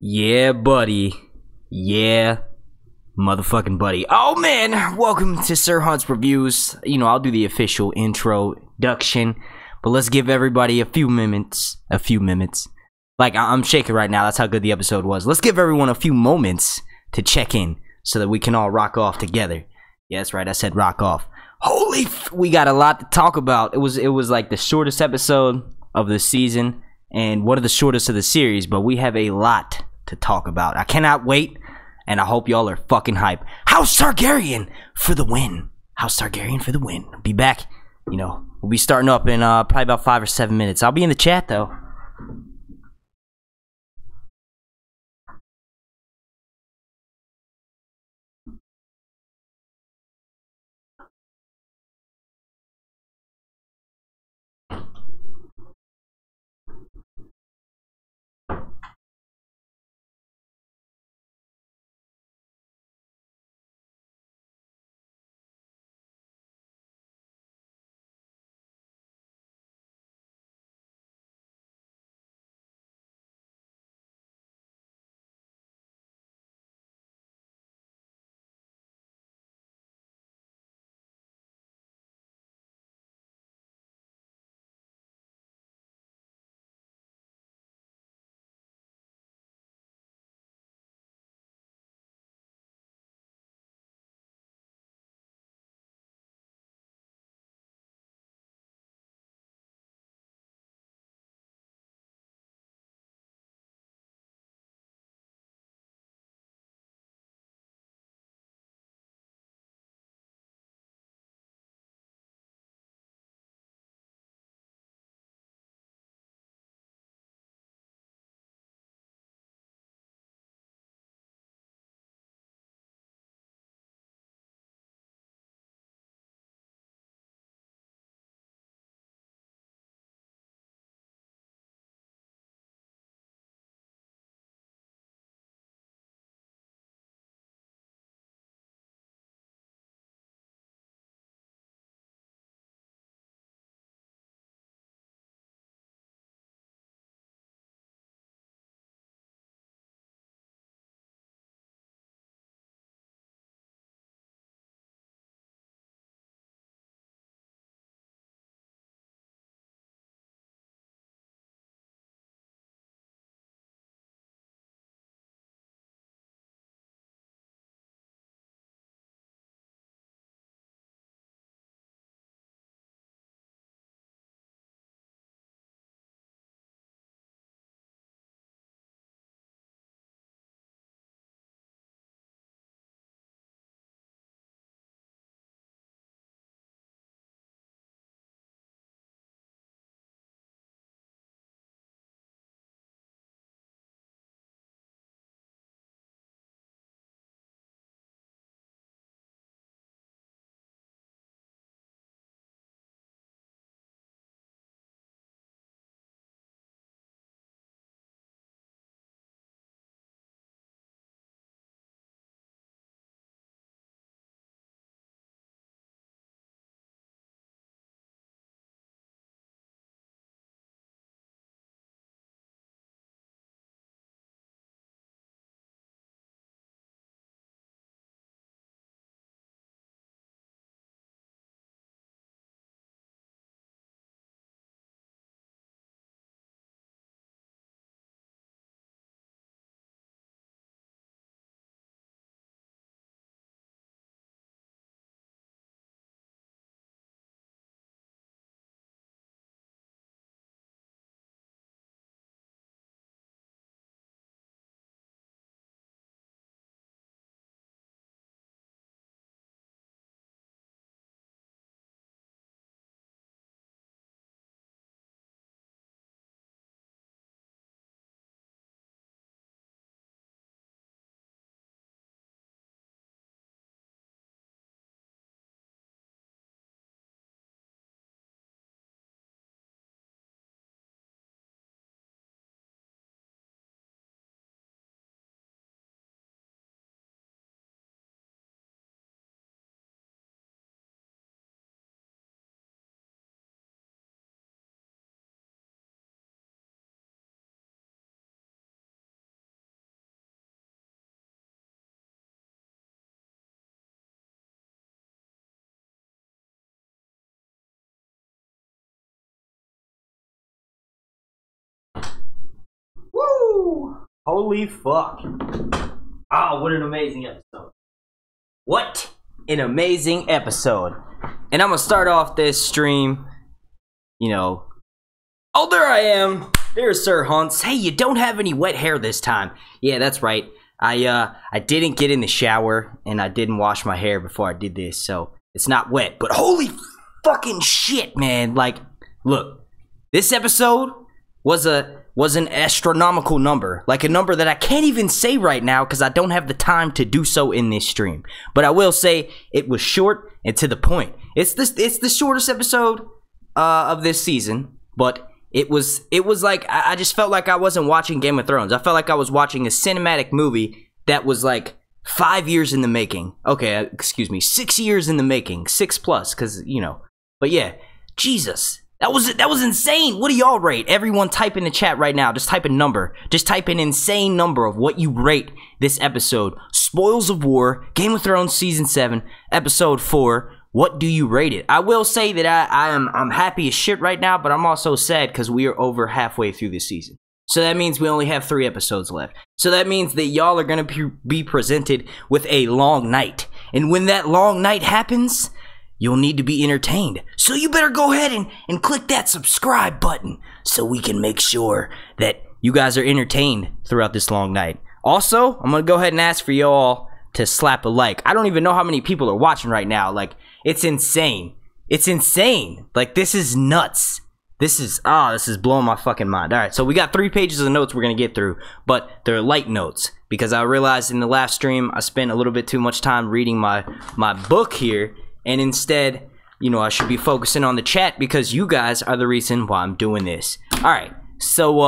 Yeah, buddy. Yeah, motherfucking buddy. Oh man, welcome to Sir Hunt's Reviews. You know, I'll do the official introduction, but let's give everybody a few minutes. Like, I'm shaking right now. That's how good the episode was. Let's give everyone a few moments to check in so that we can all rock off together. Yeah, that's right. I said rock off. We got a lot to talk about. It was like the shortest episode of the season and one of the shortest of the series, but we have a lot to talk about. I cannot wait, and I hope y'all are fucking hype. House Targaryen for the win. House Targaryen for the win. Be back. You know, we'll be starting up in probably about 5 or 7 minutes. I'll be in the chat though. Holy fuck. Oh, what an amazing episode. What an amazing episode. And I'm gonna start off this stream, you know. Oh, there I am. There's Sir Hunts. Hey, you don't have any wet hair this time. Yeah, that's right. I didn't get in the shower, and I didn't wash my hair before I did this, so it's not wet. But holy fucking shit, man. Like, look, this episode was an astronomical number. Like a number that I can't even say right now because I don't have the time to do so in this stream. But I will say it was short and to the point. It's the shortest episode of this season, but it was like I just felt like I wasn't watching Game of Thrones. I felt like I was watching a cinematic movie that was like 5 years in the making. Okay, excuse me, 6 years in the making, 6+, because you know. But yeah, Jesus, that was insane. What do y'all rate? Everyone, type in the chat right now. Just type a number. Just type an insane number of what you rate this episode. Spoils of War, Game of Thrones season 7, episode 4. What do you rate it? I will say that I'm happy as shit right now, but I'm also sad because we are over halfway through this season. So that means we only have 3 episodes left. So that means that y'all are going to be presented with a long night. And when that long night happens, you'll need to be entertained. So you better go ahead and click that subscribe button so we can make sure that you guys are entertained throughout this long night. Also, I'm going to go ahead and ask for y'all to slap a like. I don't even know how many people are watching right now. Like, it's insane. It's insane. Like, this is nuts. This is blowing my fucking mind. All right, so we got 3 pages of notes we're going to get through, but they're light notes because I realized in the last stream I spent a little bit too much time reading my book here, and instead, you know, I should be focusing on the chat because you guys are the reason why I'm doing this. All right, so,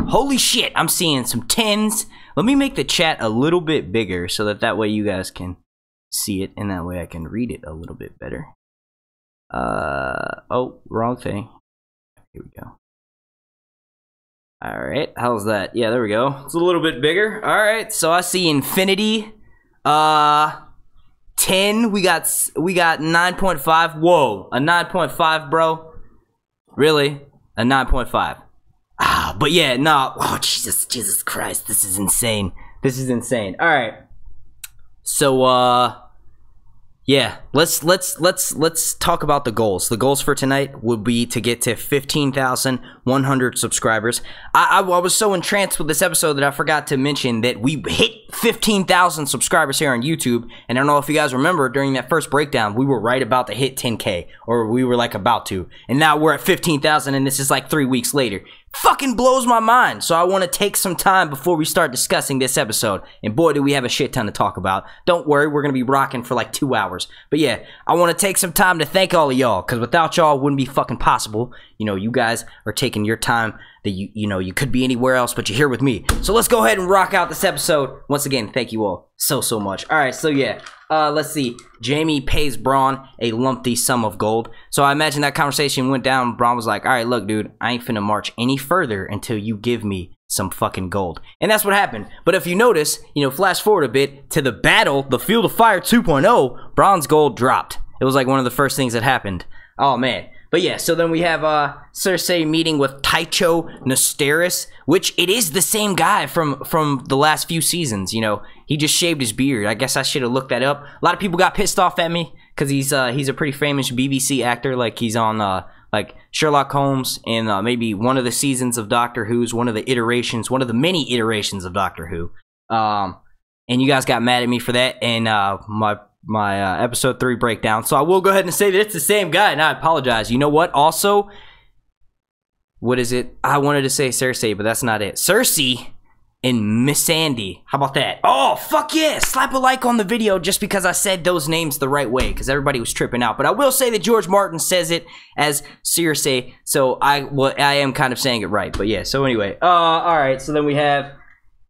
holy shit, I'm seeing some 10s. Let me make the chat a little bit bigger so that way you guys can see it, and that way I can read it a little bit better. Oh, wrong thing. Here we go. Alright, how's that? Yeah, there we go. It's a little bit bigger. Alright, so I see infinity. 10. We got 9.5. Whoa, a 9.5, bro. Really? A 9.5. Ah, but yeah, no. Oh, Jesus Christ. This is insane. This is insane. Alright. So, yeah, let's talk about the goals. The goals for tonight would be to get to 15,100 subscribers. I was so entranced with this episode that I forgot to mention that we hit 15,000 subscribers here on YouTube. And I don't know if you guys remember, during that first breakdown, we were right about to hit 10K, or we were like about to. And now we're at 15,000, and this is like 3 weeks later. Fucking blows my mind. So I want to take some time before we start discussing this episode. And boy, do we have a shit ton to talk about. Don't worry, we're going to be rocking for like 2 hours. But yeah, I want to take some time to thank all of y'all, because without y'all, it wouldn't be fucking possible. You know, you guys are taking your time that you know, you could be anywhere else, but you're here with me. So let's go ahead and rock out this episode. Once again, thank you all so much. All right, so yeah. Let's see. Jaime pays Bronn a lumpy sum of gold. So I imagine that conversation went down. Bronn was like, all right, look, dude, I ain't finna march any further until you give me some fucking gold. And that's what happened. But if you notice, you know, flash forward a bit to the battle, the Field of Fire 2.0, Bronn's gold dropped. It was like one of the first things that happened. Oh, man. But yeah, so then we have Cersei meeting with Tycho Nestoris, which it is the same guy from the last few seasons, you know. He just shaved his beard. I guess I should have looked that up. A lot of people got pissed off at me because he's a pretty famous BBC actor. Like, he's on like Sherlock Holmes and maybe one of the seasons of Doctor Who's, one of the many iterations of Doctor Who. And you guys got mad at me for that, and my episode 3 breakdown. So I will go ahead and say that it's the same guy, and I apologize. You know what? Also, what is it? I wanted to say Cersei, but that's not it. Cersei and Missandei. How about that? Oh, fuck yeah! Slap a like on the video just because I said those names the right way, because everybody was tripping out. But I will say that George Martin says it as Cersei, so I am kind of saying it right. But yeah, so anyway. Alright, so then we have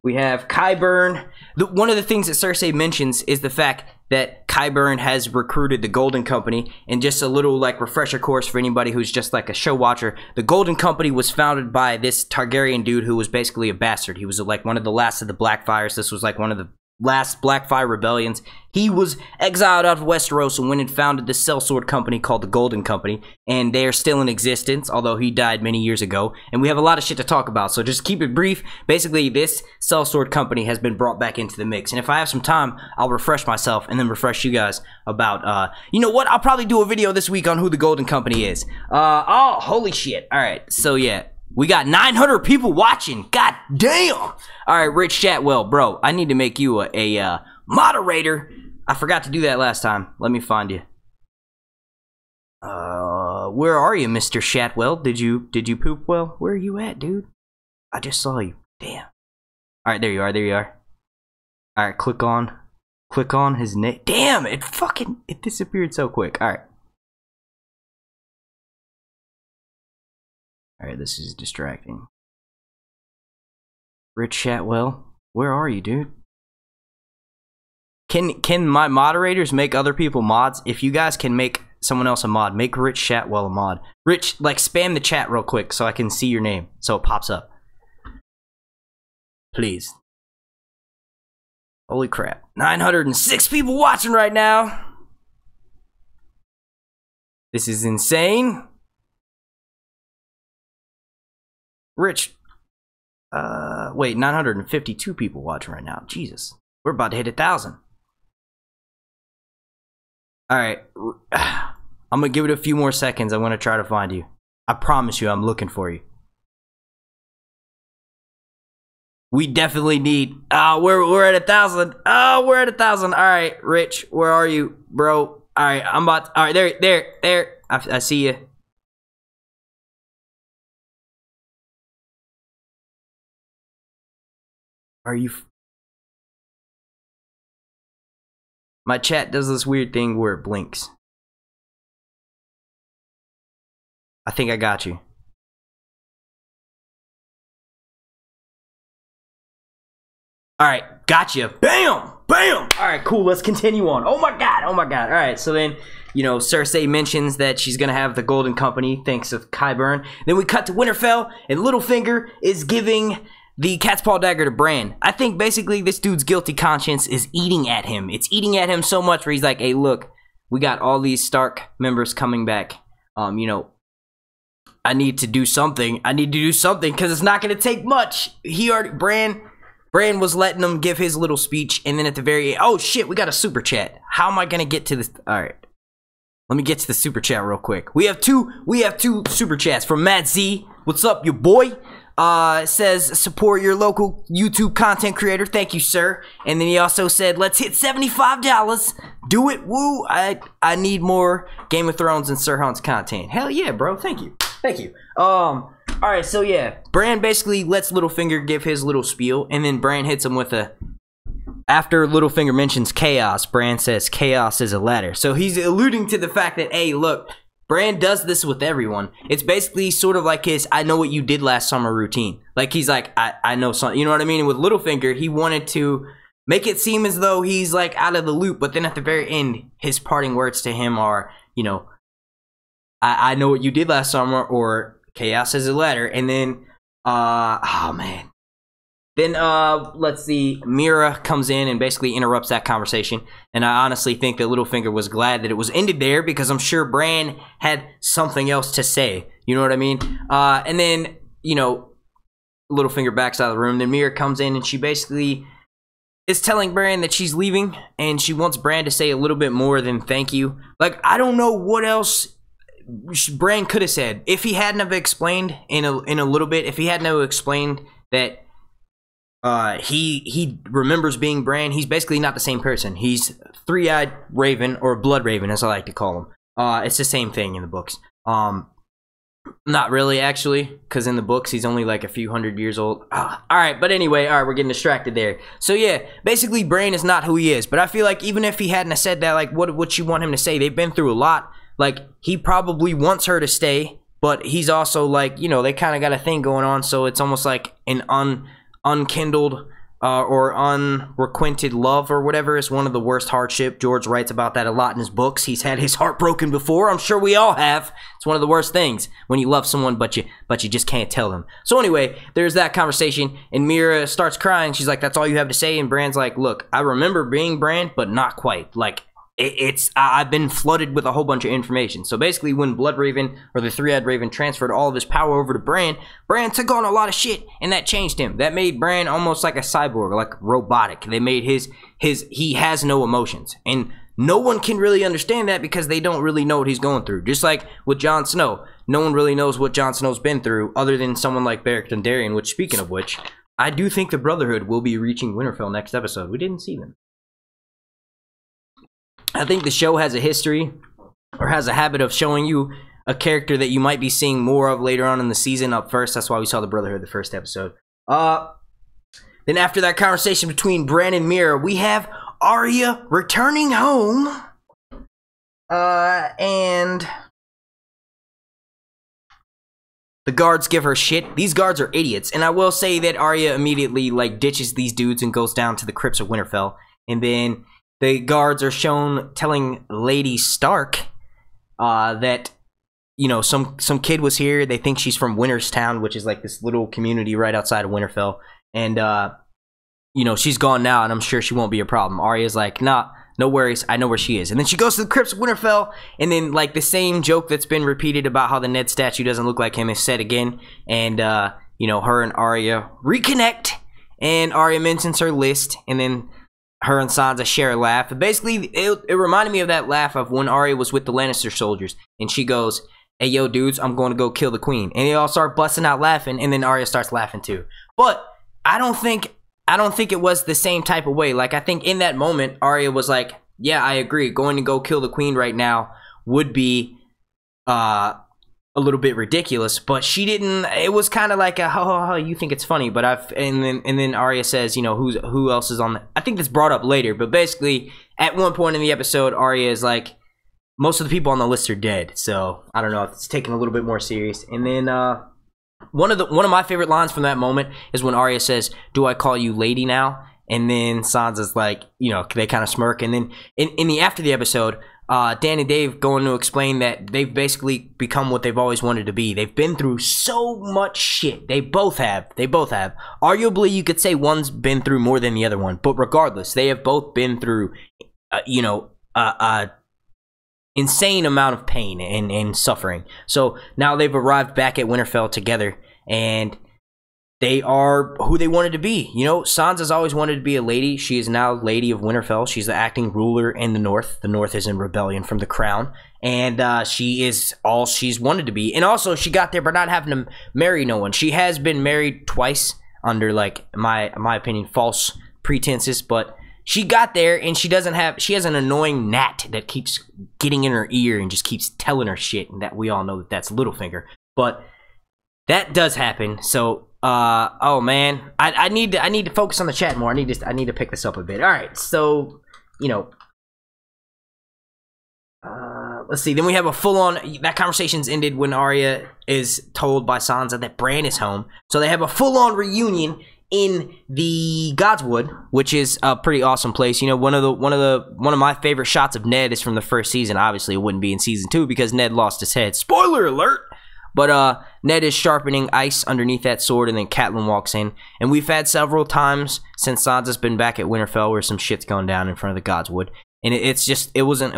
Qyburn. One of the things that Cersei mentions is the fact that Qyburn has recruited the Golden Company. And just a little like refresher course for anybody who's just like a show watcher, the Golden Company was founded by this Targaryen dude who was basically a bastard. He was like one of the last of the Blackfires. This was like one of the last Blackfire rebellions. He was exiled out of Westeros and went and founded this sellsword company called the Golden Company, and they are still in existence, although he died many years ago. And we have a lot of shit to talk about, so just keep it brief. Basically, this sellsword company has been brought back into the mix, and if I have some time, I'll refresh myself and then refresh you guys about, you know what, I'll probably do a video this week on who the Golden Company is. Oh, holy shit. Alright, so yeah. We got 900 people watching. God damn. All right, Rich Chatwell, bro. I need to make you a moderator. I forgot to do that last time. Let me find you. Where are you, Mr. Chatwell? Did you poop well? Where are you at, dude? I just saw you. Damn. All right, there you are. There you are. All right, click on his name. Damn, it disappeared so quick. All right. Alright, this is distracting. Rich Chatwell, where are you, dude? Can my moderators make other people mods? If you guys can make someone else a mod, make Rich Chatwell a mod. Rich, like, spam the chat real quick so I can see your name, so it pops up. Please. Holy crap. 906 people watching right now! This is insane. Rich, wait, 952 people watching right now. Jesus, we're about to hit 1,000. All right, I'm gonna give it a few more seconds. I'm gonna try to find you. I promise you, I'm looking for you. We definitely need. We're at 1,000. Oh, we're at 1,000. All right, Rich, where are you, bro? All right, I'm about. All right, there. I see you. Are you? My chat does this weird thing where it blinks. I think I got you. Alright, gotcha. Bam! Bam! Alright, cool. Let's continue on. Oh my god. Oh my god. Alright, so then, you know, Cersei mentions that she's gonna have the Golden Company thanks to Qyburn. Then we cut to Winterfell, and Littlefinger is giving the Catspaw dagger to Bran. I think basically this dude's guilty conscience is eating at him. It's eating at him so much where he's like, hey, look, we got all these Stark members coming back. You know, I need to do something. I need to do something because it's not going to take much. Bran was letting him give his little speech, and then at the very end, oh shit, we got a super chat. How am I going to get to this? All right. Let me get to the super chat real quick. We have two super chats from Matt Z. What's up, your boy? Says support your local YouTube content creator. Thank you, sir. And then he also said, let's hit $75. Do it. Woo. I need more Game of Thrones and Sir Hunt's content. Hell yeah, bro. Thank you. Thank you. All right, so yeah, Bran basically lets Littlefinger give his little spiel, and then Bran hits him with a. After Littlefinger mentions chaos, Bran says chaos is a ladder. So he's alluding to the fact that, hey, look, Bran does this with everyone. It's basically sort of like his I know what you did last summer routine. Like he's like, I know something, you know what I mean? And with Littlefinger, he wanted to make it seem as though he's like out of the loop, but then at the very end, his parting words to him are, you know, I know what you did last summer, or chaos is a ladder. And then, oh man. Then, let's see, Meera comes in and basically interrupts that conversation. And I honestly think that Littlefinger was glad that it was ended there, because I'm sure Bran had something else to say. You know what I mean? And then, you know, Littlefinger backs out of the room. Then Meera comes in and she basically is telling Bran that she's leaving, and she wants Bran to say a little bit more than thank you. Like, I don't know what else Bran could have said. If he hadn't have explained in a little bit, if he hadn't have explained that he remembers being Bran, he's basically not the same person. He's Three-Eyed Raven, or Blood Raven as I like to call him. It's the same thing in the books. Not really, actually, because in the books he's only like a few hundred years old. Alright, but anyway, alright, we're getting distracted there. So yeah, basically Bran is not who he is, but I feel like even if he hadn't have said that, like, what you want him to say? They've been through a lot. Like, he probably wants her to stay, but he's also like, you know, they kind of got a thing going on, so it's almost like an unkindled or unrequited love or whatever is one of the worst hardship. George writes about that a lot in his books. He's had his heart broken before. I'm sure we all have. It's one of the worst things when you love someone but you just can't tell them. So anyway, there's that conversation, and Meera starts crying. She's like, that's all you have to say? And Bran's like, look, I remember being Bran, but not quite. Like, I've been flooded with a whole bunch of information. So basically, when Bloodraven, or the Three-Eyed Raven, transferred all of his power over to Bran, Bran took on a lot of shit, and that changed him. That made Bran almost like a cyborg, like robotic. They made he has no emotions. And no one can really understand that because they don't really know what he's going through. Just like with Jon Snow, no one really knows what Jon Snow's been through other than someone like Beric Dondarrion, which, speaking of which, I do think the Brotherhood will be reaching Winterfell next episode. We didn't see them. I think the show has a history, or has a habit of showing you a character that you might be seeing more of later on in the season up first. That's why we saw the Brotherhood the first episode. Then after that conversation between Bran and Meera, we have Arya returning home. And the guards give her shit. These guards are idiots. And I will say that Arya immediately, like, ditches these dudes and goes down to the Crypts of Winterfell. And then the guards are shown telling Lady Stark that, you know, some kid was here. They think she's from Winterstown, which is like this little community right outside of Winterfell. And, you know, she's gone now, and I'm sure she won't be a problem. Arya's like, nah, no worries. I know where she is. And then she goes to the Crypts of Winterfell, and then, like, the same joke that's been repeated about how the Ned statue doesn't look like him is said again. And, you know, her and Arya reconnect, and Arya mentions her list, and then her and Sansa share a laugh. But basically, it reminded me of that laugh of when Arya was with the Lannister soldiers, and she goes, hey, yo, dudes, I'm going to go kill the queen. And they all start busting out laughing, and then Arya starts laughing too. But I don't think it was the same type of way. Like, I think in that moment, Arya was like, yeah, I agree. Going to go kill the queen right now would be a little bit ridiculous, but she didn't. It was kind of like a ho, you think it's funny, but and then Arya says, you know, who else is on the, I think that's brought up later, but basically at one point in the episode, Arya is like, most of the people on the list are dead. So I don't know if it's taken a little bit more serious. And then one of my favorite lines from that moment is when Arya says, do I call you lady now? And then Sansa's like, you know, they kind of smirk. And then in the after the episode, Dan and Dave going to explain that they've basically become what they've always wanted to be. They've been through so much shit. They both have. Arguably, you could say one's been through more than the other one. But regardless, they have both been through, you know, insane amount of pain and suffering. So now they've arrived back at Winterfell together, and they are who they wanted to be. You know, Sansa's always wanted to be a lady. She is now Lady of Winterfell. She's the acting ruler in the North. The North is in rebellion from the crown. And she is all she's wanted to be. And also, she got there by not having to marry no one. She has been married twice under, like, my opinion, false pretenses. But she got there, and she has an annoying gnat that keeps getting in her ear and just keeps telling her shit. And that we all know that that's Littlefinger. But that does happen. So oh man, I need to focus on the chat more. I need to pick this up a bit. All right, so you know, let's see. Then we have a full-on, that conversation's ended when Arya is told by Sansa that Bran is home. So they have a full-on reunion in the Godswood, which is a pretty awesome place. You know, one of my favorite shots of Ned is from the first season. Obviously, it wouldn't be in season 2 because Ned lost his head. Spoiler alert. But Ned is sharpening ice underneath that sword, and then Catelyn walks in. And we've had several times since Sansa's been back at Winterfell where some shit's going down in front of the Godswood. And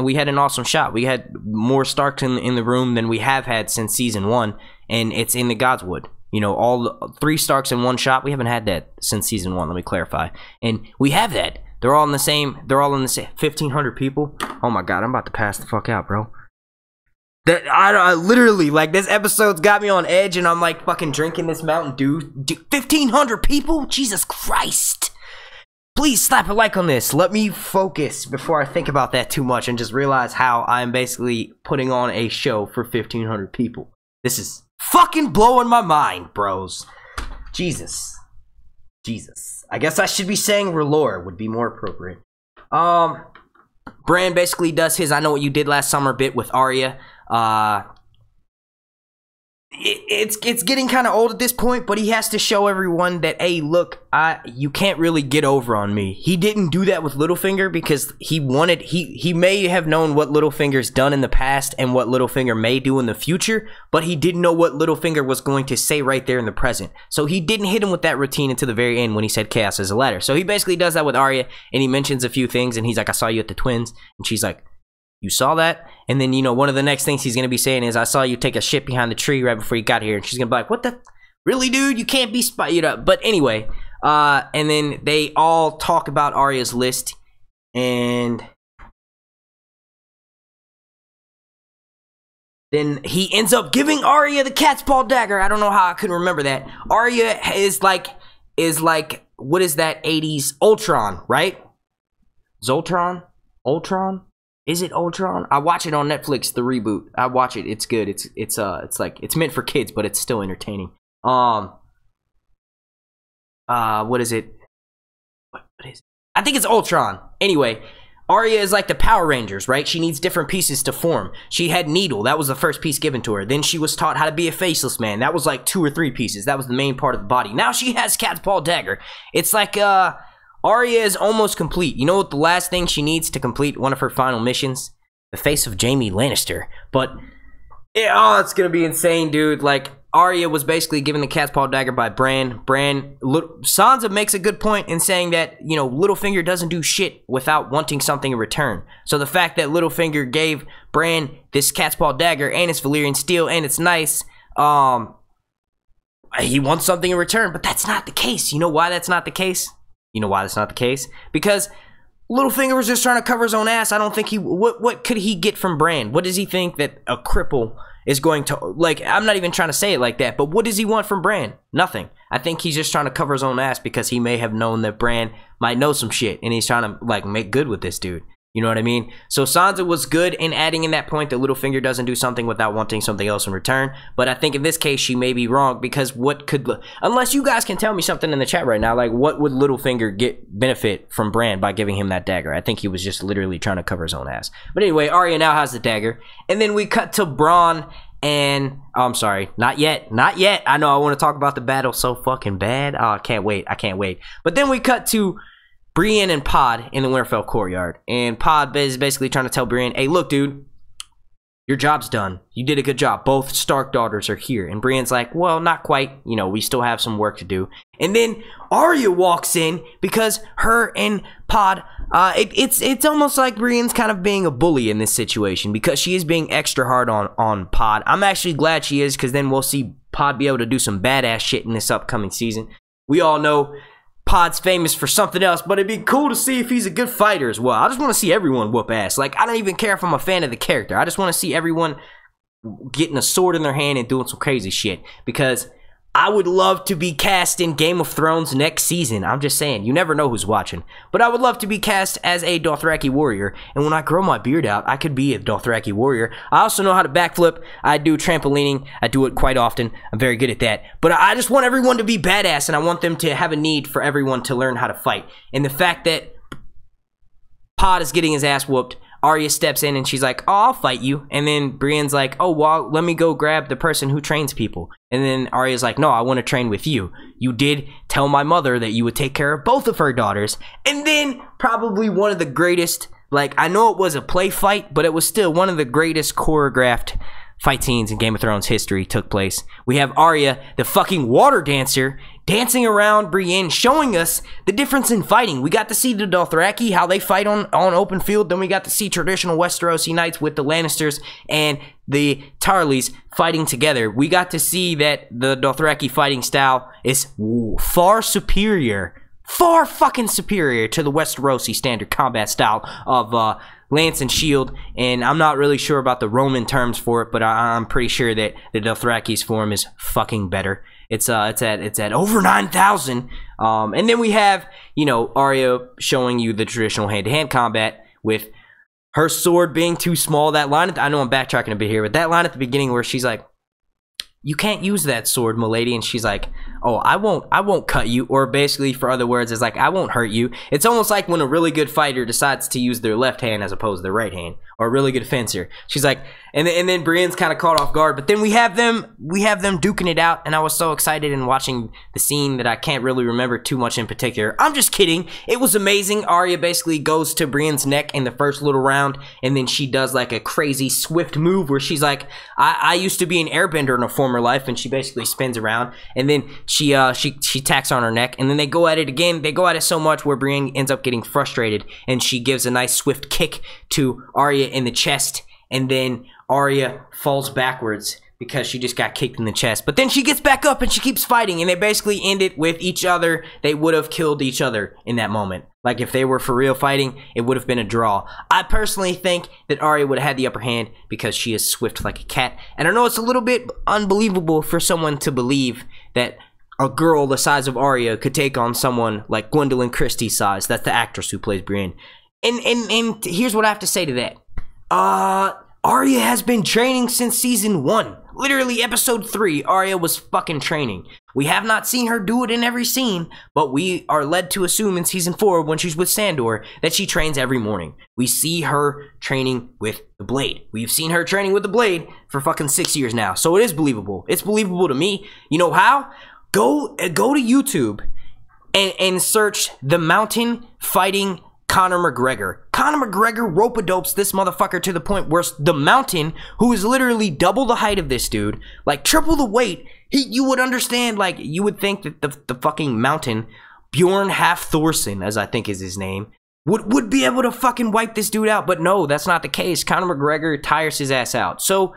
we had an awesome shot. We had more Starks in the room than we have had since season 1, and it's in the Godswood. You know, all 3 Starks in one shot. We haven't had that since season 1, let me clarify. And we have that. They're all in the same 1,500 people. Oh my god, I'm about to pass the fuck out, bro. That I literally, like, this episode's got me on edge, and I'm like fucking drinking this Mountain Dew. 1,500 people? Jesus Christ. Please slap a like on this. Let me focus before I think about that too much and just realize how I'm basically putting on a show for 1,500 people. This is fucking blowing my mind, bros. Jesus. I guess I should be saying R'hllor would be more appropriate. Bran basically does his I know what you did last summer bit with Arya. it's getting kind of old at this point, but he has to show everyone that, hey, look, you can't really get over on me. He didn't do that with Littlefinger because he may have known what Littlefinger's done in the past and what Littlefinger may do in the future, but he didn't know what Littlefinger was going to say right there in the present. So he didn't hit him with that routine until the very end when he said chaos is a ladder. So he basically does that with Arya, and he mentions a few things, and he's like, I saw you at the Twins, and she's like, you saw that? And then, you know, one of the next things he's going to be saying is, I saw you take a shit behind the tree right before you got here. And she's going to be like, what the? Really, dude? You can't be you know. But anyway, and then they all talk about Arya's list. And then he ends up giving Arya the Catspaw dagger. I don't know how I couldn't remember that. Arya is like, what is that 80s? Ultron, right? Zoltron? Ultron? Is it Ultron? I watch it on Netflix, the reboot. I watch it. It's good. It's like, it's meant for kids, but it's still entertaining. What is it? What is it? I think it's Ultron. Anyway, Arya is like the Power Rangers, right? She needs different pieces to form. She had Needle. That was the first piece given to her. Then she was taught how to be a faceless man. That was like 2 or 3 pieces. That was the main part of the body. Now she has Catspaw dagger. It's like, Arya is almost complete. You know what the last thing she needs to complete one of her final missions? The face of Jaime Lannister. But, it's gonna be insane, dude. Like, Arya was basically given the Catspaw dagger by Bran. Sansa makes a good point in saying that, you know, Littlefinger doesn't do shit without wanting something in return. So the fact that Littlefinger gave Bran this Catspaw dagger and it's Valyrian steel and it's nice, he wants something in return, but that's not the case. You know why that's not the case? You know why that's not the case? Because Littlefinger was just trying to cover his own ass. I don't think what could he get from Bran? What does he think that a cripple is going to, like, I'm not even trying to say it like that, but what does he want from Bran? Nothing. I think he's just trying to cover his own ass because he may have known that Bran might know some shit, and he's trying to, like, make good with this dude. You know what I mean? So Sansa was good in adding in that point that Littlefinger doesn't do something without wanting something else in return. But I think in this case, she may be wrong because what could... Unless you guys can tell me something in the chat right now, like what would Littlefinger benefit from Bran by giving him that dagger? I think he was just literally trying to cover his own ass. But anyway, Arya now has the dagger. And then we cut to Bronn and... Oh, I'm sorry. Not yet. Not yet. I know I want to talk about the battle so fucking bad. Oh, I can't wait. I can't wait. But then we cut to Brienne and Pod in the Winterfell courtyard, and Pod is basically trying to tell Brienne, hey, look, dude, your job's done. You did a good job. Both Stark daughters are here. And Brienne's like, well, not quite. You know, we still have some work to do. And then Arya walks in because her and Pod, it's almost like Brienne's kind of being a bully in this situation because she is being extra hard on Pod. I'm actually glad she is because then we'll see Pod be able to do some badass shit in this upcoming season. We all know Pod's famous for something else, but it'd be cool to see if he's a good fighter as well. I just want to see everyone whoop ass. Like, I don't even care if I'm a fan of the character. I just want to see everyone getting a sword in their hand and doing some crazy shit. Because I would love to be cast in Game of Thrones next season. I'm just saying, you never know who's watching. But I would love to be cast as a Dothraki warrior. And when I grow my beard out, I could be a Dothraki warrior. I also know how to backflip. I do trampolining. I do it quite often. I'm very good at that. But I just want everyone to be badass, and I want them to have a need for everyone to learn how to fight. And the fact that Pod is getting his ass whooped, Arya steps in and she's like, oh, I'll fight you. And then Brienne's like, oh, well, let me go grab the person who trains people. And then Arya's like, no, I want to train with you. You did tell my mother that you would take care of both of her daughters. And then probably one of the greatest, like, I know it was a play fight, but it was still one of the greatest choreographed fight scenes in Game of Thrones history took place. We have Arya, the fucking water dancer, dancing around Brienne, showing us the difference in fighting. We got to see the Dothraki, how they fight on open field. Then we got to see traditional Westerosi knights with the Lannisters and the Tarlys fighting together. We got to see that the Dothraki fighting style is far superior, far fucking superior to the Westerosi standard combat style of lance and shield, and I'm not really sure about the Roman terms for it, but I'm pretty sure that the Dothraki's form is fucking better. It's at over 9,000. And then we have, you know, Arya showing you the traditional hand-to-hand combat with her sword being too small. That line, I know I'm backtracking a bit here, but that line at the beginning where she's like, you can't use that sword, milady, and she's like, oh, I won't cut you, or basically for other words, it's like, I won't hurt you. It's almost like when a really good fighter decides to use their left hand as opposed to their right hand, or a really good fencer. She's like, and then Brienne's kind of caught off guard, but then we have them duking it out, and I was so excited in watching the scene that I can't really remember too much in particular. I'm just kidding. It was amazing. Arya basically goes to Brienne's neck in the first little round, and then she does like a crazy swift move where she's like, I used to be an airbender in a former life, and she basically spins around, and then she tacks on her neck, and then they go at it again. They go at it so much where Brienne ends up getting frustrated, and she gives a nice swift kick to Arya in the chest, and then Arya falls backwards because she just got kicked in the chest. But then she gets back up and she keeps fighting, and they basically end it with each other. They would have killed each other in that moment. Like, if they were for real fighting, it would have been a draw. I personally think that Arya would have had the upper hand because she is swift like a cat. And I know it's a little bit unbelievable for someone to believe that a girl the size of Arya could take on someone like Gwendolyn Christie's size. That's the actress who plays Brienne. And here's what I have to say to that. Arya has been training since season 1. Literally episode 3, Arya was fucking training. We have not seen her do it in every scene, but we are led to assume in season 4, when she's with Sandor, that she trains every morning. We see her training with the blade. We've seen her training with the blade for fucking 6 years now, so it is believable. It's believable to me. You know how? Go to YouTube and search the mountain fighting Conor McGregor. Conor McGregor rope-a-dopes this motherfucker to the point where the Mountain, who is literally double the height of this dude, like triple the weight, you would understand, like, you would think that the fucking Mountain, Bjorn Half-Thorson, as I think is his name, would be able to fucking wipe this dude out, but no, that's not the case. Conor McGregor tires his ass out. So,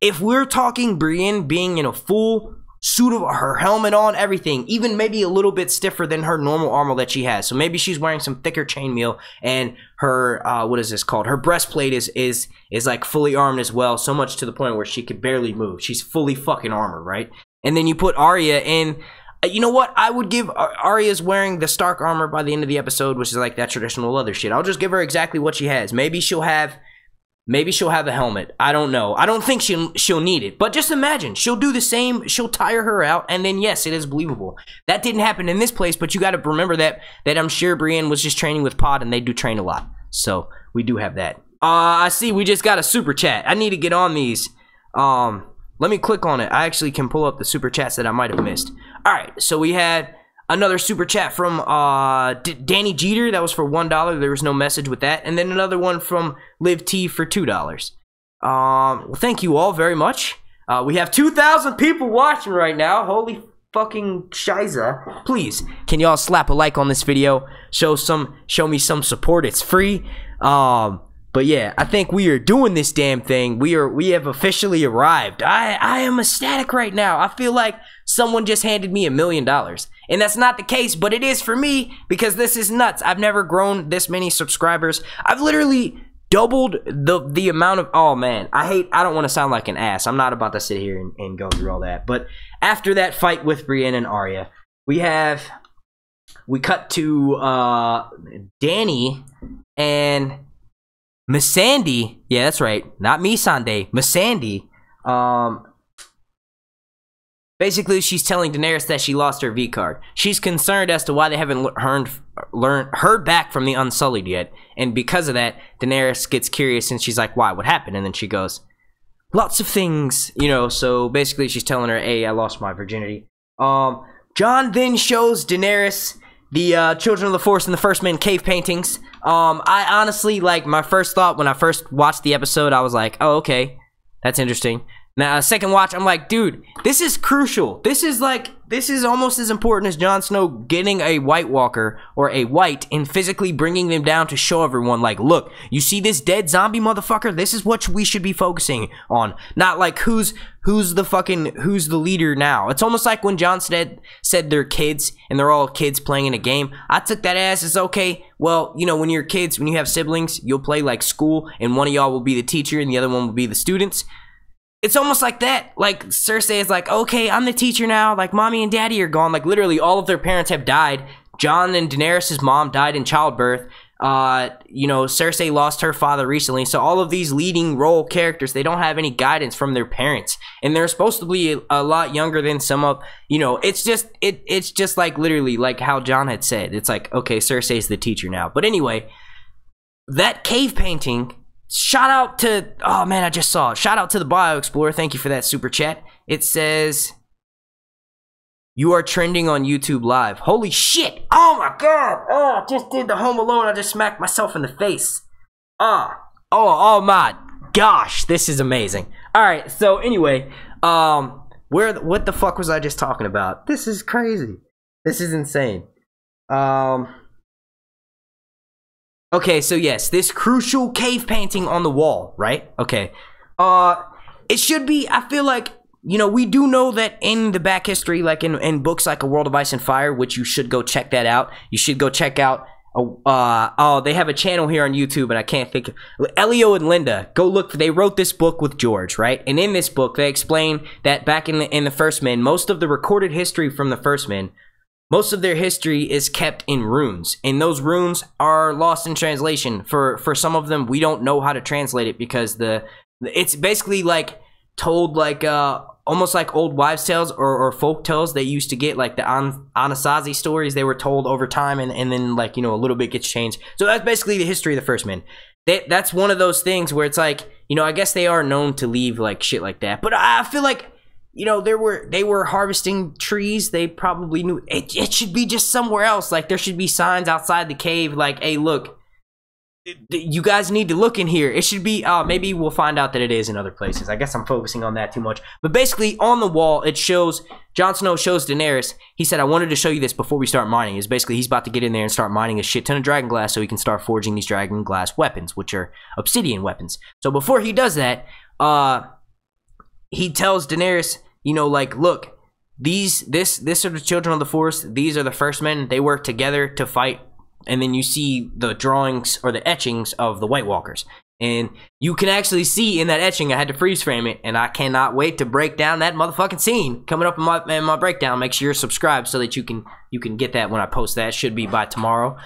if we're talking Brienne being in a full suit of her helmet on, everything, even maybe a little bit stiffer than her normal armor that she has. So maybe she's wearing some thicker chainmail, and her what is this called? Her breastplate is like fully armed as well, so much to the point where she could barely move. She's fully fucking armored, right? And then you put Arya in. You know what? I would give Arya's wearing the Stark armor by the end of the episode, which is like that traditional leather shit. I'll just give her exactly what she has. Maybe she'll have a helmet. I don't know. I don't think she'll need it. But just imagine, she'll do the same. She'll tire her out, and then yes, it is believable. That didn't happen in this place, but you got to remember that I'm sure Brienne was just training with Pod, and they do train a lot. So we do have that. I see we just got a super chat. I need to get on these. Let me click on it. I actually can pull up the super chats that I might have missed. All right, so we had another super chat from Danny Jeter. That was for $1. There was no message with that. And then another one from Liv T for $2. Well, thank you all very much. We have 2,000 people watching right now. Holy fucking shiza. Please, can y'all slap a like on this video? Show me some support. It's free. But yeah, I think we are doing this damn thing. We have officially arrived. I am ecstatic right now. I feel like someone just handed me $1 million. And that's not the case, but it is for me because this is nuts. I've never grown this many subscribers. I've literally doubled the amount of, oh man, I don't want to sound like an ass. I'm not about to sit here and go through all that. But after that fight with Brienne and Arya, we cut to Dany and Missandei. Yeah, that's right. Not Missandei. Missandei. Basically, she's telling Daenerys that she lost her V card. She's concerned as to why they haven't heard back from the Unsullied yet. And because of that, Daenerys gets curious and she's like, why? What happened? And then she goes, lots of things, you know. So basically, she's telling her, hey, I lost my virginity. Jon then shows Daenerys the Children of the Forest and the First Men cave paintings. I honestly, like, my first thought when I first watched the episode, I was like, oh, okay, that's interesting. Now, second watch, I'm like, dude, this is crucial. This is almost as important as Jon Snow getting a White Walker or a White and physically bringing them down to show everyone, like, look, you see this dead zombie motherfucker? This is what we should be focusing on. Not like who's the leader now. It's almost like when Jon said they're kids and they're all kids playing in a game. I took that as, it's okay. Well, you know, when you're kids, when you have siblings, you'll play like school and one of y'all will be the teacher and the other one will be the students. It's almost like that. Like, Cersei is like, okay, I'm the teacher now. Like, mommy and daddy are gone. Like, literally, all of their parents have died. Jon and Daenerys' mom died in childbirth. You know, Cersei lost her father recently, so all of these leading role characters, they don't have any guidance from their parents, and they're supposed to be a lot younger than some of, you know, it's just like literally like how Jon had said. It's like, okay, Cersei's the teacher now. But anyway, that cave painting, shout out to, oh man, I just saw it. Shout out to the Bio Explorer. Thank you for that super chat. It says, you are trending on YouTube Live. Holy shit. Oh my god. Oh, I just did the Home Alone. I just smacked myself in the face. Oh my gosh. This is amazing. Alright, so anyway, what the fuck was I just talking about? This is crazy. This is insane. Okay, so yes, this crucial cave painting on the wall, right? Okay. It should be, I feel like, you know, we do know that in the back history, like in books like A World of Ice and Fire, which you should go check that out. You should go check out, oh, they have a channel here on YouTube, and I can't think of, Elio and Linda, go look, they wrote this book with George, right? And in this book, they explain that back in the First Men, most of the recorded history from the First Men, most of their history is kept in runes, and those runes are lost in translation. For some of them, we don't know how to translate it because it's basically like told like almost like old wives' tales or folk tales they used to get, like the Anasazi stories. They were told over time, and then, like, you know, a little bit gets changed. So that's basically the history of the First Men. That's one of those things where it's like, you know, I guess they are known to leave like shit like that, but I feel like, you know, they were harvesting trees. They probably knew it should be just somewhere else. Like, there should be signs outside the cave like, hey, look, you guys need to look in here. It should be, maybe we'll find out that it is in other places. I guess I'm focusing on that too much. But basically, on the wall, it shows, Jon Snow shows Daenerys, he said, I wanted to show you this before we start mining. Is basically, he's about to get in there and start mining a shit ton of dragon glass so he can start forging these dragon glass weapons, which are obsidian weapons. So before he does that, he tells Daenerys, you know, like, look, this are the children of the forest. These are the First Men. They work together to fight. And then you see the drawings or the etchings of the White Walkers. And you can actually see in that etching, I had to freeze frame it, and I cannot wait to break down that motherfucking scene coming up in my breakdown. Make sure you're subscribed so that you can get that when I post that. Should be by tomorrow.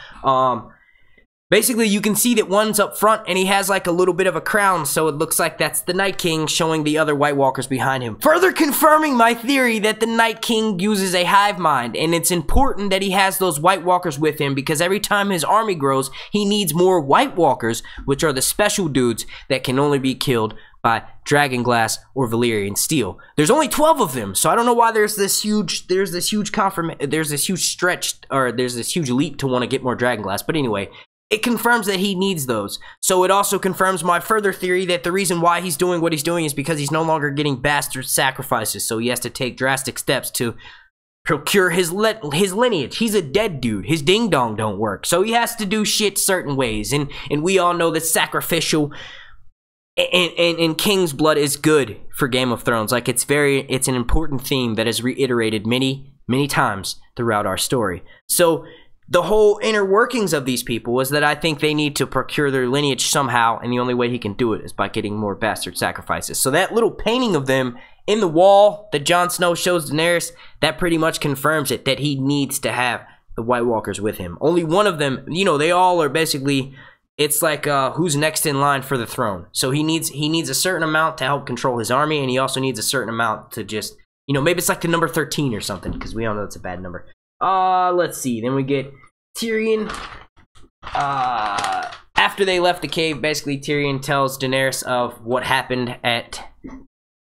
Basically, you can see that one's up front, and he has like a little bit of a crown, so it looks like that's the Night King, showing the other White Walkers behind him. Further confirming my theory that the Night King uses a hive mind, and it's important that he has those White Walkers with him, because every time his army grows, he needs more White Walkers, which are the special dudes that can only be killed by dragon glass or Valyrian steel. There's only 12 of them, so I don't know why there's this huge stretch, or there's this huge leap to want to get more dragon glass. But anyway, it confirms that he needs those. So it also confirms my further theory that the reason why he's doing what he's doing is because he's no longer getting bastard sacrifices. So he has to take drastic steps to procure his lineage. He's a dead dude. His ding dong don't work. So he has to do shit certain ways. And we all know that sacrificial and king's blood is good for Game of Thrones. Like, it's an important theme that is reiterated many times throughout our story. So the whole inner workings of these people is that I think they need to procure their lineage somehow, and the only way he can do it is by getting more bastard sacrifices. So that little painting of them in the wall that Jon Snow shows Daenerys, that pretty much confirms it, that he needs to have the White Walkers with him. Only one of them, you know, they all are basically, it's like who's next in line for the throne. So he needs a certain amount to help control his army, and he also needs a certain amount to just, you know, maybe it's like the number 13 or something, because we all know it's a bad number. Let's see. Then we get Tyrion. After they left the cave, basically Tyrion tells Daenerys of what happened at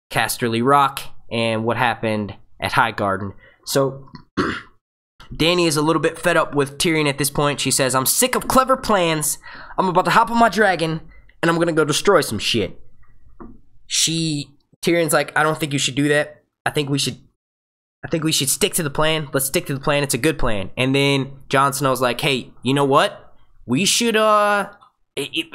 Casterly Rock and what happened at Highgarden. So Dany is a little bit fed up with Tyrion at this point. She says, I'm sick of clever plans. I'm about to hop on my dragon and I'm gonna go destroy some shit. Tyrion's like, I don't think you should do that. I think we should stick to the plan. Let's stick to the plan. It's a good plan. And then Jon Snow's like, hey, you know what? We should,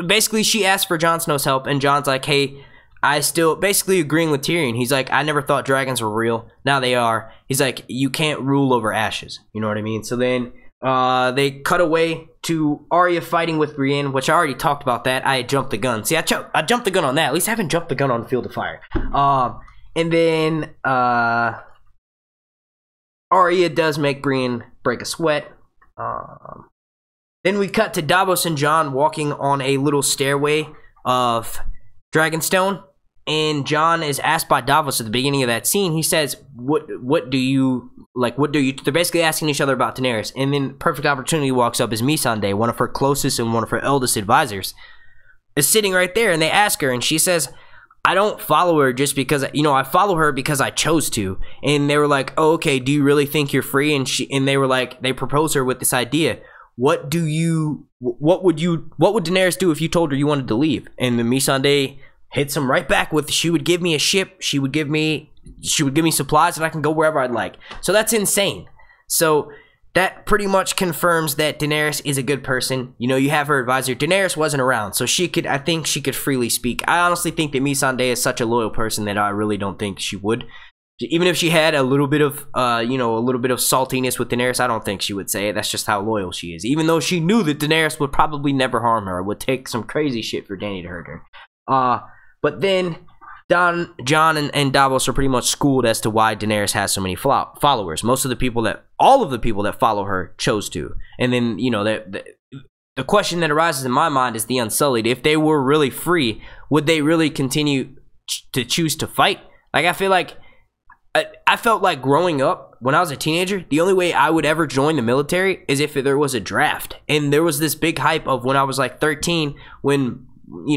basically she asked for Jon Snow's help, and Jon's like, hey, I still, basically agreeing with Tyrion. He's like, I never thought dragons were real. Now they are. He's like, you can't rule over ashes. You know what I mean? So then, they cut away to Arya fighting with Brienne, which I already talked about that. I jumped the gun. See, I jumped the gun on that. At least I haven't jumped the gun on the Field of Fire. And then, Arya does make Brienne break a sweat. Then we cut to Davos and Jon walking on a little stairway of Dragonstone, and Jon is asked by Davos at the beginning of that scene. He says, what do you they're basically asking each other about Daenerys, and then perfect opportunity walks up is Missandei, one of her closest and one of her eldest advisors, is sitting right there, and they ask her, and she says, I don't follow her just because, I follow her because I chose to. And they were like, oh, okay, do you really think you're free? And they were like, they proposed her with this idea. What would Daenerys do if you told her you wanted to leave? And the Missandei hits him right back with, she would give me a ship, she would give me supplies, and I can go wherever I'd like. So that's insane. So that pretty much confirms that Daenerys is a good person. You have her advisor. Daenerys wasn't around, so I think she could freely speak. I honestly think that Missandei is such a loyal person that I really don't think she would. Even if she had a little bit of, saltiness with Daenerys, I don't think she would say it. That's just how loyal she is. Even though she knew that Daenerys would probably never harm her. It would take some crazy shit for Dany to hurt her. But then Jon and Davos are pretty much schooled as to why Daenerys has so many followers. All of the people that follow her chose to. And then, the question that arises in my mind is the Unsullied. If they were really free, would they really continue to choose to fight? Like, I feel like, I felt like growing up, when I was a teenager, the only way I would ever join the military is if there was a draft. And there was this big hype of when I was like 13, when,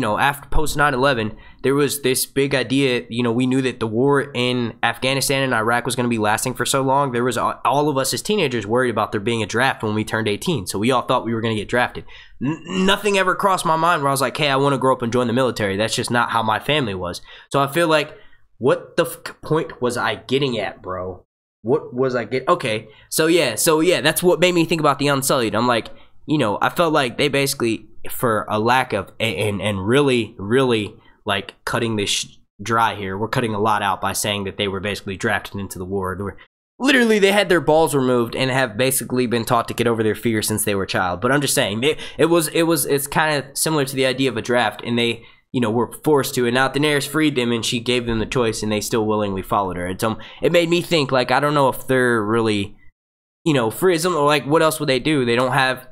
after post 9/11, there was this big idea, we knew that the war in Afghanistan and Iraq was going to be lasting for so long. There was all of us as teenagers worried about there being a draft when we turned 18. So we all thought we were going to get drafted. Nothing ever crossed my mind where I was like, hey, I want to grow up and join the military. That's just not how my family was. So I feel like, what the point was I getting at, bro? What was I getting? Okay, so yeah, that's what made me think about the Unsullied. I'm like, I felt like they basically, for a lack of, and really, like, cutting this dry here, we're cutting a lot out by saying that they were basically drafted into the war. Literally, they had their balls removed and have basically been taught to get over their fear since they were a child. But I'm just saying, it's kind of similar to the idea of a draft, and they, were forced to. And now Daenerys freed them, and she gave them the choice, and they still willingly followed her. And so it made me think, like, I don't know if they're really, free, or like, what else would they do? They don't have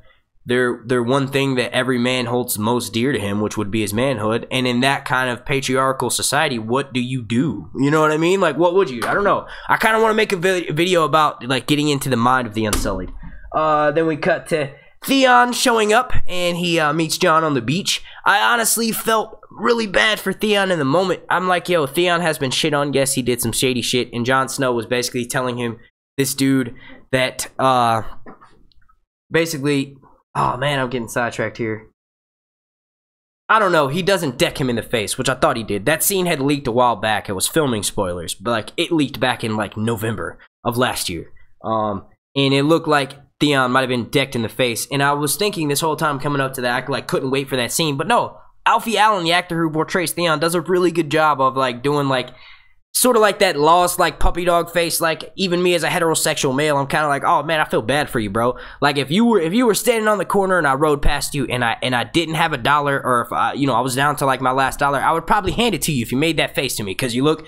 their one thing that every man holds most dear to him, which would be his manhood. And in that kind of patriarchal society, what do you do? You know what I mean? Like, what would you? I don't know. I kind of want to make a video about, like, getting into the mind of the Unsullied. Then we cut to Theon showing up, and he meets Jon on the beach. I honestly felt really bad for Theon in the moment. I'm like, yo, Theon has been shit on. Yes, he did some shady shit, and Jon Snow was basically telling him, this dude, that, basically, oh man, I'm getting sidetracked here. I don't know, he doesn't deck him in the face, which I thought he did. That scene had leaked a while back. It was filming spoilers, but like, it leaked back in like November of last year. And it looked like Theon might have been decked in the face, and I was thinking this whole time coming up to that, I like couldn't wait for that scene, but no, Alfie Allen, the actor who portrays Theon, does a really good job of like doing like sort of like that lost like puppy dog face. Like, even me as a heterosexual male, I'm kind of like, oh man, I feel bad for you, bro. Like, if you were standing on the corner and I rode past you and I didn't have $1, or if I was down to like my last dollar, I would probably hand it to you if you made that face to me, because you look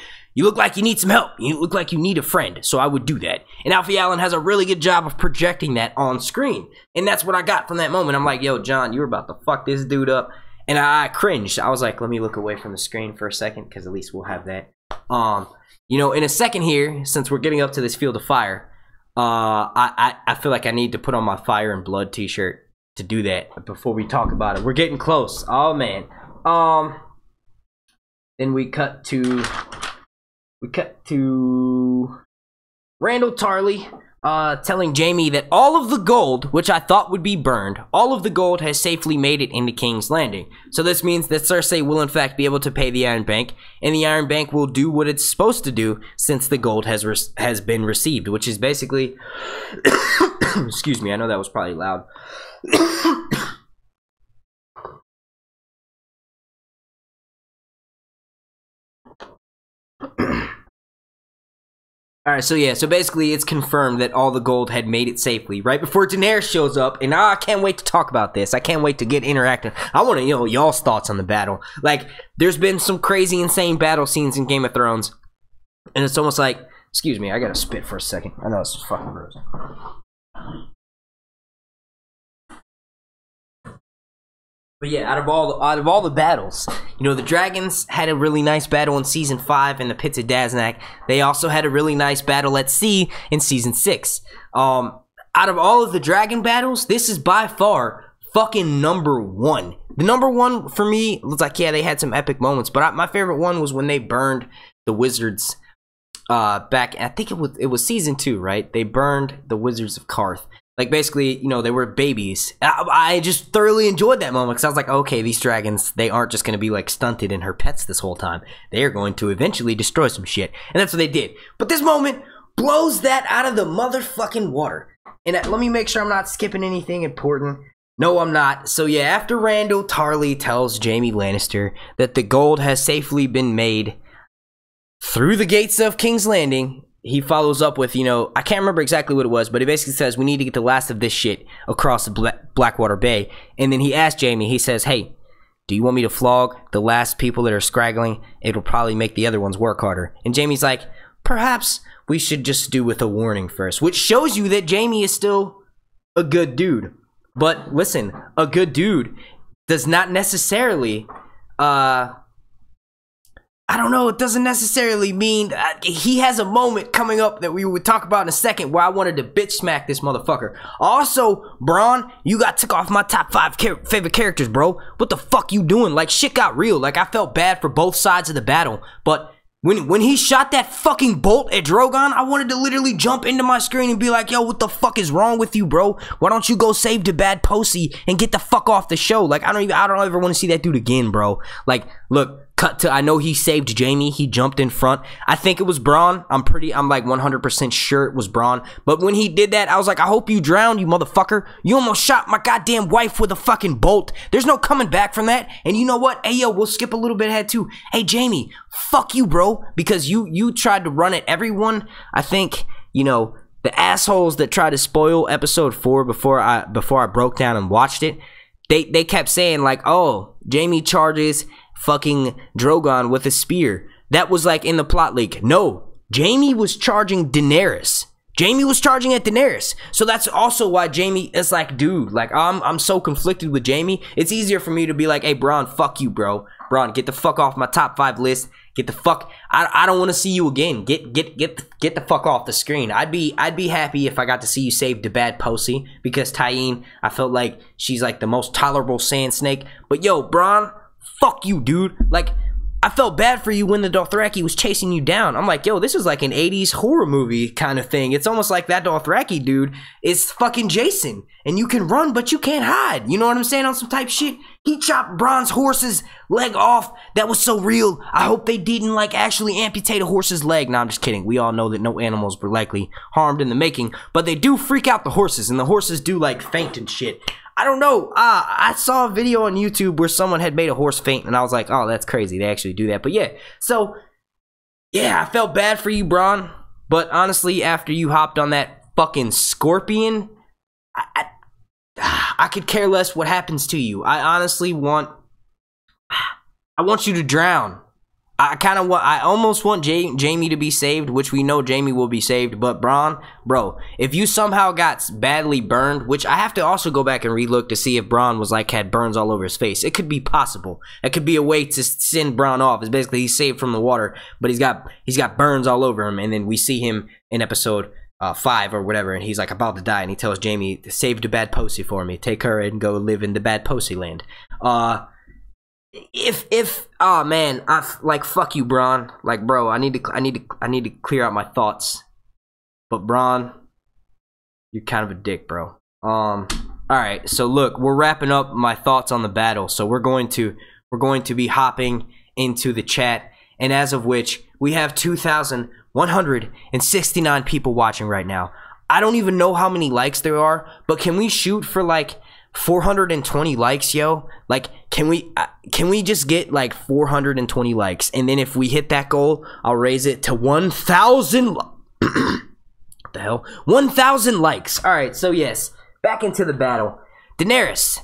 like you need some help. You look like you need a friend, so I would do that. And Alfie Allen has a really good job of projecting that on screen, and that's what I got from that moment. I'm like, yo, Jon, you were about to fuck this dude up, and I cringed. I was like, let me look away from the screen for a second, because at least we'll have that. In a second here, since we're getting up to this field of fire, I feel like I need to put on my Fire and Blood t-shirt to do that before we talk about it. We're getting close. Oh man. Then we cut to Randall Tarley telling Jaime that all of the gold, which I thought would be burned, all of the gold has safely made it into King's Landing. So this means that Cersei will in fact be able to pay the Iron Bank, and the Iron Bank will do what it's supposed to do since the gold has been received, which is basically excuse me, I know that was probably loud. Alright, so yeah, so basically it's confirmed that all the gold had made it safely right before Daenerys shows up, and I can't wait to talk about this. I can't wait to get interactive. I want to know y'all's thoughts on the battle. Like, there's been some crazy, insane battle scenes in Game of Thrones, and it's almost like, excuse me, I gotta spit for a second. I know this is fucking gross. But yeah, out of all the battles, you know, the dragons had a really nice battle in season 5 in the pits of Daznak. They also had a really nice battle at sea in season 6. Out of all of the dragon battles, this is by far fucking number 1. The number 1 for me was like, yeah, they had some epic moments, but my favorite one was when they burned the wizards back. I think it was season 2, right? They burned the wizards of Karth. Like, basically, you know, they were babies. I just thoroughly enjoyed that moment because I was like, okay, these dragons, they aren't just going to be, like, stunted and her pets this whole time. They are going to eventually destroy some shit. And that's what they did. But this moment blows that out of the motherfucking water. And let me make sure I'm not skipping anything important. No, I'm not. So, yeah, after Randall Tarly tells Jaime Lannister that the gold has safely been made through the gates of King's Landing, he follows up with, you know, I can't remember exactly what it was, but he basically says, we need to get the last of this shit across the Blackwater Bay. And then he asks Jaime, he says, hey, do you want me to flog the last people that are scraggling? It'll probably make the other ones work harder. And Jaime's like, perhaps we should just do with a warning first. Which shows you that Jaime is still a good dude. But listen, a good dude does not necessarily, I don't know, it doesn't necessarily mean he has a moment coming up that we would talk about in a second where I wanted to bitch smack this motherfucker. Also, Bronn, you got took off my top 5 favorite characters, bro. What the fuck you doing? Like, shit got real. Like, I felt bad for both sides of the battle, but when he shot that fucking bolt at Drogon, I wanted to literally jump into my screen and be like, yo, what the fuck is wrong with you, bro? Why don't you go save the bad Posey and get the fuck off the show? Like, I don't ever want to see that dude again, bro. Like, look, cut to, I know he saved Jaime. He jumped in front. I think it was Bronn. I'm like 100% sure it was Bronn. But when he did that, I was like, I hope you drowned, you motherfucker. You almost shot my goddamn wife with a fucking bolt. There's no coming back from that. And you know what? Hey, yo, we'll skip a little bit ahead too. Hey, Jaime, fuck you, bro. Because you tried to run at everyone. I think, you know, the assholes that tried to spoil episode 4 before I broke down and watched it, they kept saying like, oh, Jaime charges fucking Drogon with a spear. That was like in the plot leak. No, Jaime was charging Daenerys. Jaime was charging at Daenerys. So that's also why Jaime is like, dude, like I'm so conflicted with Jaime. It's easier for me to be like, hey, Bronn, fuck you, bro. Bronn, get the fuck off my top 5 list. Get the fuck. I don't want to see you again. Get the fuck off the screen. I'd be happy if I got to see you save the bad Posey, because Tyene, I felt like she's like the most tolerable sand snake. But yo, Bronn, fuck you, dude. Like, I felt bad for you when the Dothraki was chasing you down. I'm like, yo, this is like an 80s horror movie kind of thing. It's almost like that Dothraki dude is fucking Jason. And you can run, but you can't hide. You know what I'm saying? On some type shit. He chopped Bronn's horse's leg off. That was so real. I hope they didn't, like, actually amputate a horse's leg. No, I'm just kidding. We all know that no animals were likely harmed in the making. But they do freak out the horses. And the horses do, like, faint and shit. I don't know. I saw a video on YouTube where someone had made a horse faint, and I was like, oh, that's crazy. They actually do that. But yeah, so, yeah, I felt bad for you, Bronn. But honestly, after you hopped on that fucking scorpion, I could care less what happens to you. I honestly want you to drown. I almost want Jaime to be saved, which we know Jaime will be saved, but Bronn, bro, if you somehow got badly burned, which I have to also go back and relook to see if Bronn was like, had burns all over his face. It could be possible. It could be a way to send Bronn off. It's basically he's saved from the water, but he's got burns all over him, and then we see him in episode 5 or whatever, and he's like about to die, and he tells Jaime, save the bad Posey for me. Take her and go live in the bad Posey land. Oh man, like, fuck you, Bronn. Like, bro, I need to clear out my thoughts. But Bronn, you're kind of a dick, bro. Alright, so look, we're wrapping up my thoughts on the battle, so we're going to be hopping into the chat, and as of which we have 2,169 people watching right now. I don't even know how many likes there are, but can we shoot for like 420 likes, yo? Like, can we just get like 420 likes, and then if we hit that goal, I'll raise it to 1,000 the hell, 1,000 likes. All right, so yes, back into the battle. Daenerys,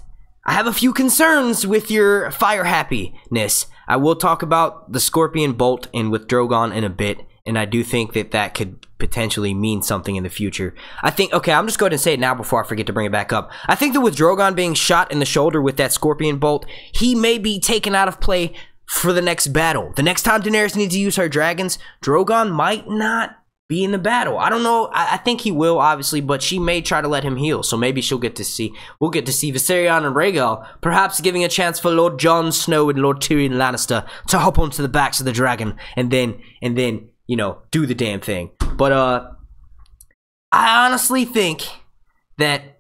I have a few concerns with your fire happiness. I will talk about the scorpion bolt and with Drogon in a bit, and I do think that that could potentially mean something in the future. I think, okay, I'm just going to say it now before I forget to bring it back up. I think that with Drogon being shot in the shoulder with that scorpion bolt, he may be taken out of play for the next battle. The next time Daenerys needs to use her dragons, Drogon might not be in the battle. I don't know. I think he will, obviously, but she may try to let him heal. So maybe we'll get to see Viserion and Rhaegal perhaps giving a chance for Lord Jon Snow and Lord Tyrion Lannister to hop onto the backs of the dragon and then you know, do the damn thing. But I honestly think that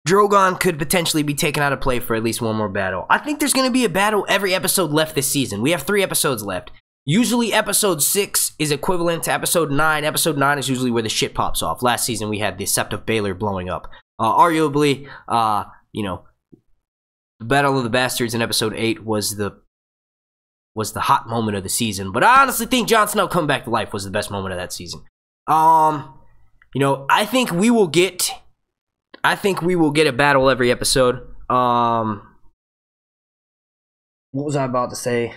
Drogon could potentially be taken out of play for at least one more battle. I think there's going to be a battle every episode left this season. We have 3 episodes left. Usually episode 6 is equivalent to episode 9. Episode 9 is usually where the shit pops off. Last season we had the Sept of Baelor blowing up. Arguably, you know, the Battle of the Bastards in episode 8 was the hot moment of the season. But I honestly think Jon Snow coming back to life was the best moment of that season. You know, I think we will get a battle every episode. What was I about to say?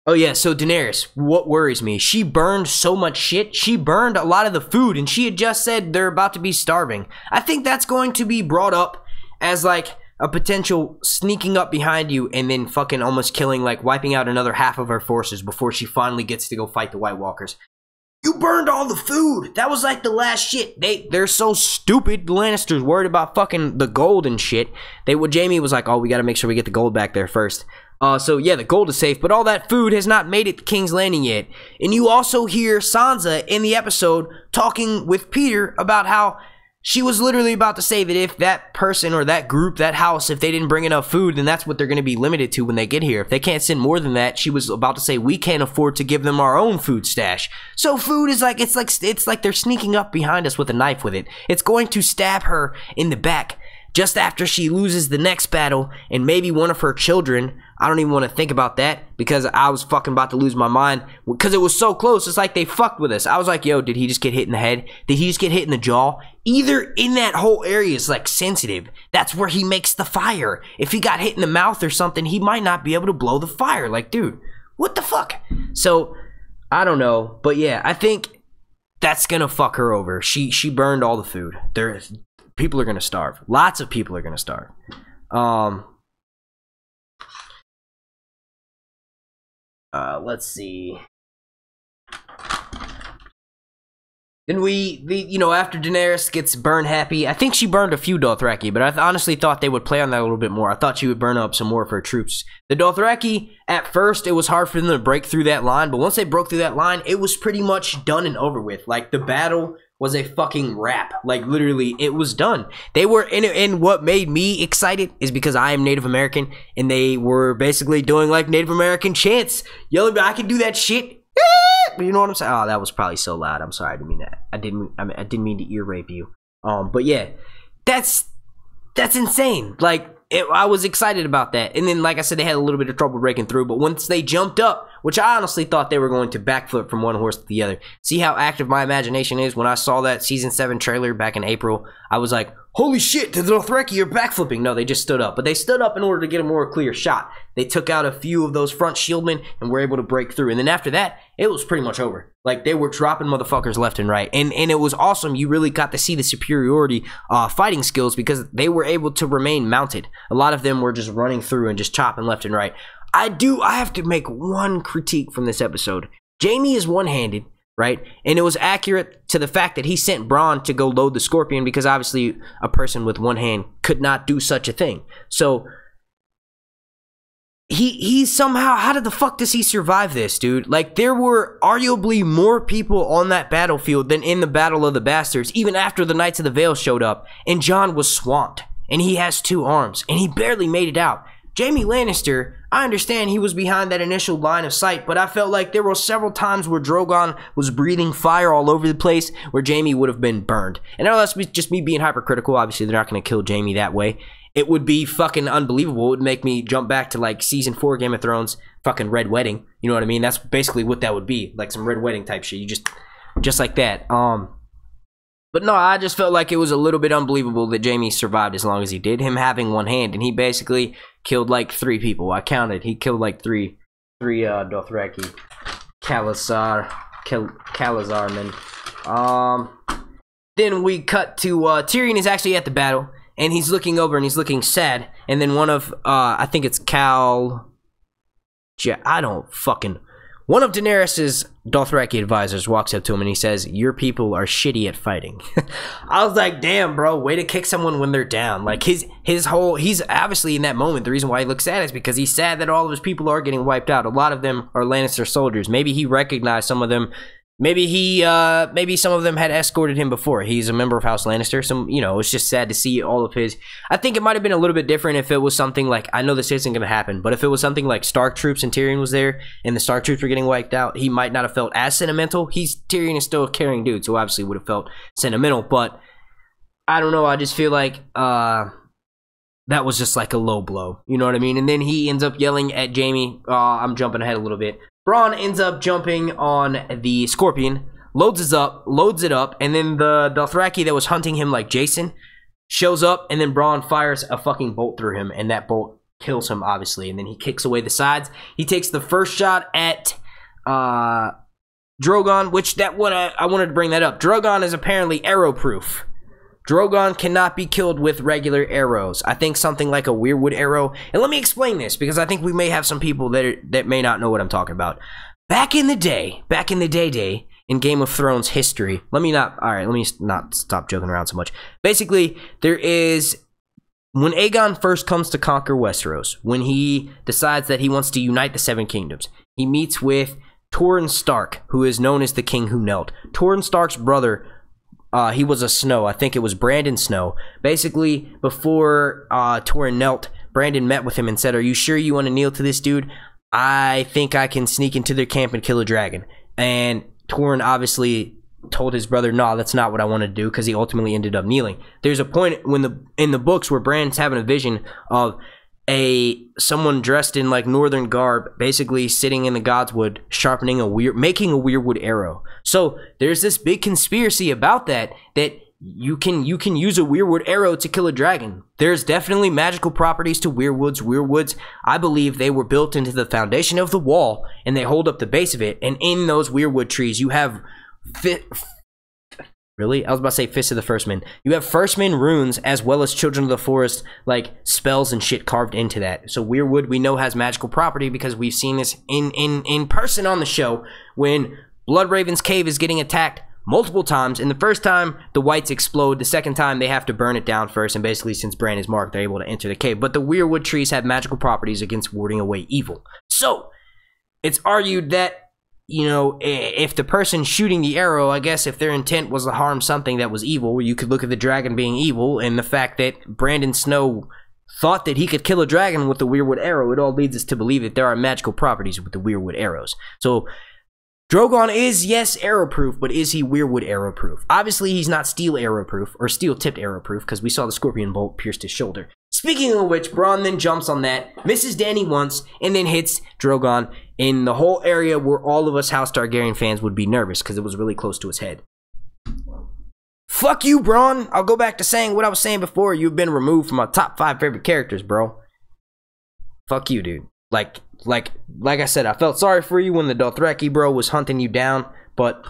Oh yeah, so Daenerys, what worries me, she burned so much shit. She burned a lot of the food, and she had just said they're about to be starving. I think that's going to be brought up as like a potential sneaking up behind you and then fucking almost killing, like wiping out another half of her forces before she finally gets to go fight the White Walkers. You burned all the food. That was like the last shit. They're so stupid. The Lannisters worried about fucking the gold and shit. Jaime was like, oh, we gotta make sure we get the gold back there first. So yeah, the gold is safe, but all that food has not made it to King's Landing yet. And you also hear Sansa in the episode talking with Peter about how she was literally about to say that if that person or that group, that house, if they didn't bring enough food, then that's what they're going to be limited to when they get here. If they can't send more than that, she was about to say we can't afford to give them our own food stash. So food is like, it's like they're sneaking up behind us with a knife with it. It's going to stab her in the back just after she loses the next battle, and maybe one of her children. I don't even want to think about that because I was fucking about to lose my mind because it was so close. It's like they fucked with us. I was like, yo, did he just get hit in the head? Did he just get hit in the jaw? Either in that whole area is like sensitive. That's where he makes the fire. If he got hit in the mouth or something, he might not be able to blow the fire. Like, dude, what the fuck? So, I don't know. But yeah, I think that's gonna fuck her over. She burned all the food. People are gonna starve. Lots of people are gonna starve. Let's see. Then you know, after Daenerys gets burned happy, I think she burned a few Dothraki, but I honestly thought they would play on that a little bit more. I thought she would burn up some more of her troops. The Dothraki, at first, it was hard for them to break through that line, but once they broke through that line, it was pretty much done and over with. Like, the battle was a fucking wrap. Like, literally, it was done. They were, and what made me excited is because I am Native American, and they were basically doing, like, Native American chants, yelling, I can do that shit. You know what I'm saying? Oh, that was probably so loud. I'm sorry. I didn't mean that. I didn't mean to ear rape you. But yeah, that's insane. Like, I was excited about that. And then, like I said, they had a little bit of trouble breaking through. But once they jumped up, which I honestly thought they were going to backflip from one horse to the other. See how active my imagination is? When I saw that Season 7 trailer back in April, I was like, holy shit, the Dothraki are backflipping. No, they just stood up. But they stood up in order to get a more clear shot. They took out a few of those front shieldmen and were able to break through. And then after that, it was pretty much over. Like, they were dropping motherfuckers left and right. And it was awesome. You really got to see the superiority fighting skills because they were able to remain mounted. A lot of them were just running through and just chopping left and right. I have to make one critique from this episode. Jaime is one-handed, right? And it was accurate to the fact that he sent Bronn to go load the Scorpion because obviously a person with one hand could not do such a thing. So he somehow, how the fuck does he survive this, dude? Like, there were arguably more people on that battlefield than in the Battle of the Bastards, even after the Knights of the Vale showed up, and Jon was swamped, and he has 2 arms, and he barely made it out. Jaime Lannister, I understand he was behind that initial line of sight, but I felt like there were several times where Drogon was breathing fire all over the place where Jaime would have been burned. And I know that's just me being hypercritical. Obviously, they're not going to kill Jaime that way. It would be fucking unbelievable. It would make me jump back to, like, Season 4 Game of Thrones, fucking Red Wedding. You know what I mean? That's basically what that would be. Like some Red Wedding type shit. You just like that. But no, I just felt like it was a little bit unbelievable that Jaime survived as long as he did. Him having one hand, and he basically killed like 3 people. I counted. He killed like three Dothraki. Khalasar man. Then we cut to Tyrion is actually at the battle, and he's looking over and he's looking sad. And then one of I think it's one of Daenerys's Dothraki advisors walks up to him and he says, "Your people are shitty at fighting." I was like, damn, bro, way to kick someone when they're down. Like, he's obviously in that moment, the reason why he looks sad is because he's sad that all of his people are getting wiped out. A lot of them are Lannister soldiers. Maybe he recognized some of them. Maybe some of them had escorted him before. He's a member of House Lannister. It's just sad to see all of his. I think it might have been a little bit different if it was something like, I know this isn't going to happen, but if it was something like Stark troops and Tyrion was there and the Stark troops were getting wiped out, he might not have felt as sentimental. Tyrion is still a caring dude, so obviously would have felt sentimental, but I don't know. I just feel like that was just like a low blow. You know what I mean? And then he ends up yelling at Jaime. I'm jumping ahead a little bit. Bronn ends up jumping on the Scorpion, loads it up, and then the Dothraki that was hunting him like Jason shows up, and then Bronn fires a fucking bolt through him, and that bolt kills him, obviously, and then he kicks away the sides. He takes the first shot at Drogon, I wanted to bring that up. Drogon is apparently arrow-proof. Drogon cannot be killed with regular arrows. I think something like a weirwood arrow. And let me explain this, because I think we may have some people that may not know what I'm talking about. Back in the day, in Game of Thrones history, let me not stop joking around so much. Basically, when Aegon first comes to conquer Westeros, when he decides that he wants to unite the Seven Kingdoms, he meets with Torrhen Stark, who is known as the King Who Knelt. Torrhen Stark's brother, he was a Snow. I think it was Brandon Snow. Basically, before Torrhen knelt, Brandon met with him and said, "Are you sure you want to kneel to this dude? I think I can sneak into their camp and kill a dragon." And Torrhen obviously told his brother, "No, that's not what I want to do," because he ultimately ended up kneeling. There's a point in the books where Brandon's having a vision of someone dressed in like northern garb, basically sitting in the Godswood, making a weirwood arrow. So there's this big conspiracy about that you can use a weirwood arrow to kill a dragon. There's definitely magical properties to weirwoods. Weirwoods, I believe they were built into the foundation of the wall, and they hold up the base of it. And in those weirwood trees, you have Really? I was about to say Fist of the First Men. You have First Men runes as well as Children of the Forest, like spells and shit carved into that. So Weirwood we know has magical property because we've seen this in person on the show when Bloodraven's cave is getting attacked multiple times. And the first time the whites explode, the second time they have to burn it down first. And basically since Bran is marked, they're able to enter the cave. But the Weirwood trees have magical properties against warding away evil. So it's argued that, you know, if the person shooting the arrow, I guess if their intent was to harm something that was evil, you could look at the dragon being evil, and the fact that Brandon Snow thought that he could kill a dragon with the Weirwood arrow, it all leads us to believe that there are magical properties with the Weirwood arrows. So Drogon is, yes, arrow-proof, but is he Weirwood arrow-proof? Obviously, he's not steel arrow-proof, or steel-tipped arrow-proof, because we saw the scorpion bolt pierce his shoulder. Speaking of which, Bronn then jumps on that, misses Dany once, and then hits Drogon in the whole area where all of us House Targaryen fans would be nervous, because it was really close to his head. Fuck you, Bronn! I'll go back to saying what I was saying before. You've been removed from my top 5 favorite characters, bro. Fuck you, dude. Like I said, I felt sorry for you when the Dothraki bro was hunting you down, but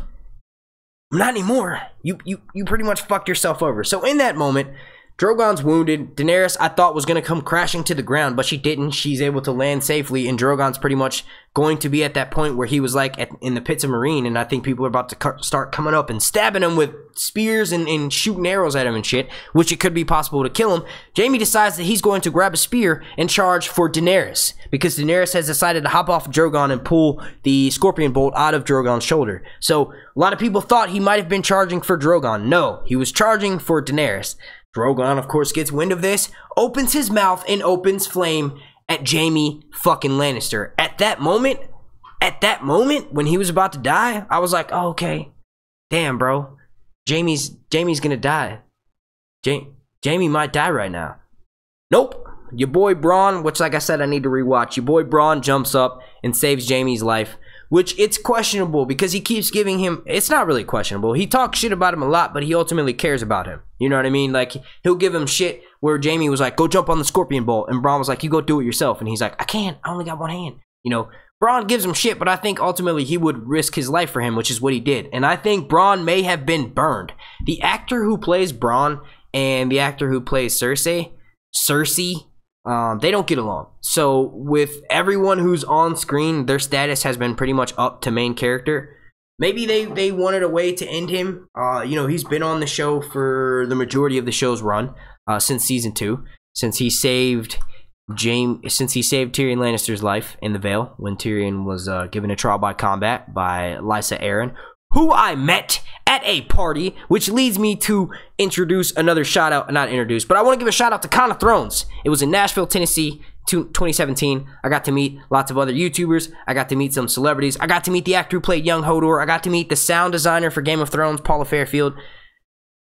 not anymore. You pretty much fucked yourself over. So in that moment, Drogon's wounded. Daenerys, I thought, was going to come crashing to the ground, but she didn't. She's able to land safely, and Drogon's pretty much going to be at that point where he was like in the pits of Meereen, and I think people are about to start coming up and stabbing him with spears and shooting arrows at him and shit, which it could be possible to kill him. Jaime decides that he's going to grab a spear and charge for Daenerys, because Daenerys has decided to hop off Drogon and pull the scorpion bolt out of Drogon's shoulder. So a lot of people thought he might have been charging for Drogon. No, he was charging for Daenerys. Drogon, of course, gets wind of this, opens his mouth, and opens flame at Jaime fucking Lannister. At that moment, when he was about to die, I was like, oh, okay. Damn, bro. Jaime's gonna die. Jaime might die right now. Nope. Your boy Bronn, which, like I said, I need to rewatch. Your boy Bronn jumps up and saves Jaime's life, which it's questionable because he keeps giving him, it's not really questionable. He talks shit about him a lot, but he ultimately cares about him. You know what I mean? Like, he'll give him shit where Jaime was like, go jump on the scorpion bolt. And Bronn was like, you go do it yourself. And he's like, I can't. I only got one hand. You know, Bronn gives him shit, but I think ultimately he would risk his life for him, which is what he did. And I think Bronn may have been burned. The actor who plays Bronn and the actor who plays Cersei, they don't get along. So with everyone who's on screen, their status has been pretty much up to main character. Maybe they wanted a way to end him. You know, he's been on the show for the majority of the show's run, since season 2, since he saved Tyrion Lannister's life in the Vale when Tyrion was given a trial by combat by Lysa Arryn, who I met at a party, which leads me to introduce another shout out, not introduce, but I want to give a shout out to Con of Thrones. It was in Nashville, Tennessee, 2017. I got to meet lots of other YouTubers. I got to meet some celebrities. I got to meet the actor who played young Hodor. I got to meet the sound designer for Game of Thrones, Paula Fairfield.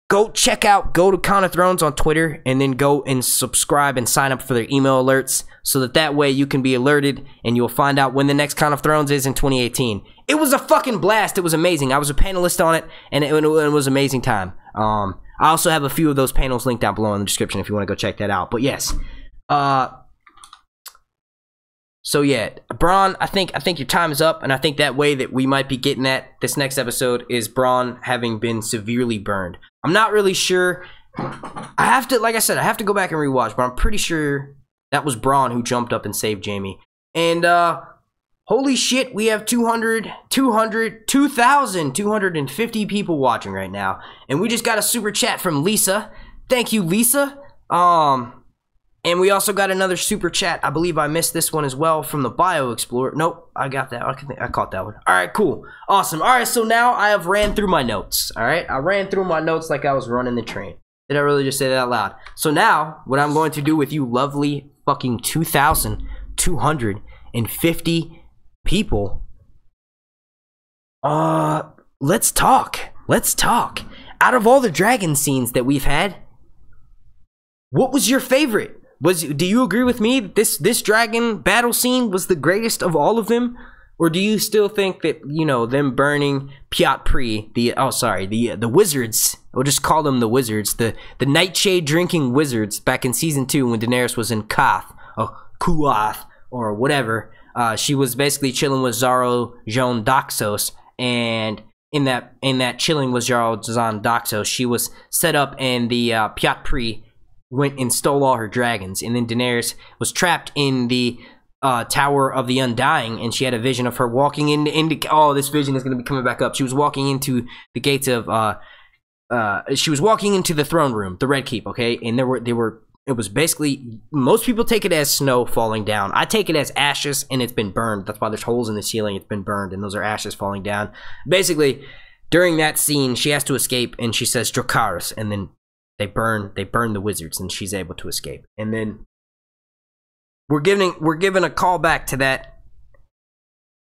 Go to Con of Thrones on Twitter, and then go and subscribe and sign up for their email alerts so that way you can be alerted and you'll find out when the next Con of Thrones is in 2018. It was a fucking blast. It was amazing. I was a panelist on it, and it was an amazing time. I also have a few of those panels linked down below in the description if you want to go check that out. But yes, so yeah, Bronn, I think your time is up, and I think that way that we might be getting at this next episode is Bronn having been severely burned. I'm not really sure. I have to, like I said, I have to go back and rewatch, but I'm pretty sure that was Bronn who jumped up and saved Jaime. And holy shit, we have 2,250 people watching right now, and we just got a super chat from Lisa. Thank you, Lisa. And we also got another super chat. I believe I missed this one as well from the Bio Explorer. Nope, I got that. I caught that one. All right, cool. Awesome. All right, so now I have ran through my notes. All right, I ran through my notes like I was running the train. Did I really just say that out loud? So now, what I'm going to do with you lovely fucking 2,250 people, let's talk. Let's talk. Out of all the dragon scenes that we've had, what was your favorite? Do you agree with me that this dragon battle scene was the greatest of all of them? Or do you still think that, you know, them burning Pyat Pri, the wizards, we'll just call them the wizards, the nightshade drinking wizards back in season 2 when Daenerys was in Koth, or Kuath, or whatever. She was basically chilling with Xaro Jon Daxos, and in that chilling with Xaro Jon Daxos, she was set up, and the Pyat Pri went and stole all her dragons, and then Daenerys was trapped in the Tower of the Undying, and she had a vision of her walking into oh, this vision is going to be coming back up. She was walking into the gates of she was walking into the throne room, the Red Keep, okay? And it was basically, most people take it as snow falling down. I take it as ashes, and it's been burned. That's why there's holes in the ceiling. It's been burned, and those are ashes falling down. Basically, during that scene, she has to escape, and she says Dracarys, and then they burn the wizards, and she's able to escape. And then we're giving a callback to that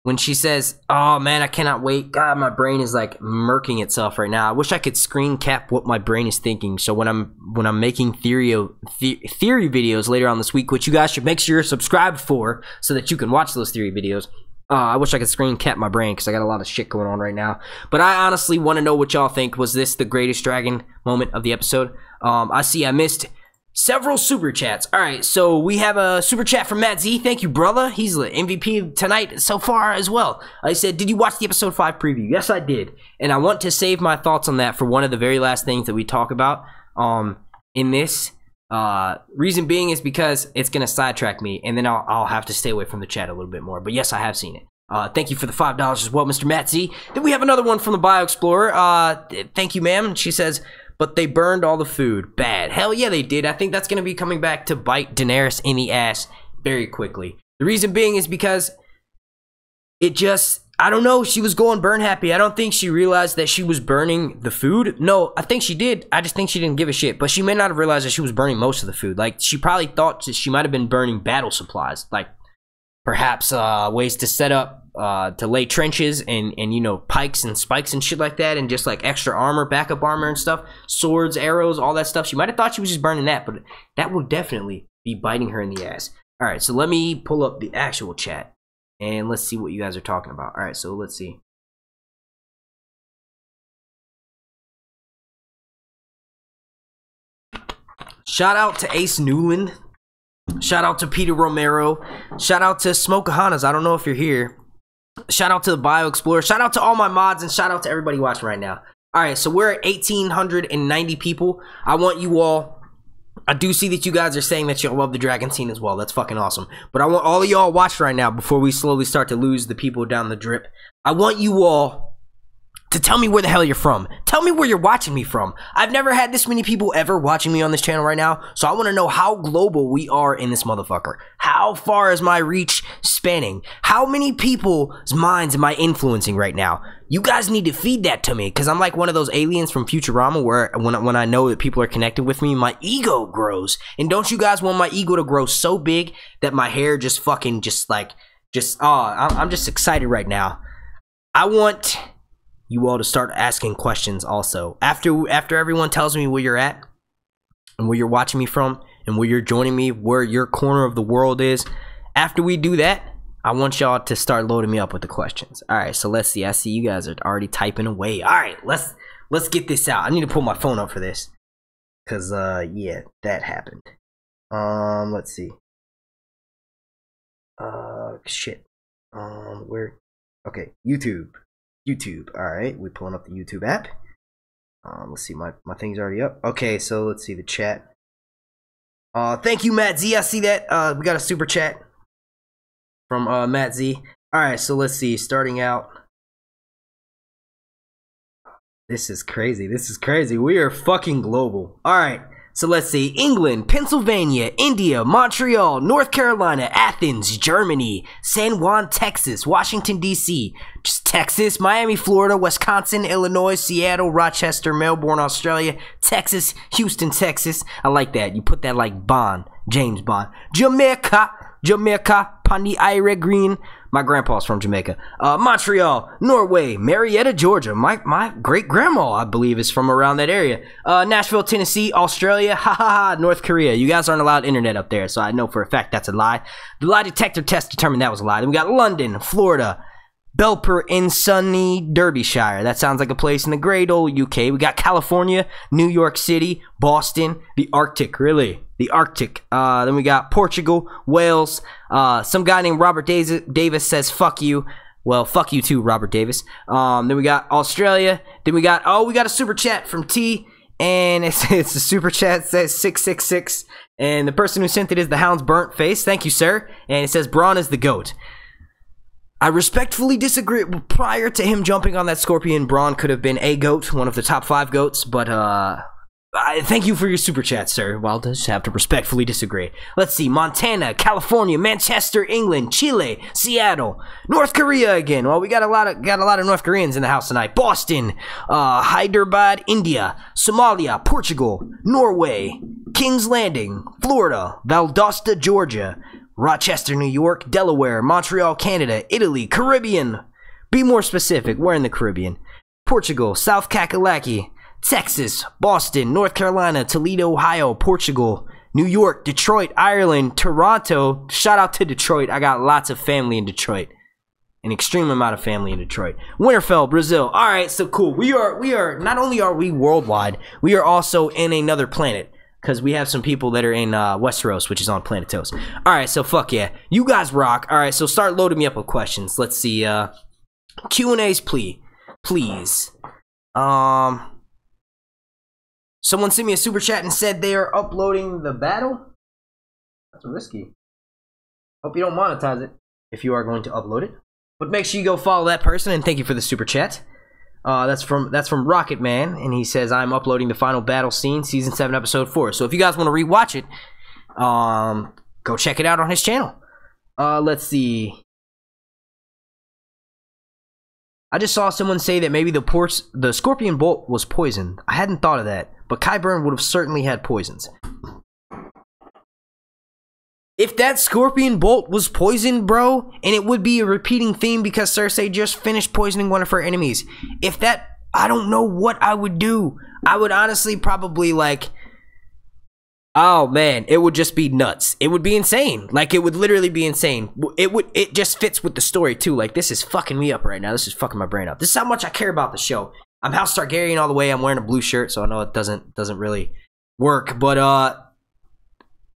when she says, "Oh man, I cannot wait." God, my brain is like murking itself right now. I wish I could screen cap what my brain is thinking. So when I'm making theory videos later on this week, which you guys should make sure you're subscribed for, so that you can watch those theory videos. I wish I could screen cap my brain because I got a lot of shit going on right now. But I honestly want to know what y'all think. Was this the greatest dragon moment of the episode? I missed several super chats. All right, so we have a super chat from Matt Z. Thank you, brother. He's the MVP tonight so far as well. I said, did you watch the episode 5 preview? Yes, I did. And I want to save my thoughts on that for one of the very last things that we talk about in this. Reason being is because it's going to sidetrack me, and then I'll have to stay away from the chat a little bit more. But yes, I have seen it. Thank you for the $5 as well, Mr. Matt Z. Then we have another one from the Bio Explorer. Thank you, ma'am. She says, but they burned all the food. Bad. Hell yeah, they did. I think that's going to be coming back to bite Daenerys in the ass very quickly. The reason being is because it just, I don't know, she was going burn happy. I don't think she realized that she was burning the food. No, I think she did. I just think she didn't give a shit. But she may not have realized that she was burning most of the food. Like, she probably thought that she might have been burning battle supplies. Like, perhaps ways to set up, to lay trenches and you know, pikes and spikes and shit like that, and just like extra armor, backup armor and stuff, swords, arrows, all that stuff. She might have thought she was just burning that, but that will definitely be biting her in the ass. All right, so let me pull up the actual chat and let's see what you guys are talking about. All right, so let's see. Shout out to Ace Newland. Shout out to Peter Romero. Shout out to Smokeahanas. I don't know if you're here. Shout out to the Bio Explorer. Shout out to all my mods, and shout out to everybody watching right now. All right, so we're at 1,890 people. I want you all... I do see that you guys are saying that you love the dragon scene as well. That's fucking awesome. But I want all of y'all watching right now before we slowly start to lose the people down the drip. I want you all to tell me where the hell you're from. Tell me where you're watching me from. I've never had this many people ever watching me on this channel right now, so I want to know how global we are in this motherfucker. How far is my reach spanning? How many people's minds am I influencing right now? You guys need to feed that to me, because I'm like one of those aliens from Futurama where when I know that people are connected with me, my ego grows. And don't you guys want my ego to grow so big that my hair just fucking I'm just excited right now. I want you all to start asking questions also. After everyone tells me where you're at and where you're watching me from and where you're joining me, where your corner of the world is, after we do that, I want y'all to start loading me up with the questions. All right, so let's see. I see you guys are already typing away. All right, let's get this out. I need to pull my phone up for this, cause yeah, that happened. Let's see. Shit. Where? Okay, YouTube. All right, we're pulling up the YouTube app. Let's see. My thing's already up. Okay, so let's see the chat. Thank you, Matt Z. I see that. We got a super chat from Matt Z. Alright, so let's see. Starting out. This is crazy. We are fucking global. Alright, so let's see. England, Pennsylvania, India, Montreal, North Carolina, Athens, Germany, San Juan, Texas, Washington, D.C., just Texas, Miami, Florida, Wisconsin, Illinois, Seattle, Rochester, Melbourne, Australia, Texas, Houston, Texas. I like that. You put that like Bond, James Bond. Jamaica, Pandi Ire Green. My grandpa's from Jamaica. Montreal, Norway, Marietta, Georgia. My great grandma, I believe, is from around that area. Nashville, Tennessee, Australia. North Korea. You guys aren't allowed internet up there, so I know for a fact that's a lie. The lie detector test determined that was a lie. Then we got London, Florida, Belper in sunny Derbyshire. That sounds like a place in the great old UK. We got California, New York City, Boston, the Arctic, really. The Arctic. Then we got Portugal, Wales. Some guy named Robert Davis says, fuck you. Well, fuck you too, Robert Davis. Then we got Australia. Then we got a super chat from T. And it's a super chat, says 666. And the person who sent it is the Hound's Burnt Face. Thank you, sir. And it says, Braun is the GOAT. I respectfully disagree. Prior to him jumping on that scorpion, Braun could have been a GOAT, one of the top 5 GOATs, but thank you for your super chat, sir. Well, I just have to respectfully disagree. Let's see. Montana, California, Manchester, England, Chile, Seattle, North Korea again. Well, we got a lot of North Koreans in the house tonight. Boston, Hyderabad, India, Somalia, Portugal, Norway, King's Landing, Florida, Valdosta, Georgia, Rochester, New York, Delaware, Montreal, Canada, Italy, Caribbean. Be more specific. We're in the Caribbean. Portugal, South Kakalaki, Texas, Boston, North Carolina, Toledo, Ohio, Portugal, New York, Detroit, Ireland, Toronto. Shout out to Detroit. I got lots of family in Detroit. An extreme amount of family in Detroit. Winterfell, Brazil. All right, so cool. We are not only are we worldwide, we are also in another planet. Because we have some people that are in Westeros, which is on Planetos. Alright, so fuck yeah. You guys rock. Alright, so start loading me up with questions. Let's see. Q&A's please. Someone sent me a super chat and said they are uploading the battle? That's risky. Hope you don't monetize it if you are going to upload it. But make sure you go follow that person, and thank you for the super chat. That's from Rocket Man, and he says, I'm uploading the final battle scene, season 7, episode 4. So if you guys want to rewatch it, go check it out on his channel. Let's see. I just saw someone say that maybe the Scorpion Bolt was poisoned. I hadn't thought of that, but Qyburn would have certainly had poisons. If that Scorpion Bolt was poisoned, bro, and it would be a repeating theme because Cersei just finished poisoning one of her enemies. If that, I don't know what I would do. I would honestly probably like, oh man, it would just be nuts. It would be insane. Like, it would literally be insane. It just fits with the story too. Like, this is fucking me up right now. This is fucking my brain up. This is how much I care about the show. I'm House Targaryen all the way. I'm wearing a blue shirt, so I know it doesn't really work, but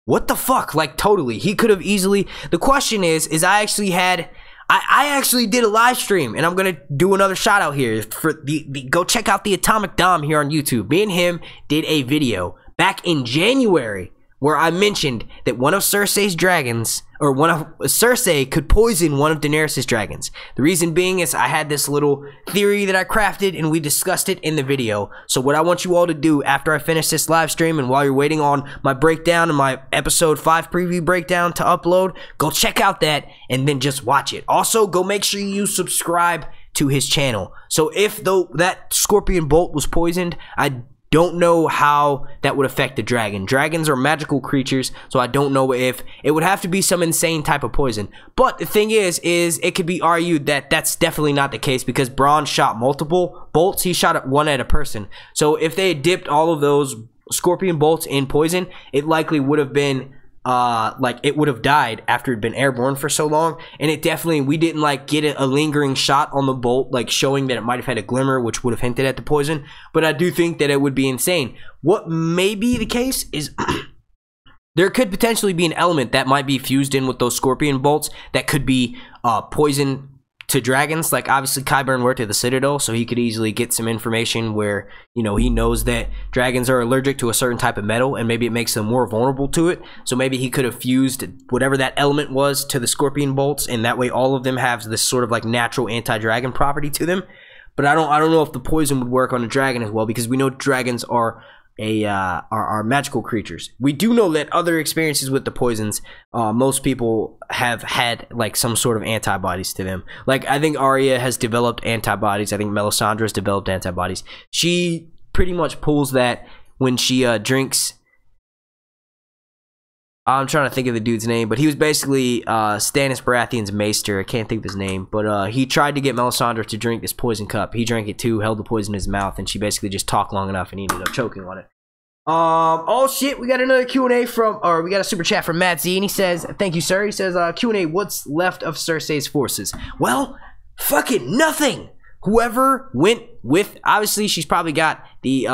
what the fuck? Like, totally. He could have easily... The question is I actually had... I actually did a live stream, and I'm gonna do another shout out here for go check out the Atomic Dom here on YouTube. Me and him did a video back in January where I mentioned that one of Cersei's dragons, or Cersei could poison one of Daenerys' dragons. The reason being is I had this little theory that I crafted, and we discussed it in the video. So what I want you all to do after I finish this live stream, and while you're waiting on my breakdown and my episode 5 preview breakdown to upload, go check out that and then just watch it. Also, go make sure you subscribe to his channel. So if that scorpion bolt was poisoned, I don't know how that would affect the dragon. Dragons are magical creatures, so I don't know if it would have to be some insane type of poison. But the thing is it could be argued that that's definitely not the case, because Bronn shot multiple bolts. He shot one at a person. So if they had dipped all of those scorpion bolts in poison, it likely would have been like it would have died after it'd been airborne for so long. And it definitely, we didn't like get a lingering shot on the bolt, like showing that it might have had a glimmer, which would have hinted at the poison. But I do think that it would be insane. What may be the case is there could potentially be an element that might be fused in with those scorpion bolts that could be poison to dragons. Like, obviously Qyburn worked at the Citadel, so he could easily get some information where, you know, he knows that dragons are allergic to a certain type of metal, and maybe it makes them more vulnerable to it. So maybe he could have fused whatever that element was to the scorpion bolts, and that way all of them have this sort of like natural anti-dragon property to them. But I don't know if the poison would work on a dragon as well, because we know dragons are magical creatures. We do know that other experiences with the poisons, most people have had like some sort of antibodies to them. Like, I think Arya has developed antibodies. I think Melisandre's developed antibodies. She pretty much pulls that when she drinks. I'm trying to think of the dude's name, but he was basically Stannis Baratheon's maester. I can't think of his name, but he tried to get Melisandre to drink this poison cup. He drank it too, held the poison in his mouth, and she basically just talked long enough, and he ended up choking on it. Oh shit, we got another Q&A we got a super chat from Matt Z, and he says, thank you, sir. He says, Q&A, what's left of Cersei's forces? Well, fucking nothing. Whoever went with, obviously she's probably got the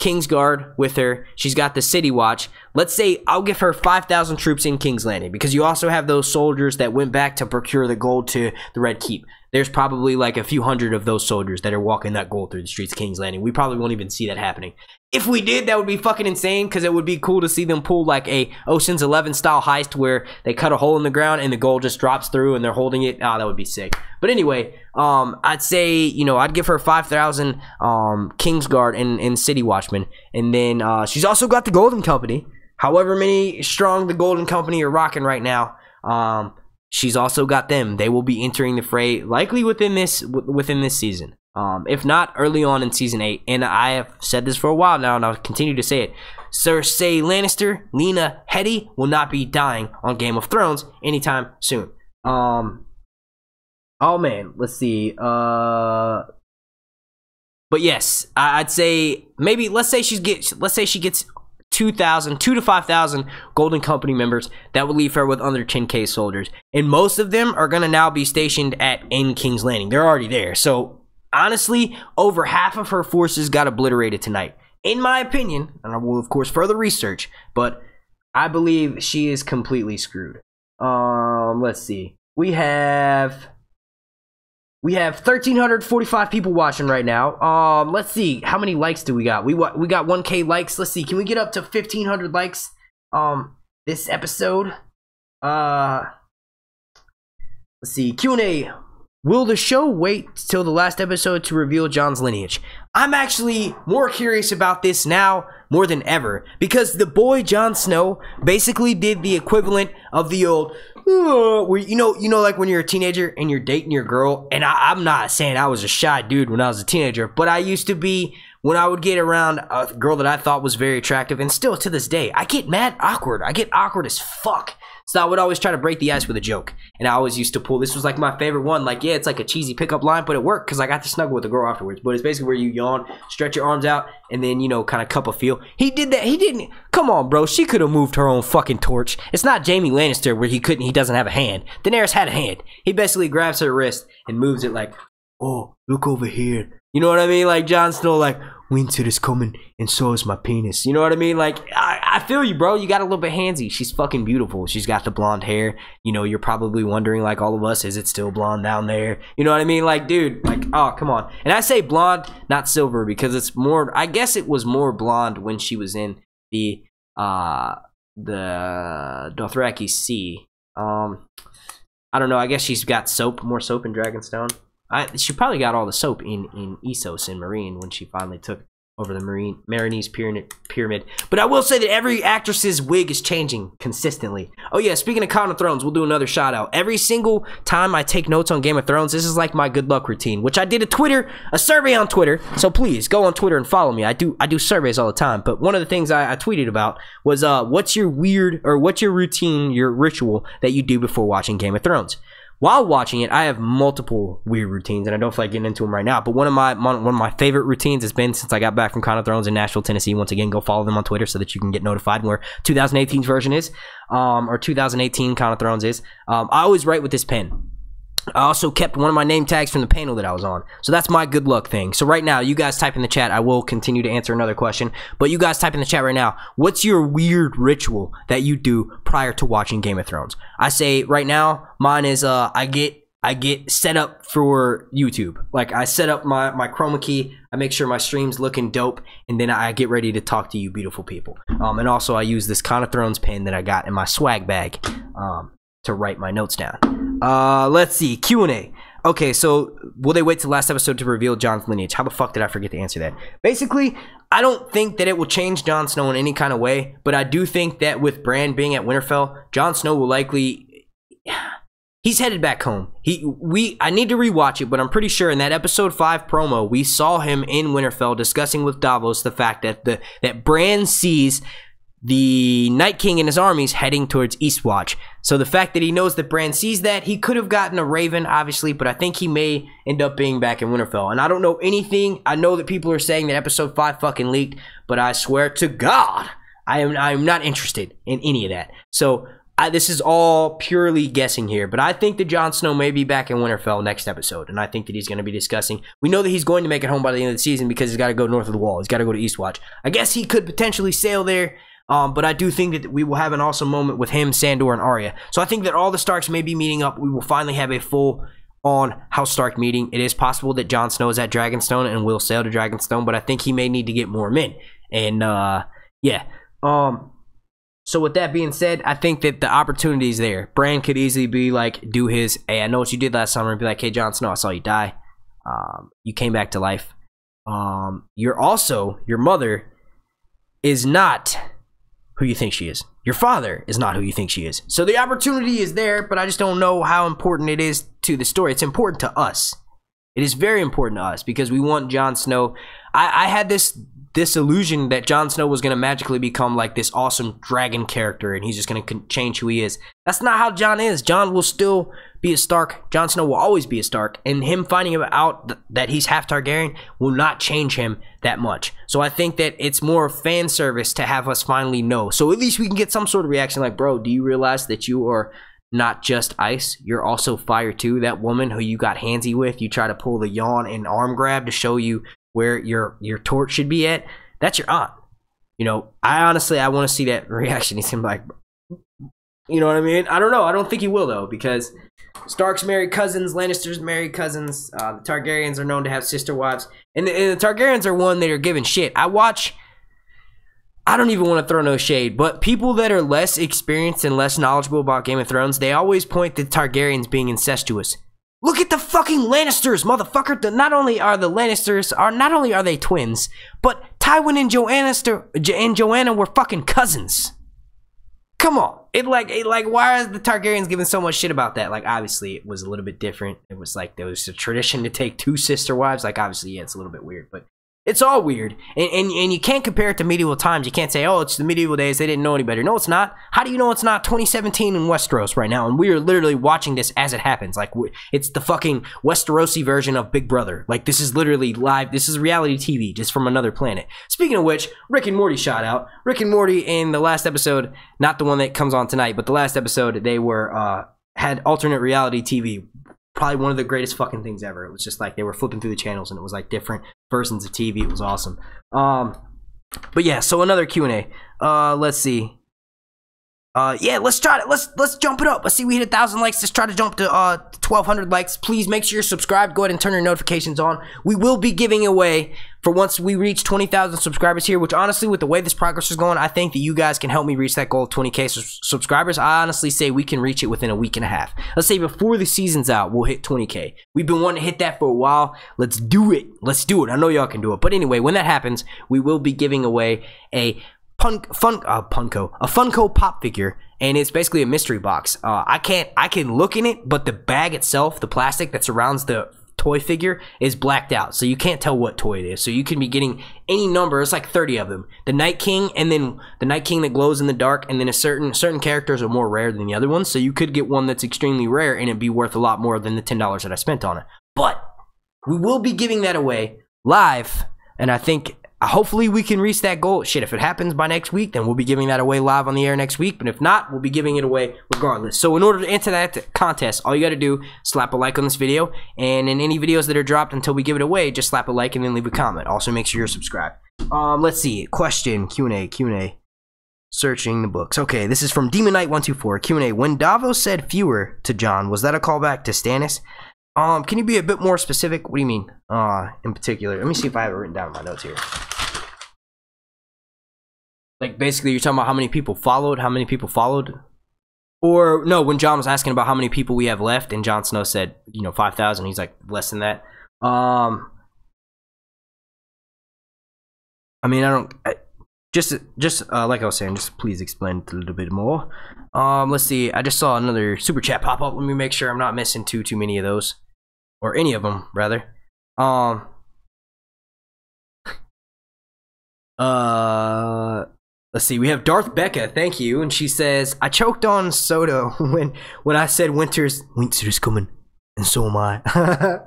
Kingsguard with her. She's got the City Watch. Let's say I'll give her 5,000 troops in King's Landing, because you also have those soldiers that went back to procure the gold to the Red Keep. There's probably like a few hundred of those soldiers that are walking that gold through the streets of King's Landing. We probably won't even see that happening. If we did, that would be fucking insane, because it would be cool to see them pull like a Ocean's 11 style heist where they cut a hole in the ground and the gold just drops through and they're holding it. Oh, that would be sick. But anyway, I'd say, you know, I'd give her 5,000 Kingsguard and City Watchmen. And then she's also got the Golden Company. However many strong the Golden Company are rocking right now, she's also got them. They will be entering the fray likely within this season. If not, early on in season 8. And I have said this for a while now, and I'll continue to say it. Cersei Lannister, Lena Headey will not be dying on Game of Thrones anytime soon. Oh man, let's see. But yes, I'd say maybe let's say she gets 2 to 5,000 Golden Company members. That would leave her with under 10k soldiers, and most of them are gonna now be stationed in King's Landing. They're already there. So honestly, over half of her forces got obliterated tonight, in my opinion, and I will of course further research, but I believe she is completely screwed. Let's see. We have 1,345 people watching right now. Let's see, how many likes do we got? We got 1k likes. Let's see, can we get up to 1,500 likes this episode? Let's see, Q&A. Will the show wait till the last episode to reveal Jon's lineage? I'm actually more curious about this now more than ever, because the boy Jon Snow basically did the equivalent of the old, where you know, like when you're a teenager and you're dating your girl. And I'm not saying I was a shy dude when I was a teenager, but I used to be. When I would get around a girl that I thought was very attractive, and still to this day, I get mad awkward. I get awkward as fuck. So I would always try to break the ice with a joke. And I always used to pull, this was like my favorite one. Like, yeah, it's like a cheesy pickup line, but it worked because I got to snuggle with the girl afterwards. But it's basically where you yawn, stretch your arms out, and then, you know, kind of cup a feel. He did that. He didn't. Come on, bro. She could have moved her own fucking torch. It's not Jaime Lannister where he doesn't have a hand. Daenerys had a hand. He basically grabs her wrist and moves it like, oh, look over here. You know what I mean? Like Jon Snow, like, winter is coming, and so is my penis. You know what I mean? Like, I feel you, bro. You got a little bit handsy. She's fucking beautiful. She's got the blonde hair. You know, you're probably wondering, like all of us, is it still blonde down there? You know what I mean? Like, dude, like, oh, come on. And I say blonde, not silver, because it's more, I guess it was more blonde when she was in the Dothraki Sea. I don't know. I guess she's got more soap in Dragonstone. She probably got all the soap in Essos and Marine when she finally took over the Marinese pyramid. But I will say that every actress's wig is changing consistently. Oh yeah, speaking of Crown of Thrones, we'll do another shout out. Every single time I take notes on Game of Thrones, this is like my good luck routine, which I did a survey on Twitter. So please go on Twitter and follow me. I do surveys all the time. But one of the things I tweeted about was what's your routine, your ritual that you do before watching Game of Thrones? While watching it, I have multiple weird routines, and I don't feel like getting into them right now. But one of my favorite routines has been since I got back from Crown of Thrones in Nashville, Tennessee. Once again, go follow them on Twitter so that you can get notified where 2018's version is, or 2018 Crown of Thrones is. I always write with this pen. I also kept one of my name tags from the panel that I was on. So that's my good luck thing. So right now, you guys type in the chat. I will continue to answer another question. But you guys type in the chat right now. What's your weird ritual that you do prior to watching Game of Thrones? I say right now, mine is I get set up for YouTube. Like I set up my chroma key. I make sure my stream's looking dope. And then I get ready to talk to you beautiful people. And also I use this Crown of Thrones pen that I got in my swag bag. To write my notes down. Let's see. Q&A. Okay, so will they wait till last episode to reveal Jon's lineage? How the fuck did I forget to answer that? Basically, I don't think that it will change Jon Snow in any kind of way, but I do think that with Bran being at Winterfell, Jon Snow will likely... He's headed back home. I need to rewatch it, but I'm pretty sure in that episode 5 promo, we saw him in Winterfell discussing with Davos the fact that Bran sees the Night King and his armies heading towards Eastwatch. So the fact that he knows that Bran sees that, he could have gotten a Raven, obviously, but I think he may end up being back in Winterfell. And I don't know anything. I know that people are saying that episode 5 fucking leaked, but I swear to God, I'm not interested in any of that. So this is all purely guessing here, but I think that Jon Snow may be back in Winterfell next episode, and I think that he's going to be discussing. We know that he's going to make it home by the end of the season because he's got to go north of the wall. He's got to go to Eastwatch. I guess he could potentially sail there. But I do think that we will have an awesome moment with him, Sandor, and Arya. So I think that all the Starks may be meeting up. We will finally have a full-on House Stark meeting. It is possible that Jon Snow is at Dragonstone and will sail to Dragonstone, but I think he may need to get more men. And, yeah. So with that being said, I think that the opportunity is there. Bran could easily be like, do his, hey, I know what you did last summer, and be like, hey, Jon Snow, I saw you die. You came back to life. Your mother is not who you think she is. Your father is not who you think she is. So the opportunity is there, but I just don't know how important it is to the story. It's important to us. It is very important to us because we want Jon Snow. I had this illusion that Jon Snow was going to magically become like this awesome dragon character and he's just going to change who he is. That's not how Jon is. Jon will still be a Stark. Jon Snow will always be a Stark, and him finding out that he's half Targaryen will not change him that much. So I think that it's more fan service to have us finally know. So at least we can get some sort of reaction like, bro, do you realize that you are not just ice? You're also fire too. That woman who you got handsy with, you try to pull the yawn and arm grab to show you where your torch should be at. That's your aunt. You know, I want to see that reaction. He's gonna be like, you know what I mean? I don't know. I don't think he will though, because Starks marry cousins, Lannisters marry cousins. The Targaryens are known to have sister wives, and the Targaryens are one that are giving shit. I don't even want to throw no shade, but people that are less experienced and less knowledgeable about Game of Thrones, they always point to Targaryens being incestuous. Look at the fucking Lannisters, motherfucker. Not only are the Lannisters, not only are they twins, but Tywin and Joanna were fucking cousins. Come on. Why are the Targaryens giving so much shit about that? Like, obviously, it was a little bit different. It was like, there was a tradition to take 2 sister wives. Like, obviously, yeah, it's a little bit weird, but it's all weird. And you can't compare it to medieval times. You can't say, oh, it's the medieval days. They didn't know any better. No, it's not. How do you know it's not 2017 in Westeros right now? And we are literally watching this as it happens. Like, it's the fucking Westerosi version of Big Brother. Like, this is literally live. This is reality TV just from another planet. Speaking of which, Rick and Morty shout out. Rick and Morty in the last episode, not the one that comes on tonight, but the last episode, they were, had alternate reality TV. probably one of the greatest fucking things ever. It was just like they were flipping through the channels and it was like different versions of TV. It was awesome. But yeah, so another Q&A. Let's see. Yeah, let's try it. Let's jump it up. Let's see, we hit 1,000 likes. Let's try to jump to 1,200 likes. Please make sure you're subscribed. Go ahead and turn your notifications on. We will be giving away for once we reach 20,000 subscribers here, which honestly, with the way this progress is going, I think that you guys can help me reach that goal of 20K subscribers. I honestly say we can reach it within a week and a half. Let's say before the season's out, we'll hit 20K. We've been wanting to hit that for a while. Let's do it. Let's do it. I know y'all can do it. But anyway, when that happens, we will be giving away a Funko Pop figure, and it's basically a mystery box. I can look in it, but the bag itself, the plastic that surrounds the toy figure, is blacked out, so you can't tell what toy it is. So you can be getting any number. It's like 30 of them. The Night King, and then the Night King that glows in the dark, and then a certain characters are more rare than the other ones. So you could get one that's extremely rare, and it'd be worth a lot more than the $10 that I spent on it. But we will be giving that away live, and I think hopefully we can reach that goal. Shit, if it happens by next week, then we'll be giving that away live on the air next week. But if not, we'll be giving it away regardless. So in order to enter that contest, all you got to do, slap a like on this video. And in any videos that are dropped until we give it away, just slap a like and then leave a comment. Also, make sure you're subscribed. Let's see. Question, Q&A. Searching the books. Okay, this is from Demon Knight 124. Q&A. When Davos said fewer to Jon, was that a callback to Stannis? Can you be a bit more specific? What do you mean, in particular? Let me see if I have it written down in my notes here. Like, basically, you're talking about how many people followed? Or, no, when Jon was asking about how many people we have left, and Jon Snow said, 5,000. He's like, less than that. I mean, just like I was saying, just please explain it a little bit more. Let's see. I just saw another super chat pop up. Let me make sure I'm not missing too many of those, or any of them rather. Let's see. We have Darth Becca. Thank you, and she says, "I choked on soda when I said winter's coming, and so am I."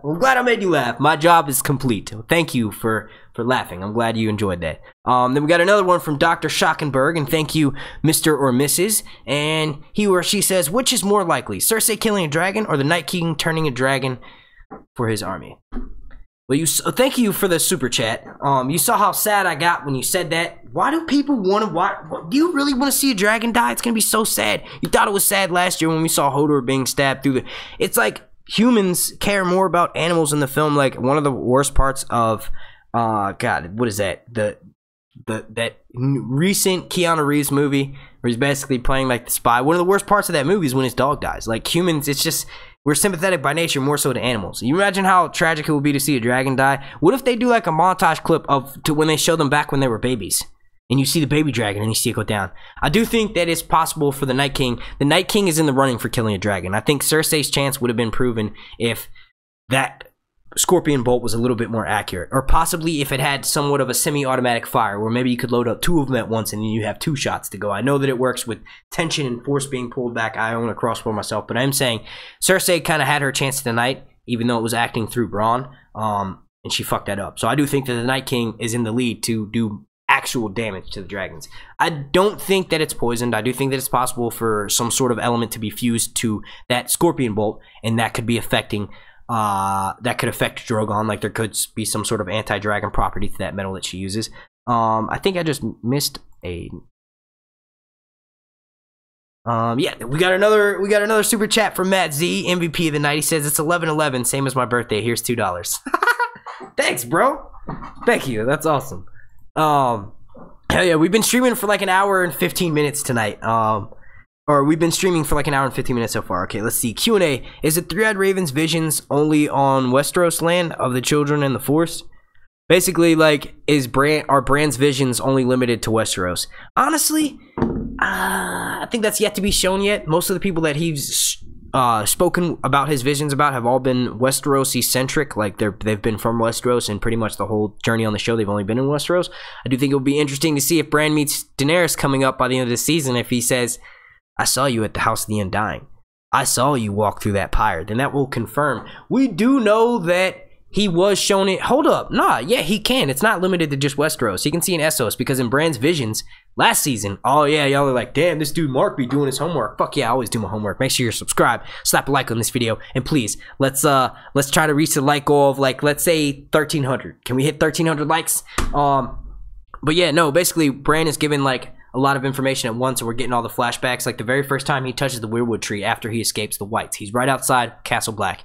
I'm glad I made you laugh. My job is complete. Thank you for laughing. I'm glad you enjoyed that. Then we got another one from Dr. Schockenberg, and thank you, Mr. or Mrs. And he or she says, which is more likely, Cersei killing a dragon or the Night King turning a dragon for his army? Well, thank you for the super chat. You saw how sad I got when you said that. Why do people want to do you really want to see a dragon die? It's going to be so sad. You thought it was sad last year when we saw Hodor being stabbed through the... It's like humans care more about animals in the film. Like, one of the worst parts of... God, what is that? That recent Keanu Reeves movie where he's basically playing like the spy. One of the worst parts of that movie is when his dog dies. Like, humans, it's just... We're sympathetic by nature more so to animals. You imagine how tragic it would be to see a dragon die? What if they do like a montage clip to when they show them back when they were babies? And you see the baby dragon and you see it go down. I do think that it's possible for the Night King. The Night King is in the running for killing a dragon. I think Cersei's chance would have been proven if that Scorpion bolt was a little bit more accurate. Or possibly if it had somewhat of a semi-automatic fire where maybe you could load up 2 of them at once and then you have 2 shots to go. I know that it works with tension and force being pulled back. I own a crossbow myself, but I'm saying Cersei kind of had her chance tonight, even though it was acting through Bronn, and she fucked that up. So I do think that the Night King is in the lead to do actual damage to the dragons. I don't think that it's poisoned. I do think that it's possible for some sort of element to be fused to that Scorpion bolt, and that could be affecting that could affect Drogon. Like, there could be some sort of anti-dragon property to that metal that she uses. I think I just missed a... yeah, we got another super chat from Matt Z, MVP of the night. He says it's 11/11, same as my birthday. Here's $2. Thanks, bro. Thank you. That's awesome. Hell yeah, we've been streaming for like an hour and 15 minutes tonight. Or we've been streaming for like an hour and 15 minutes so far. Okay, let's see. Q&A. Is it Three-Eyed Raven's visions only on Westeros land of the children and the Force? Basically, like, are Bran's visions only limited to Westeros? Honestly, I think that's yet to be shown yet. Most of the people that he's spoken about his visions about have all been Westeros-centric. Like, they've been from Westeros, and pretty much the whole journey on the show, they've only been in Westeros. I do think it would be interesting to see if Bran meets Daenerys coming up by the end of the season. If he says, I saw you at the House of the Undying, I saw you walk through that pyre, then that will confirm. We do know that he was shown it. Hold up. Nah, yeah, he can. It's not limited to just Westeros. He can see in Essos, because in Bran's visions, last season. Oh yeah, y'all are like, damn, this dude Mark be doing his homework. Fuck yeah, I always do my homework. Make sure you're subscribed, slap a like on this video, and please let's try to reach the like goal of, like, let's say 1,300. Can we hit 1,300 likes? But yeah, no, basically Bran is given like a lot of information at once, and we're getting all the flashbacks. Like the very first time he touches the weirwood tree after he escapes the Whites, he's right outside Castle Black.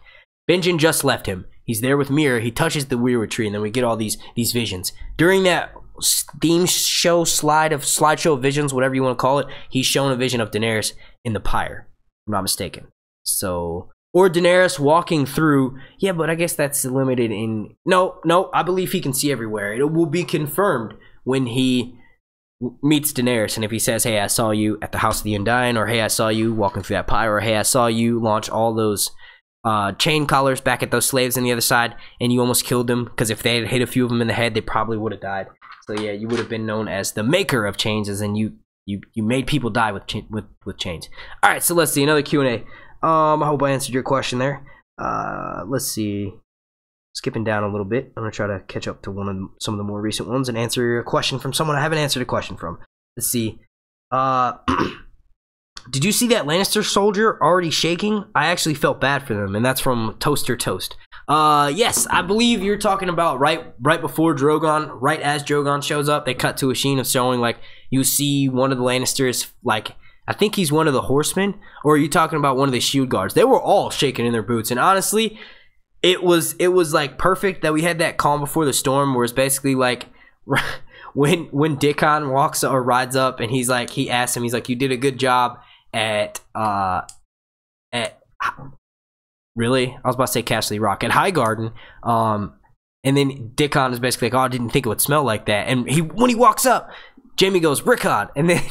Benjen just left him. He's there with Meera. He touches the weirwood tree, and then we get all these visions. During that theme show slideshow of visions, whatever you want to call it, he's shown a vision of Daenerys in the pyre, if I'm not mistaken. So, or Daenerys walking through. Yeah, but I guess that's limited in. No, I believe he can see everywhere. It will be confirmed when he meets Daenerys, and if he says, hey, I saw you at the House of the Undying, or hey, I saw you walking through that pyre, or hey, I saw you launch all those chain collars back at those slaves on the other side, and you almost killed them, because if they had hit a few of them in the head, they probably would have died. So yeah, you would have been known as the maker of chains, as in you made people die with chains. All right, so let's see another Q&A. I hope I answered your question there. Let's see. Skipping down a little bit, I'm gonna try to catch up to some of the more recent ones and answer a question from someone I haven't answered a question from. Let's see. Did you see that Lannister soldier already shaking? I actually felt bad for them, and that's from Toaster Toast. Yes, I believe you're talking about right before Drogon, right as Drogon shows up, they cut to a scene of showing, like, you see one of the Lannisters, like, I think he's one of the horsemen, or are you talking about one of the shield guards? They were all shaking in their boots, and honestly, it was like perfect that we had that calm before the storm, where it's basically like when Dickon walks or rides up, and he's like, he asks him, he's like, you did a good job at really? I was about to say Casterly Rock, at Highgarden. And then Dickon is basically like, oh, I didn't think it would smell like that. And when he walks up, Jaime goes, Rickon, and then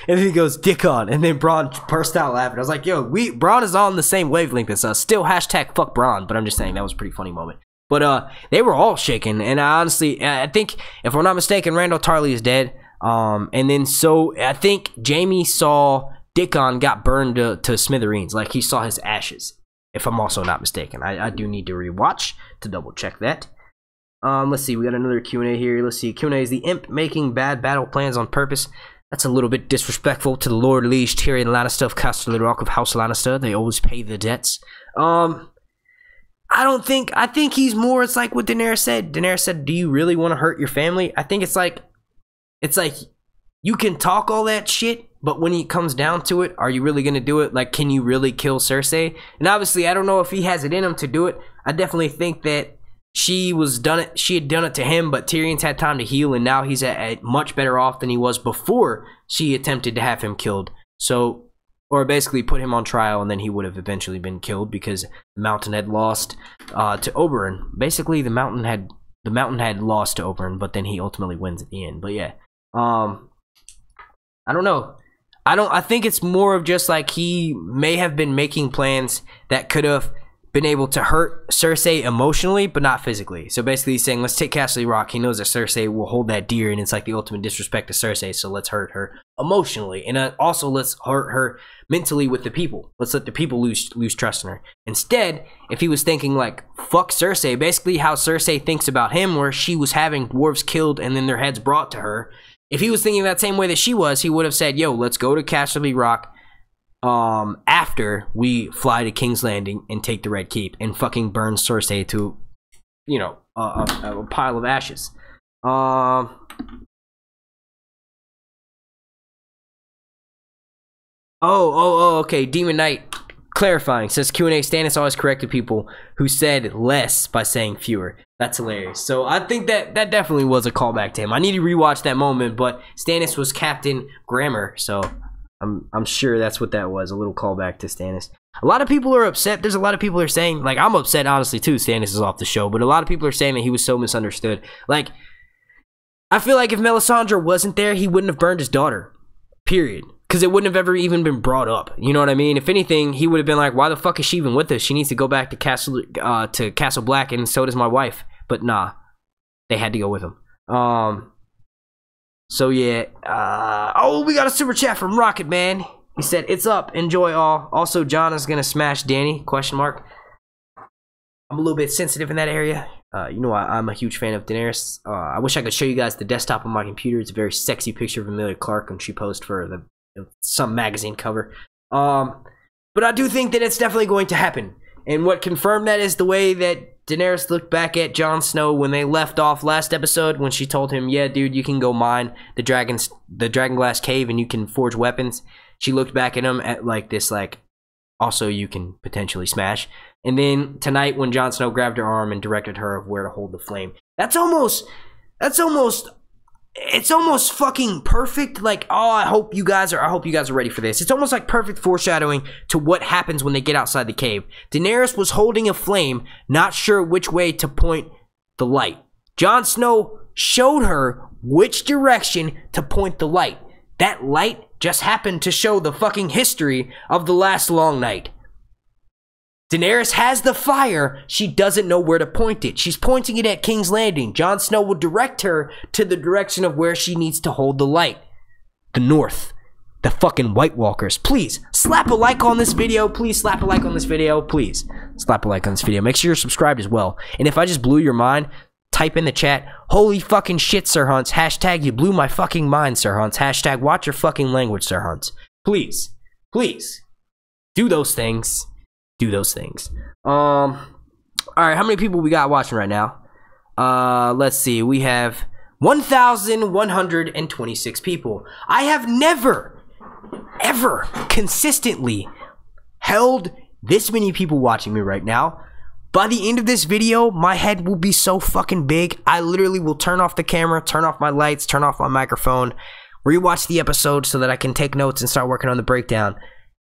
he goes, Dickon, and then Bronn burst out laughing. I was like, yo, Bronn is on the same wavelength as us. Still hashtag fuck Bronn, but I'm just saying that was a pretty funny moment. But they were all shaking, and I think, if I'm not mistaken, Randall Tarly is dead. And then so I think Jaime saw Dickon got burned to smithereens, like he saw his ashes, if I'm also not mistaken. I do need to rewatch to double check that. Let's see, we got another Q&A here. Let's see, Q&A is the imp making bad battle plans on purpose. That's a little bit disrespectful to the Lord Liege Tyrion Lannister of Casterly Rock of House Lannister. They always pay the debts. I think he's more, it's like what Daenerys said. Daenerys said, do you really want to hurt your family? I think it's like you can talk all that shit, but when it comes down to it, are you really going to do it? Like, can you really kill Cersei? And obviously, I don't know if he has it in him to do it. I definitely think that she had done it to him, but Tyrion's had time to heal, and now he's at much better off than he was before she attempted to have him killed. So, or basically put him on trial, and then he would have eventually been killed because the Mountain had lost to Oberyn. Basically, the Mountain had lost to Oberyn, but then he ultimately wins at the end. But yeah, I don't know. I think it's more of just like he may have been making plans that could have been able to hurt Cersei emotionally, but not physically. So basically he's saying, let's take Casterly Rock. He knows that Cersei will hold that dear, and it's like the ultimate disrespect to Cersei, so let's hurt her emotionally. And also let's hurt her mentally with the people. Let's let the people lose trust in her. Instead, if he was thinking like, fuck Cersei, basically how Cersei thinks about him, where she was having dwarves killed and then their heads brought to her, if he was thinking that same way that she was, he would have said, yo, let's go to Casterly Rock after we fly to King's Landing and take the Red Keep and fucking burn Cersei to, you know, a pile of ashes. Okay. Demon Knight clarifying says Q&A, Stannis always corrected people who said less by saying fewer. That's hilarious. So I think that definitely was a callback to him. I need to rewatch that moment, but Stannis was Captain Grammar, so I'm sure that's what that was, a little callback to Stannis. A lot of people are upset. There's a lot of people who are saying, like, I'm upset honestly too, Stannis is off the show, but a lot of people are saying that he was so misunderstood. Like, I feel like if Melisandre wasn't there, he wouldn't have burned his daughter. Period. Because it wouldn't have ever even been brought up. You know what I mean? If anything, he would have been like, why the fuck is she even with us? She needs to go back to Castle Black, and so does my wife. But nah, they had to go with him. So yeah. Oh, we got a super chat from Rocket Man. He said, it's up. Enjoy all. Also, Jon is going to smash Dany? Question mark. I'm a little bit sensitive in that area. You know, I'm a huge fan of Daenerys. I wish I could show you guys the desktop on my computer. It's a very sexy picture of Emilia Clarke when she posed for the some magazine cover. But I do think that it's definitely going to happen. And what confirmed that is the way that Daenerys looked back at Jon Snow when they left off last episode, when she told him, yeah, dude, you can go mine the Dragonglass cave and you can forge weapons. She looked back at him at like this, like, also you can potentially smash. And then tonight when Jon Snow grabbed her arm and directed her of where to hold the flame. It's almost fucking perfect. Like, oh, I hope you guys are ready for this. It's almost like perfect foreshadowing to what happens when they get outside the cave. Daenerys was holding a flame, not sure which way to point the light. Jon Snow showed her which direction to point the light. That light just happened to show the fucking history of the last long night. Daenerys has the fire, she doesn't know where to point it. She's pointing it at King's Landing. Jon Snow will direct her to the direction of where she needs to hold the light. The North. The fucking White Walkers. Please, slap a like on this video. Please, slap a like on this video. Please, slap a like on this video. Make sure you're subscribed as well. And if I just blew your mind, type in the chat, holy fucking shit, Sir Hunts. Hashtag you blew my fucking mind, Sir Hunts. Hashtag watch your fucking language, Sir Hunts. Please, please, do those things. Do those things. All right, how many people we got watching right now? Let's see. We have 1,126 people. I have never, ever consistently held this many people watching me right now. By the end of this video, my head will be so fucking big. I literally will turn off the camera, turn off my lights, turn off my microphone, rewatch the episode so that I can take notes and start working on the breakdown.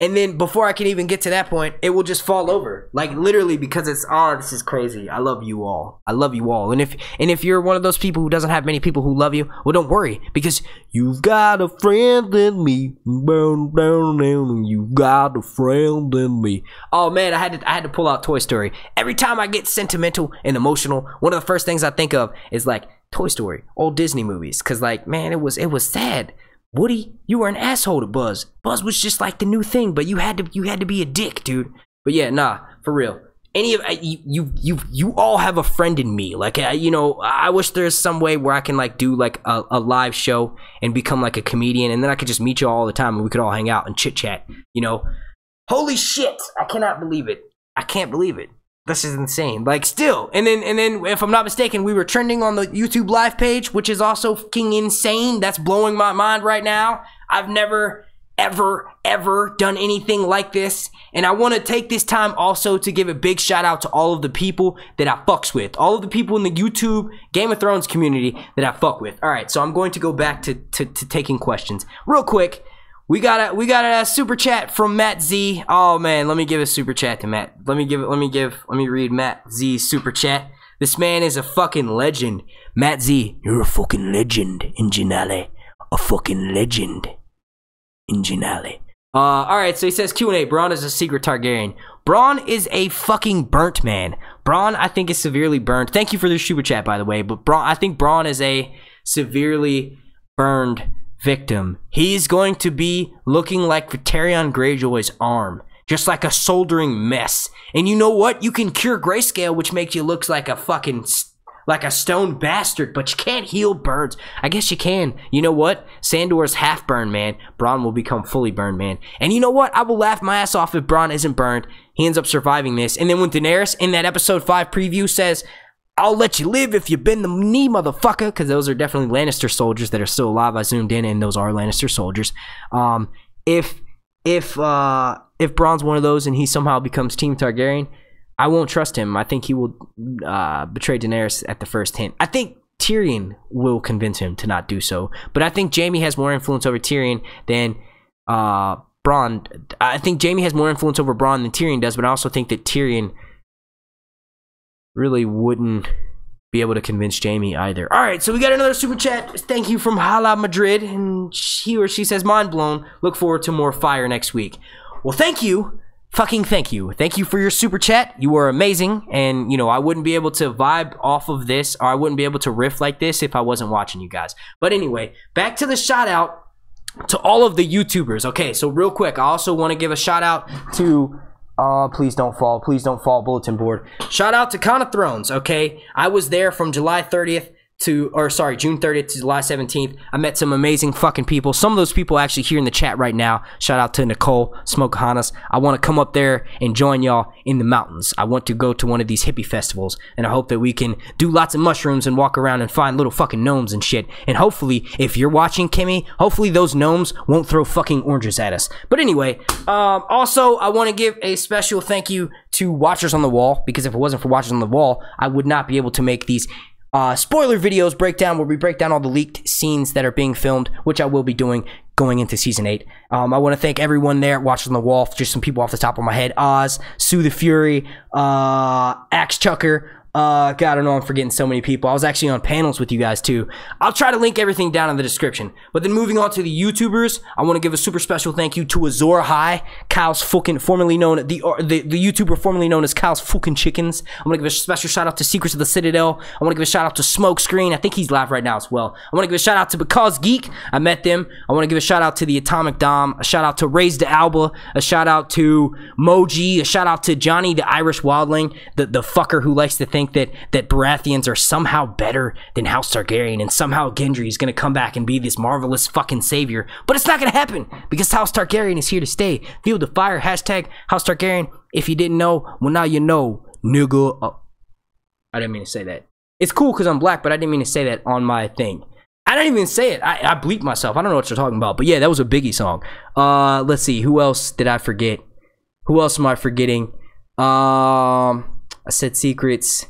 And then before I can even get to that point, it will just fall over. Like literally, because it's, oh, this is crazy. I love you all. I love you all. And if you're one of those people who doesn't have many people who love you, well, don't worry, because you've got a friend in me. You've got a friend in me. Oh man, I had to pull out Toy Story. Every time I get sentimental and emotional, one of the first things I think of is like Toy Story, old Disney movies, cause like, man, it was sad. Woody, you were an asshole to Buzz. Buzz was just like the new thing, but you had to be a dick, dude. But yeah, nah, for real. Any of you all have a friend in me. Like, you know, I wish there's some way where I can like do like a live show and become like a comedian, and then I could just meet you all the time and we could all hang out and chit chat. You know, holy shit! I cannot believe it. I can't believe it. This is insane. Like, still, and then if I'm not mistaken, we were trending on the YouTube live page, which is also fucking insane. That's blowing my mind right now. I've never, ever done anything like this, and I want to take this time also to give a big shout out to all of the people that I fucks with, all of the people in the YouTube Game of Thrones community that I fuck with. All right, so I'm going to go back to taking questions real quick. We got a super chat from Matt Z. Oh man, let me give a super chat to Matt. Let me read Matt Z's super chat. This man is a fucking legend. Matt Z, you're a fucking legend in Ginale. A fucking legend in Ginale. Alright, so he says Q&A, Bronn is a secret Targaryen. Bronn is a fucking burnt man. Bronn, I think, is severely burnt. Thank you for the super chat, by the way, but I think Bronn is a severely burned victim. He's going to be looking like Tyrion Greyjoy's arm, just like a soldering mess. And you know what? You can cure grayscale, which makes you look like a fucking like a stone bastard, but you can't heal burns. I guess you can. You know what? Sandor's half burned, man. Bronn will become fully burned, man. And you know what? I will laugh my ass off if Bronn isn't burned. He ends up surviving this. And then when Daenerys in that episode 5 preview says, I'll let you live if you bend the knee, motherfucker, because those are definitely Lannister soldiers that are still alive. I zoomed in, and those are Lannister soldiers. If Bronn's one of those and he somehow becomes Team Targaryen, I won't trust him. I think he will betray Daenerys at the first hint. I think Tyrion will convince him to not do so, but I think Jaime has more influence over Tyrion than Bronn. I think Jaime has more influence over Bronn than Tyrion does, but I also think that Tyrion really wouldn't be able to convince Jaime either. All right, so we got another super chat. Thank you from Hala Madrid, and he or she says, mind blown. Look forward to more fire next week. Well, thank you. Fucking thank you. Thank you for your super chat. You are amazing, and you know, I wouldn't be able to vibe off of this, or I wouldn't be able to riff like this if I wasn't watching you guys. But anyway, back to the shout out to all of the YouTubers. Okay, so real quick, I also want to give a shout out to Please don't fall. Please don't fall, bulletin board. Shout out to Con of Thrones, okay? I was there from July 30th to, or sorry, June 30th to July 17th. I met some amazing fucking people. Some of those people are actually here in the chat right now. Shout out to Nicole, Smokehanas. I want to come up there and join y'all in the mountains. I want to go to one of these hippie festivals, and I hope that we can do lots of mushrooms and walk around and find little fucking gnomes and shit. And hopefully, if you're watching, Kimmy, hopefully those gnomes won't throw fucking oranges at us. But anyway, also, I want to give a special thank you to Watchers on the Wall, because if it wasn't for Watchers on the Wall, I would not be able to make these spoiler videos breakdown, where we break down all the leaked scenes that are being filmed, which I will be doing going into season 8. I want to thank everyone there, Watchers on the Wall, just some people off the top of my head. Oz, Sue the Fury, Axe Chucker. God, I don't know, I'm forgetting so many people. I was actually on panels with you guys too. I'll try to link everything down in the description. But then moving on to the YouTubers, I want to give a super special thank you to Azor Ahai, Kyle's fucking formerly known, the YouTuber formerly known as Kyle's fucking Chickens. I'm gonna give a special shout out to Secrets of the Citadel. I want to give a shout out to Smokescreen. I think he's live right now as well. I want to give a shout out to Because Geek. I met them. I want to give a shout out to the Atomic Dom. A shout out to Raise the Alba. A shout out to Moji. A shout out to Johnny the Irish Wildling, the fucker who likes to think that Baratheons are somehow better than House Targaryen, and somehow Gendry is gonna come back and be this marvelous fucking savior. But it's not gonna happen, because House Targaryen is here to stay. Feel the fire. Hashtag House Targaryen. If you didn't know, well now you know, nigga. Oh, I didn't mean to say that. It's cool because I'm black, but I didn't mean to say that on my thing. I didn't even say it. I bleeped myself. I don't know what you're talking about. But yeah, that was a Biggie song. Let's see. Who else did I forget? Who else am I forgetting? I said Secrets.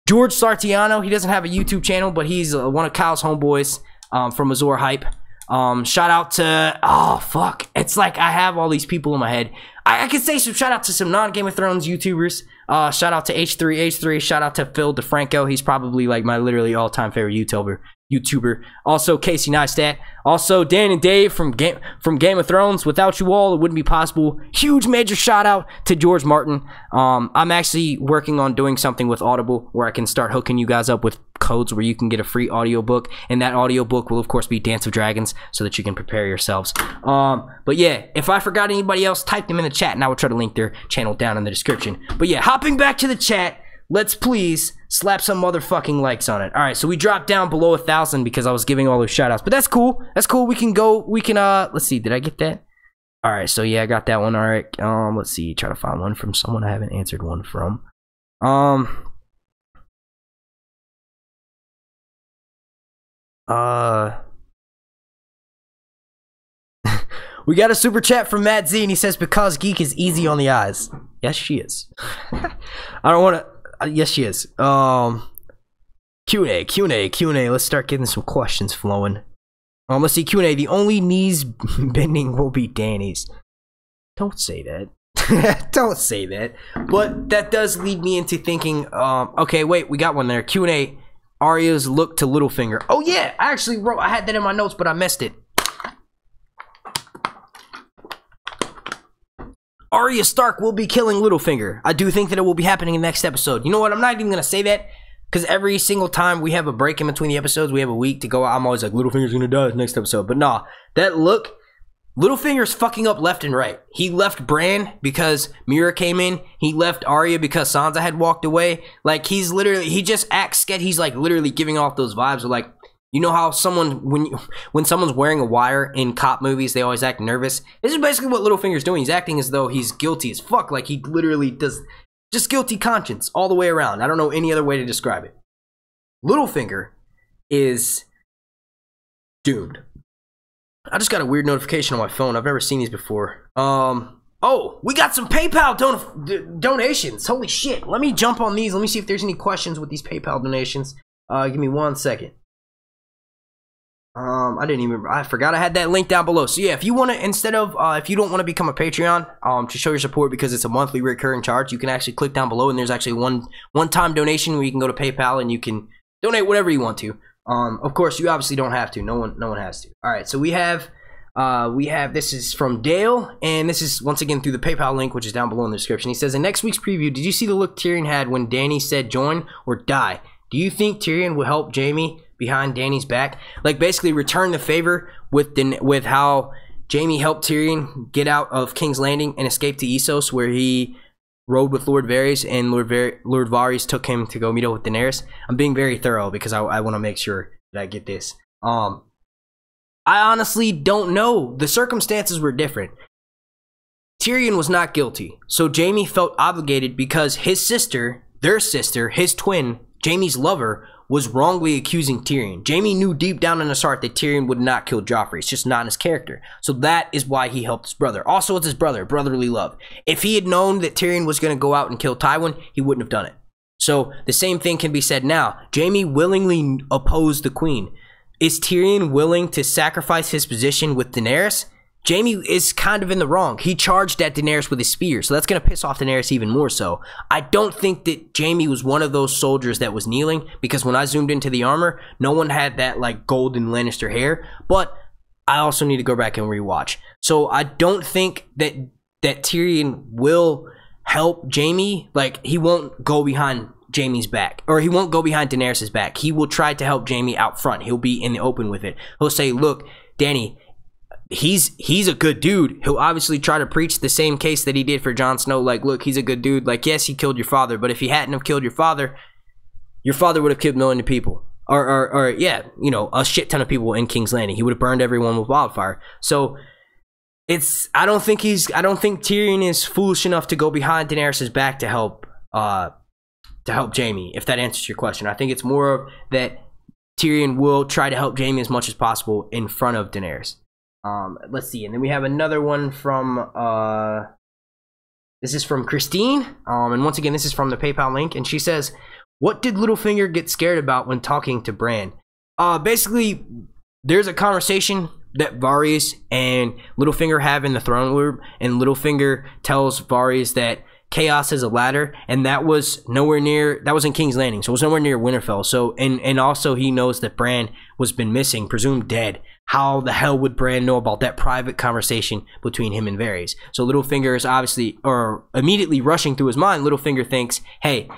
George Sartiano, he doesn't have a YouTube channel, but he's one of Kyle's homeboys from Azor Hype. Shout out to, oh fuck, it's like I have all these people in my head. I could say some shout out to some non-Game of Thrones YouTubers. Shout out to H3H3, shout out to Phil DeFranco. He's probably like my literally all-time favorite YouTuber. Also Casey Neistat. Also Dan and Dave from Game of Thrones. Without you all, it wouldn't be possible. Huge major shout out to George Martin. I'm actually working on doing something with Audible where I can start hooking you guys up with codes where you can get a free audiobook, and that audiobook will of course be Dance of Dragons, so that you can prepare yourselves. But yeah, if I forgot anybody else, type them in the chat and I will try to link their channel down in the description. But yeah, hopping back to the chat, let's please slap some motherfucking likes on it. All right, so we dropped down below 1,000 because I was giving all those shout outs, but that's cool. That's cool. We can let's see, did I get that? All right, so yeah, I got that one. All right, let's see, try to find one from someone I haven't answered one from. We got a super chat from Matt Z, and he says, because Geek is easy on the eyes. Yes, she is. I don't want to, yes, she is. Q&A. Let's start getting some questions flowing. Let's see, Q&A. The only knees bending will be Dany's. Don't say that. Don't say that. But that does lead me into thinking, okay, wait, we got one there. Q&A. Arya's look to Littlefinger. Oh yeah, I actually wrote, I had that in my notes, but I missed it. Arya Stark will be killing Littlefinger. I do think that it will be happening in the next episode. You know what? I'm not even going to say that, because every single time we have a break in between the episodes, we have a week to go, I'm always like, Littlefinger's going to die next episode. But nah, that look, Littlefinger's fucking up left and right. He left Bran because Meera came in. He left Arya because Sansa had walked away. Like, he's literally, he just acts scared. He's like literally giving off those vibes of like, you know how someone, when someone's wearing a wire in cop movies, they always act nervous? This is basically what Littlefinger's doing. He's acting as though he's guilty as fuck. Like, he literally does, just guilty conscience all the way around. I don't know any other way to describe it. Littlefinger is doomed. I just got a weird notification on my phone. I've never seen these before. Oh, we got some PayPal donations. Holy shit. Let me jump on these. Let me see if there's any questions with these PayPal donations. Give me 1 second. I forgot I had that link down below. So yeah, if you want to, instead of, if you don't want to become a Patreon, to show your support because it's a monthly recurring charge, you can actually click down below and there's actually one-time donation where you can go to PayPal and you can donate whatever you want to. Of course, you obviously don't have to. No one has to. All right, so we have, this is from Dale, and this is once again through the PayPal link, which is down below in the description. He says, in next week's preview, did you see the look Tyrion had when Dany said join or die? Do you think Tyrion will help Jaime behind Dany's back? Like, basically return the favor with how Jaime helped Tyrion get out of King's Landing and escape to Essos, where he rode with Lord Varys and Lord Varys took him to go meet up with Daenerys. I'm being very thorough because I want to make sure that I get this. I honestly don't know. The circumstances were different. Tyrion was not guilty, so Jaime felt obligated because his sister, their sister, his twin, Jaime's lover, was wrongly accusing Tyrion. Jaime knew deep down in his heart that Tyrion would not kill Joffrey. It's just not in his character. So that is why he helped his brother. Also, it's his brother, brotherly love. If he had known that Tyrion was going to go out and kill Tywin, he wouldn't have done it. So the same thing can be said now. Jaime willingly opposed the queen. Is Tyrion willing to sacrifice his position with Daenerys? Jaime is kind of in the wrong. He charged at Daenerys with his spear, so that's going to piss off Daenerys even more so. I don't think that Jaime was one of those soldiers that was kneeling, because when I zoomed into the armor, no one had that like golden Lannister hair, but I also need to go back and rewatch. So I don't think that Tyrion will help Jaime. Like, he won't go behind Jaime's back, or he won't go behind Daenerys' back. He will try to help Jaime out front. He'll be in the open with it. He'll say, look, Dany, he's a good dude. He'll obviously try to preach the same case that he did for Jon Snow. Like, look, he's a good dude. Like, yes, he killed your father, but if he hadn't have killed your father would have killed millions of people. Or yeah, you know, a shit ton of people in King's Landing. He would have burned everyone with wildfire. So I don't think Tyrion is foolish enough to go behind Daenerys' back to help Jaime, if that answers your question. I think it's more of that Tyrion will try to help Jaime as much as possible in front of Daenerys. Let's see, and then we have another one from this is from Christine, and once again this is from the PayPal link, and she says, what did Littlefinger get scared about when talking to Bran? Basically, there's a conversation that Varys and Littlefinger have in the throne room, and Littlefinger tells Varys that chaos is a ladder, and that was in King's Landing, so it was nowhere near Winterfell. So and also he knows that Bran was been missing, presumed dead. How the hell would Bran know about that private conversation between him and Varys? So Littlefinger is obviously, or immediately rushing through his mind, Littlefinger thinks, hey,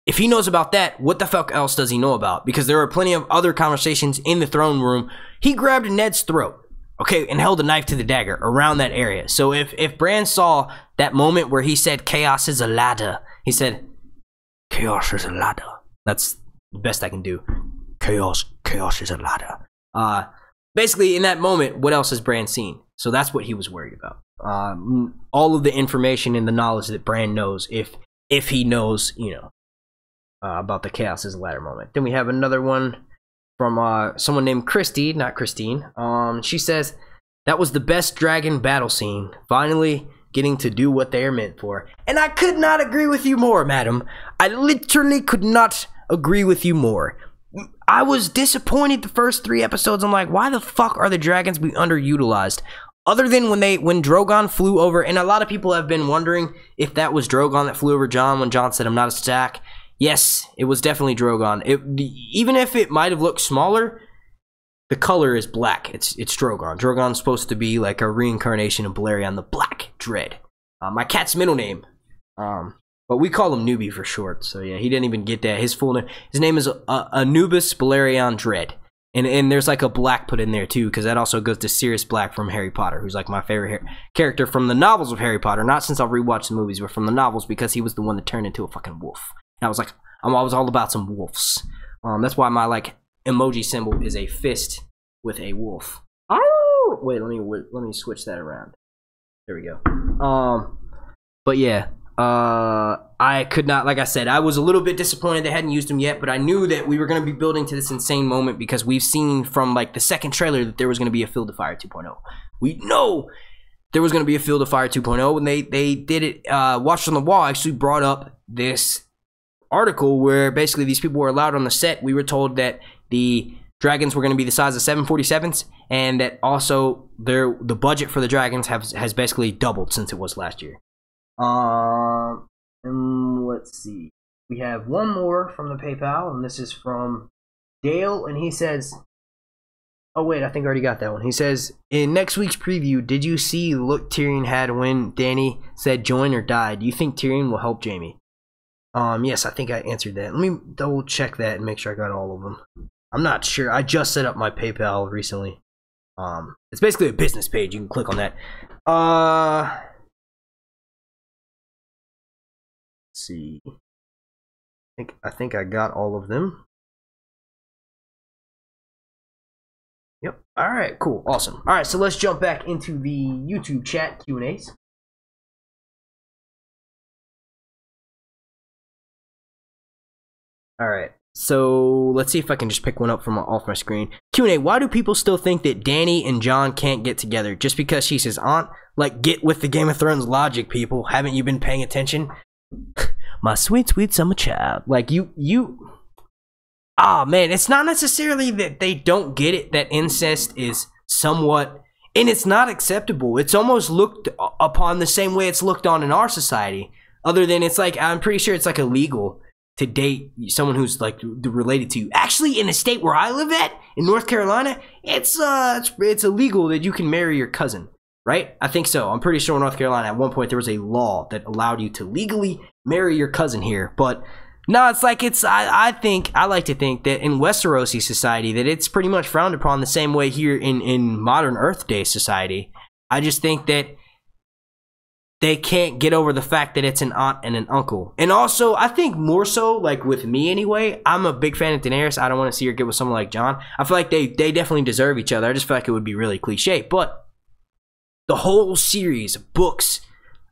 if he knows about that, what the fuck else does he know about? Because there are plenty of other conversations in the throne room. He grabbed Ned's throat, okay, and held a knife to the dagger around that area. So if Bran saw that moment where he said chaos is a ladder, he said chaos is a ladder. That's the best I can do. Chaos is a ladder. Basically, in that moment, what else has Bran seen? So that's what he was worried about. All of the information and the knowledge that Bran knows, if he knows, you know, about the chaos is a ladder moment. Then we have another one from someone named Christy, not Christine. She says, that was the best dragon battle scene. Finally getting to do what they are meant for. And I could not agree with you more, madam. I literally could not agree with you more. I was disappointed the first 3 episodes. I'm like, why the fuck are the dragons being underutilized? Other than when Drogon flew over, and a lot of people have been wondering if that was Drogon that flew over Jon when Jon said, I'm not a stack. Yes, it was definitely Drogon. Even if it might have looked smaller, the color is black. It's Drogon. Drogon's supposed to be like a reincarnation of Balerion the Black Dread. My cat's middle name. But we call him Newbie for short. So yeah, he didn't even get that. His full name. His name is Anubis Balerion Dread. And there's like a black put in there too, because that also goes to Sirius Black from Harry Potter, who's like my favorite character from the novels of Harry Potter. Not since I've rewatched the movies, but from the novels, because he was the one that turned into a fucking wolf. And I was like, I was all about some wolves. That's why my like emoji symbol is a fist with a wolf. Oh, wait, let me switch that around. There we go. But yeah, I could not, like I said, I was a little bit disappointed they hadn't used him yet, but I knew that we were going to be building to this insane moment because we've seen from like the second trailer that there was going to be a Field of Fire 2.0. We know there was going to be a Field of Fire 2.0, and they did it. Watched on the Wall actually brought up this article where basically these people were allowed on the set. We were told that the dragons were going to be the size of 747s, and that also the budget for the dragons has basically doubled since it was last year. And let's see. We have one more from the PayPal, and this is from Dale, and he says, oh wait, I think I already got that one. He says, in next week's preview, did you see the look Tyrion had when Dany said join or die? Do you think Tyrion will help Jaime? Yes, I think I answered that. Let me double check that and make sure I got all of them. I'm not sure. I just set up my PayPal recently. It's basically a business page. You can click on that. see. I think I got all of them. Yep. All right, cool. Awesome. All right, so let's jump back into the YouTube chat Q&As. All right. So let's see if I can just pick one up from off my screen. Q&A, why do people still think that Dany and Jon can't get together? Just because she's his aunt? Like, get with the Game of Thrones logic, people. Haven't you been paying attention? My sweet, sweet summer child. Like, ah, man, it's not necessarily that they don't get it, that incest is somewhat, and it's not acceptable. It's almost looked upon the same way it's looked on in our society. Other than it's like, I'm pretty sure it's like illegal to date someone who's like related to you. Actually, in the state where I live at, in North Carolina, it's illegal that you can marry your cousin, right? I think so. I'm pretty sure in North Carolina at one point there was a law that allowed you to legally marry your cousin here. But no, it's like I like to think that in Westerosi society that it's pretty much frowned upon the same way here in modern Earth Day society. I just think that they can't get over the fact that it's an aunt and an uncle. And also, I think more so, like with me anyway, I'm a big fan of Daenerys. I don't want to see her get with someone like Jon. I feel like they definitely deserve each other. I just feel like it would be really cliche. But the whole series of books,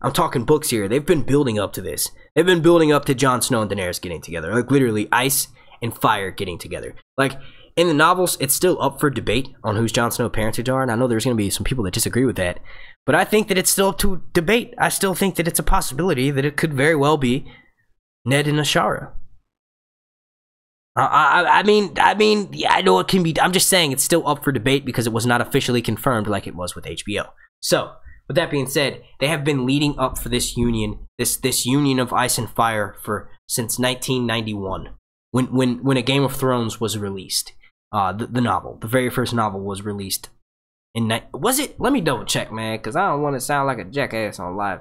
I'm talking books here, they've been building up to this. They've been building up to Jon Snow and Daenerys getting together. Like literally ice and fire getting together. Like in the novels, it's still up for debate on who's Jon Snow's parentage are. And I know there's going to be some people that disagree with that. But I think that it's still up to debate. I still think that it's a possibility that it could very well be Ned and Ashara. I mean, yeah, I know it can be. I'm just saying it's still up for debate because it was not officially confirmed like it was with HBO. So, with that being said, they have been leading up for this union, this union of ice and fire since 1991, when A Game of Thrones was released. The novel, the very first novel was released. Was it? Let me double check, man, because I don't want to sound like a jackass on live.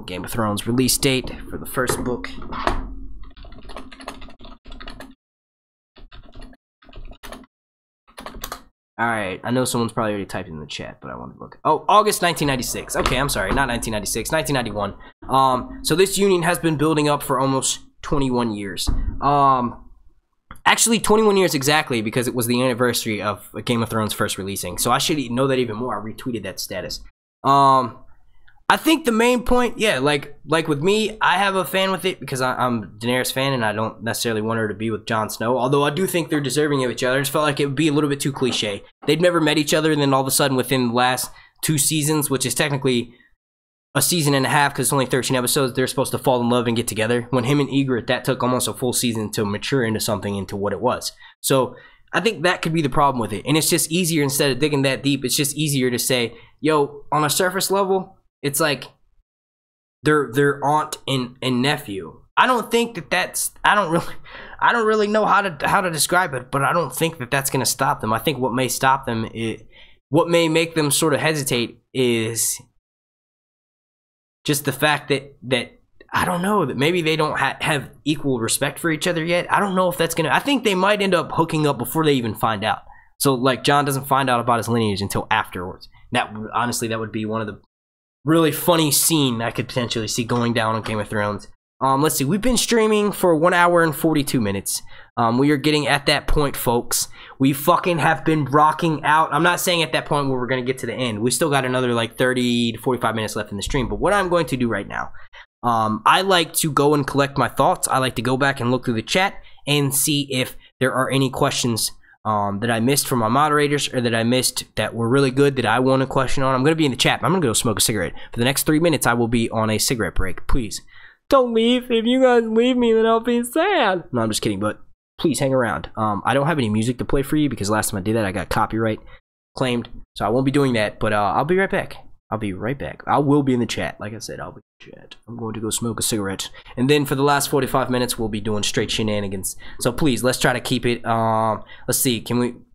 Game of Thrones release date for the first book. Alright, I know someone's probably already typed in the chat, but I want to look. Oh, August 1996. Okay, I'm sorry, not 1996, 1991. So this union has been building up for almost 21 years. Actually, 21 years exactly, because it was the anniversary of Game of Thrones first releasing. So I should know that even more. I retweeted that status. I think the main point, yeah, like with me, I have a fan with it because I'm a Daenerys fan and I don't necessarily want her to be with Jon Snow. Although I do think they're deserving of each other. I just felt like it would be a little bit too cliche. They'd never met each other, and then all of a sudden within the last 2 seasons, which is technically a season and a half because it's only 13 episodes, they're supposed to fall in love and get together. When him and Ygritte, that took almost a full season to mature into something, into what it was. So I think that could be the problem with it. And it's just easier, instead of digging that deep, it's just easier to say, yo, on a surface level, it's like their aunt and nephew. I don't think that that's, I don't really know how to describe it, but I don't think that that's going to stop them. I think what may stop them, what may make them sort of hesitate is just the fact that I don't know, that maybe they don't have equal respect for each other yet. I don't know if that's gonna, I think they might end up hooking up before they even find out. So like Jon doesn't find out about his lineage until afterwards. That honestly, that would be one of the really funny scene I could potentially see going down on Game of Thrones. Let's see, we've been streaming for 1 hour and 42 minutes. We are getting at that point, folks. We fucking have been rocking out. I'm not saying at that point where we're going to get to the end. We still got another like 30 to 45 minutes left in the stream. But what I'm going to do right now, I like to go and collect my thoughts. I like to go back and look through the chat and see if there are any questions that I missed from my moderators, or that I missed that were really good that I want to question on. I'm going to be in the chat. I'm going to go smoke a cigarette. For the next 3 minutes, I will be on a cigarette break. Please don't leave. If you guys leave me, then I'll be sad. No, I'm just kidding, but please hang around. I don't have any music to play for you because last time I did that, I got copyright claimed. So I won't be doing that, but I'll be right back. I'll be right back. I will be in the chat. Like I said, I'll be in the chat. I'm going to go smoke a cigarette. And then for the last 45 minutes, we'll be doing straight shenanigans. So please, let's try to keep it. Let's see.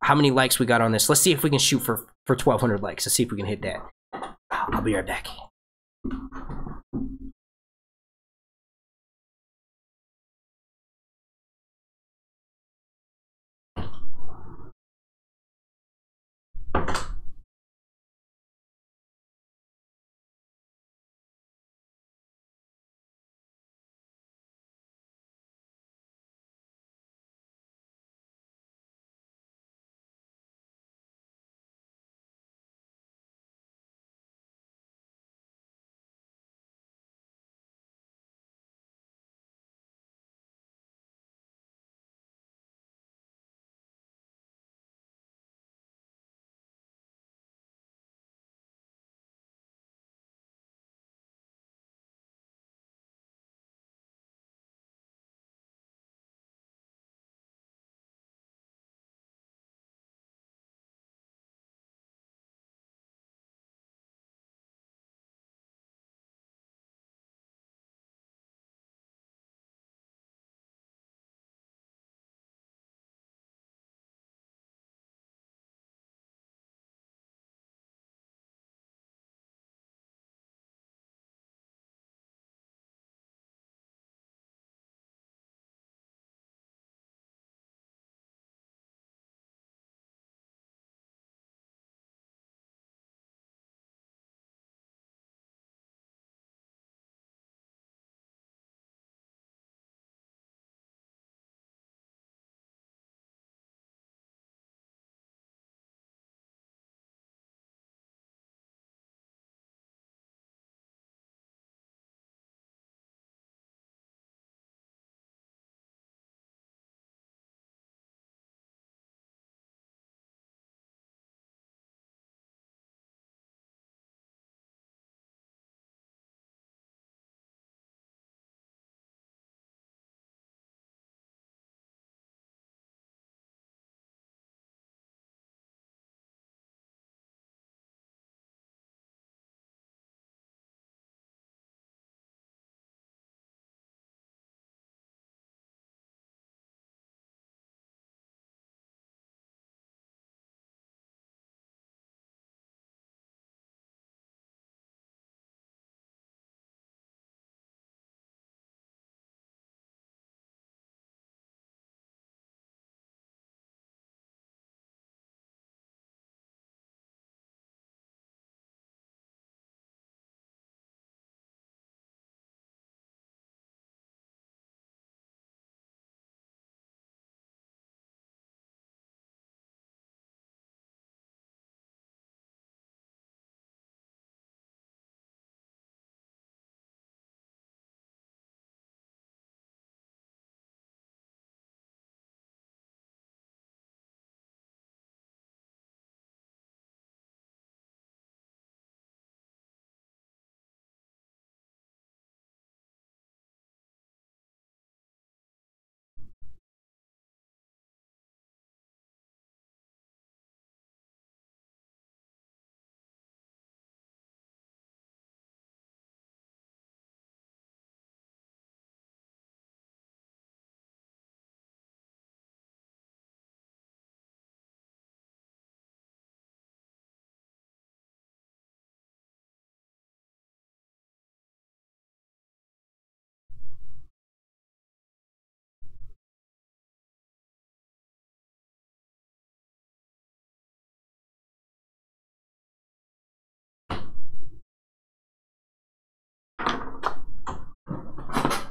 How many likes we got on this? Let's see if we can shoot for 1,200 likes. Let's see if we can hit that. I'll be right back.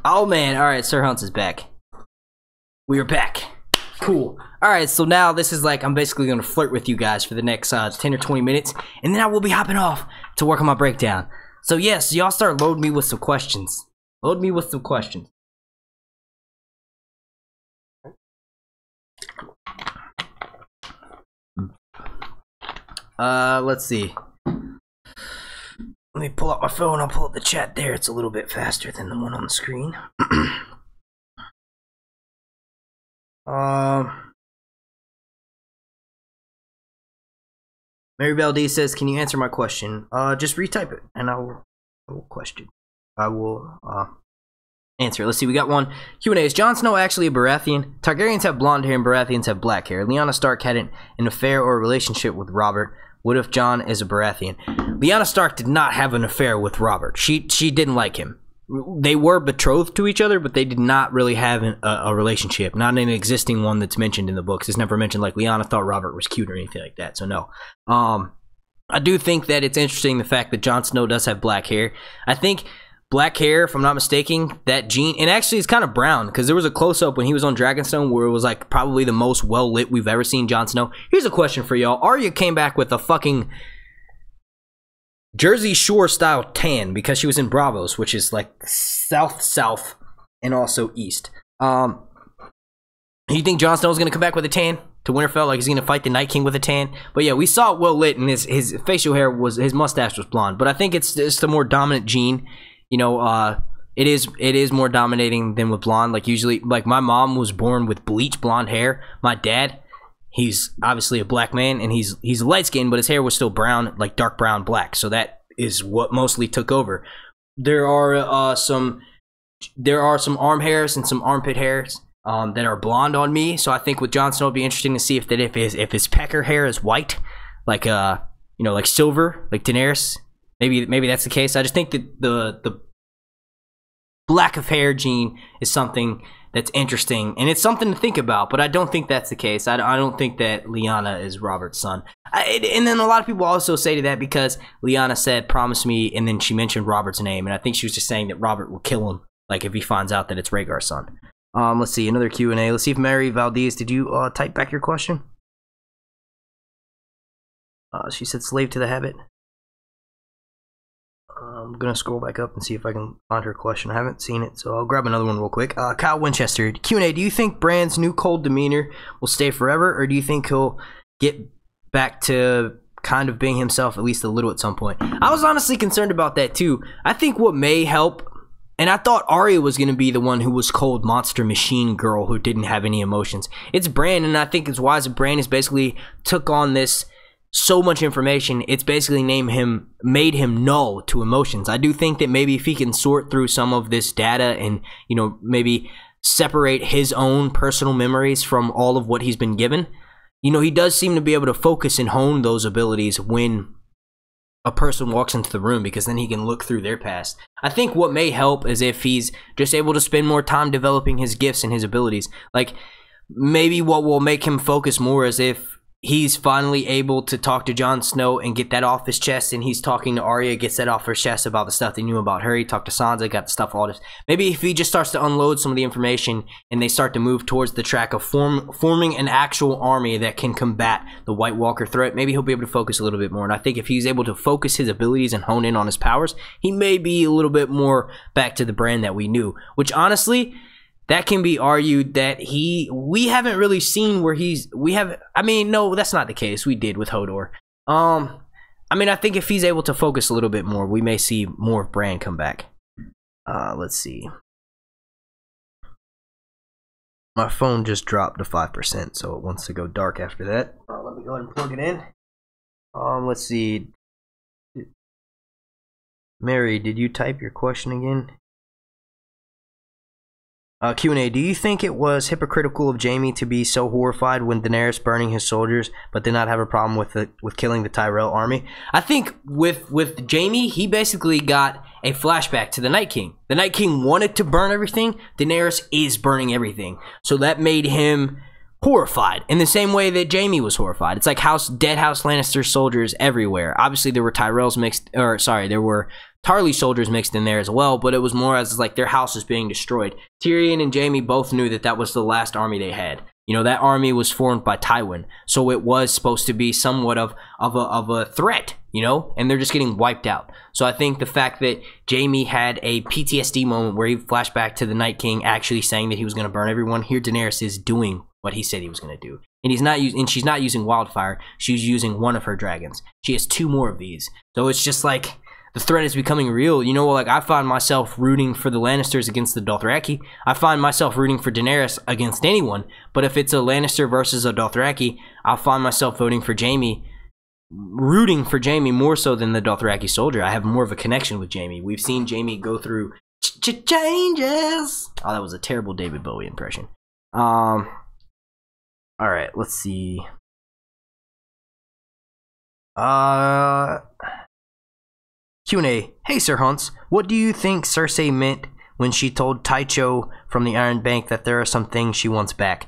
Oh man, alright, Sir Hunts is back. We are back. Cool. Alright, so now this is like, I'm basically going to flirt with you guys for the next 10 or 20 minutes, and then I will be hopping off to work on my breakdown. So yes, y'all start loading me with some questions. Load me with some questions. Let's see. Let me pull up my phone. I'll pull up the chat there. It's a little bit faster than the one on the screen. Mary Bell D says, "Can you answer my question?" Just retype it, and I will answer it. Let's see. We got one Q&A. Is Jon Snow actually a Baratheon? Targaryens have blonde hair, and Baratheons have black hair. Lyanna Stark had an affair or a relationship with Robert. What if Jon is a Baratheon? Lyanna Stark did not have an affair with Robert. She didn't like him. They were betrothed to each other, but they did not really have a relationship. Not an existing one that's mentioned in the books. It's never mentioned like Lyanna thought Robert was cute or anything like that. So no. I do think that it's interesting the fact that Jon Snow does have black hair. I think black hair, if I'm not mistaken, that gene, and actually it's kind of brown because there was a close-up when he was on Dragonstone where it was like probably the most well-lit we've ever seen Jon Snow. Here's a question for y'all. Arya came back with a fucking Jersey Shore style tan because she was in Bravos, which is like south and also east. You think Jon Snow's gonna come back with a tan to Winterfell, like he's gonna fight the Night King with a tan? But yeah, we saw it well lit, and his facial hair was, his mustache was blonde. But I think it's the more dominant gene. You know, it is more dominating than with blonde. Like usually, like my mom was born with bleach blonde hair. My dad, he's obviously a black man, and he's light skinned, but his hair was still brown, like dark brown black. So that is what mostly took over. There are some arm hairs and some armpit hairs that are blonde on me. So I think with Jon Snow, it'd be interesting to see if his pecker hair is white, like like silver, like Daenerys. Maybe that's the case. I just think that the black of hair gene is something that's interesting, and it's something to think about, but I don't think that's the case. I don't think that Lyanna is Robert's son. And then a lot of people also say to that because Lyanna said, "Promise me," and then she mentioned Robert's name, and I think she was just saying that Robert will kill him, like if he finds out that it's Rhaegar's son. Let's see, another Q&A. Let's see if Mary Valdez, did you type back your question? She said, "Slave to the habit." I'm gonna scroll back up and see if I can find her question. I haven't seen it, so I'll grab another one real quick. Kyle Winchester, Q&A, do you think Bran's new cold demeanor will stay forever, or do you think he'll get back to kind of being himself at least a little at some point? I was honestly concerned about that too. I think what may help, and I thought Arya was going to be the one who was cold monster machine girl who didn't have any emotions. It's Bran, and I think it's wise that Bran has basically took on this so much information, it's basically made him null to emotions. I do think that maybe if he can sort through some of this data and, you know, maybe separate his own personal memories from all of what he's been given, you know, he does seem to be able to focus and hone those abilities when a person walks into the room, because then he can look through their past. I think what may help is if he's just able to spend more time developing his gifts and his abilities. Like, maybe what will make him focus more is if he's finally able to talk to Jon Snow and get that off his chest, and he's talking to Arya, gets that off her chest about the stuff they knew about her. He talked to Sansa, got the stuff, all this. Maybe if he just starts to unload some of the information and they start to move towards the track of forming an actual army that can combat the White Walker threat, maybe he'll be able to focus a little bit more. And I think if he's able to focus his abilities and hone in on his powers, he may be a little bit more back to the Bran that we knew, which honestly, that can be argued that we haven't really seen where I mean, no, that's not the case. We did with Hodor. I mean, I think if he's able to focus a little bit more, we may see more of Bran come back. Let's see. My phone just dropped to 5%, so it wants to go dark after that. Let me go ahead and plug it in. Let's see. Mary, did you type your question again? Q&A, do you think it was hypocritical of Jaime to be so horrified when Daenerys burning his soldiers, but did not have a problem with killing the Tyrell army? I think with Jaime, he basically got a flashback to the Night King. The Night King wanted to burn everything. Daenerys is burning everything. So that made him horrified in the same way that Jaime was horrified. It's like dead House Lannister soldiers everywhere. Obviously, there were Tyrell's mixed, or sorry, there were Tarly soldiers mixed in there as well, but it was more as like their house was being destroyed. Tyrion and Jaime both knew that that was the last army they had. You know, that army was formed by Tywin, so it was supposed to be somewhat of a threat, you know, and they're just getting wiped out. So I think the fact that Jaime had a PTSD moment where he flashed back to the Night King actually saying that he was going to burn everyone, here Daenerys is doing what he said he was going to do. And she's not using wildfire, she's using one of her dragons. She has 2 more of these. So it's just like the threat is becoming real. You know, like I find myself rooting for the Lannisters against the Dothraki. I find myself rooting for Daenerys against anyone. But if it's a Lannister versus a Dothraki, I'll find myself voting for Jaime, rooting for Jaime more so than the Dothraki soldier. I have more of a connection with Jaime. We've seen Jaime go through changes. Oh, that was a terrible David Bowie impression. All right, let's see. Q&A. Hey, Sir Hunts. What do you think Cersei meant when she told Tycho from the Iron Bank that there are some things she wants back?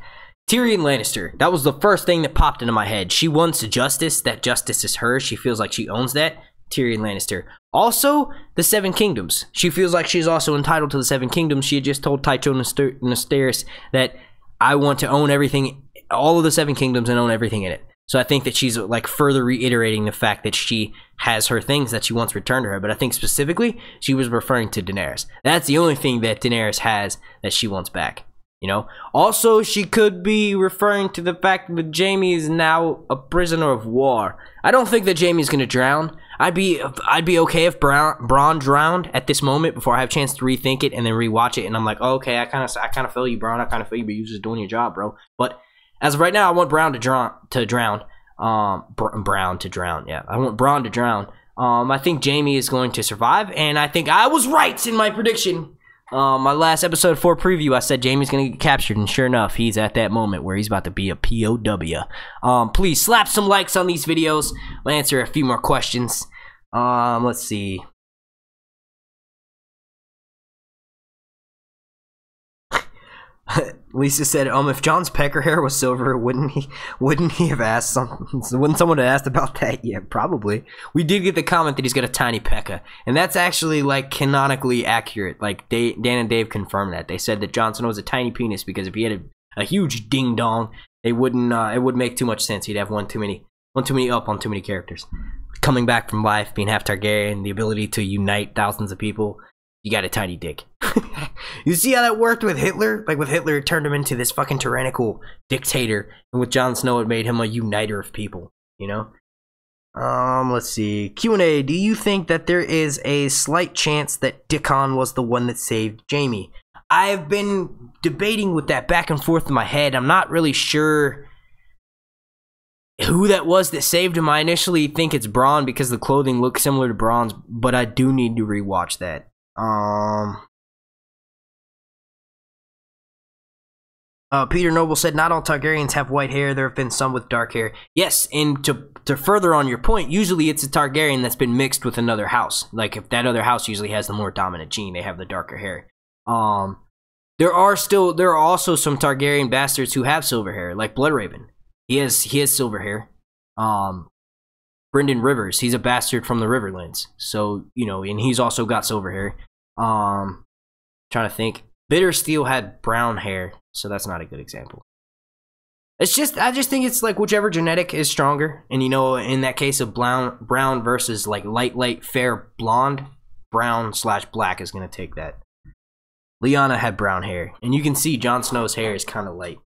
Tyrion Lannister. That was the first thing that popped into my head. She wants justice. That justice is hers. She feels like she owns that. Tyrion Lannister. Also, the 7 Kingdoms. She feels like she's also entitled to the 7 Kingdoms. She had just told Tycho Nestoris that I want to own everything, all of the 7 Kingdoms, and own everything in it. So I think that she's like further reiterating the fact that she has her things that she wants returned to her. But I think specifically she was referring to Daenerys. That's the only thing that Daenerys has that she wants back. You know. Also, she could be referring to the fact that Jaime is now a prisoner of war. I don't think that Jaime's gonna drown. I'd be okay if Bronn drowned at this moment before I have a chance to rethink it and then rewatch it. And I'm like, oh, okay, I kind of feel you, Bronn. I kind of feel you, but you're just doing your job, bro. But as of right now, I want Brown to drown. Brown to drown. Yeah, I want Bronn to drown. I think Jaime is going to survive, and I think I was right in my prediction. My last episode 4 preview, I said Jaime's going to get captured, and sure enough, he's at that moment where he's about to be a POW. Please slap some likes on these videos. I'll answer a few more questions. Let's see. Lisa said, if Jon's pecker hair was silver, wouldn't he have asked something? Wouldn't someone have asked about that? Yeah, probably. We did get the comment that he's got a tiny pecker, and that's actually like canonically accurate. Like Dan and Dave confirmed that. They said that Jon Snow was a tiny penis because if he had a huge ding dong, it wouldn't make too much sense. He'd have one too many up on too many characters. Coming back from life, being half Targaryen, the ability to unite thousands of people. You got a tiny dick. You see how that worked with Hitler? Like with Hitler, it turned him into this fucking tyrannical dictator. And with Jon Snow, it made him a uniter of people, you know? Let's see. Q&A. Do you think that there is a slight chance that Dickon was the one that saved Jaime? I've been debating with that back and forth in my head. I'm not really sure who that was that saved him. I initially think it's Bronn because the clothing looks similar to Bronn's, but I do need to rewatch that. Peter Noble said, not all Targaryens have white hair. There have been some with dark hair. Yes, and to further on your point, usually it's a Targaryen that's been mixed with another house. Like, if that other house usually has the more dominant gene, they have the darker hair. There are also some Targaryen bastards who have silver hair, like Bloodraven. He has silver hair. Brynden Rivers, he's a bastard from the Riverlands. So, you know, and he's also got silver hair. Trying to think. Bittersteel had brown hair, so that's not a good example. I just think it's like whichever genetic is stronger. And, you know, in that case of brown versus like light, fair blonde, brown/black is going to take that. Lyanna had brown hair. And you can see Jon Snow's hair is kind of light.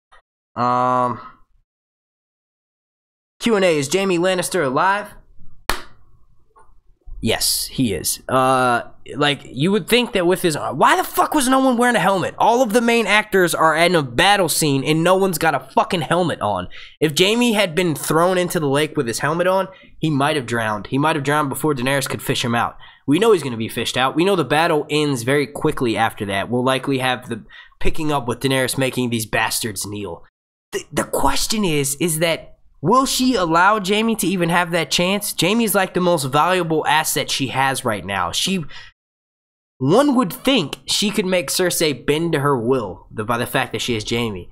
Q&A, is Jaime Lannister alive? Yes, he is. Like, you would think that with his... Why the fuck was no one wearing a helmet? All of the main actors are in a battle scene and no one's got a fucking helmet on. If Jaime had been thrown into the lake with his helmet on, he might have drowned. He might have drowned before Daenerys could fish him out. We know he's going to be fished out. We know the battle ends very quickly after that. We'll likely have the picking up with Daenerys making these bastards kneel. The question is that... Will she allow Jaime to even have that chance? Jaime's like the most valuable asset she has right now. One would think she could make Cersei bend to her will by the fact that she has Jaime.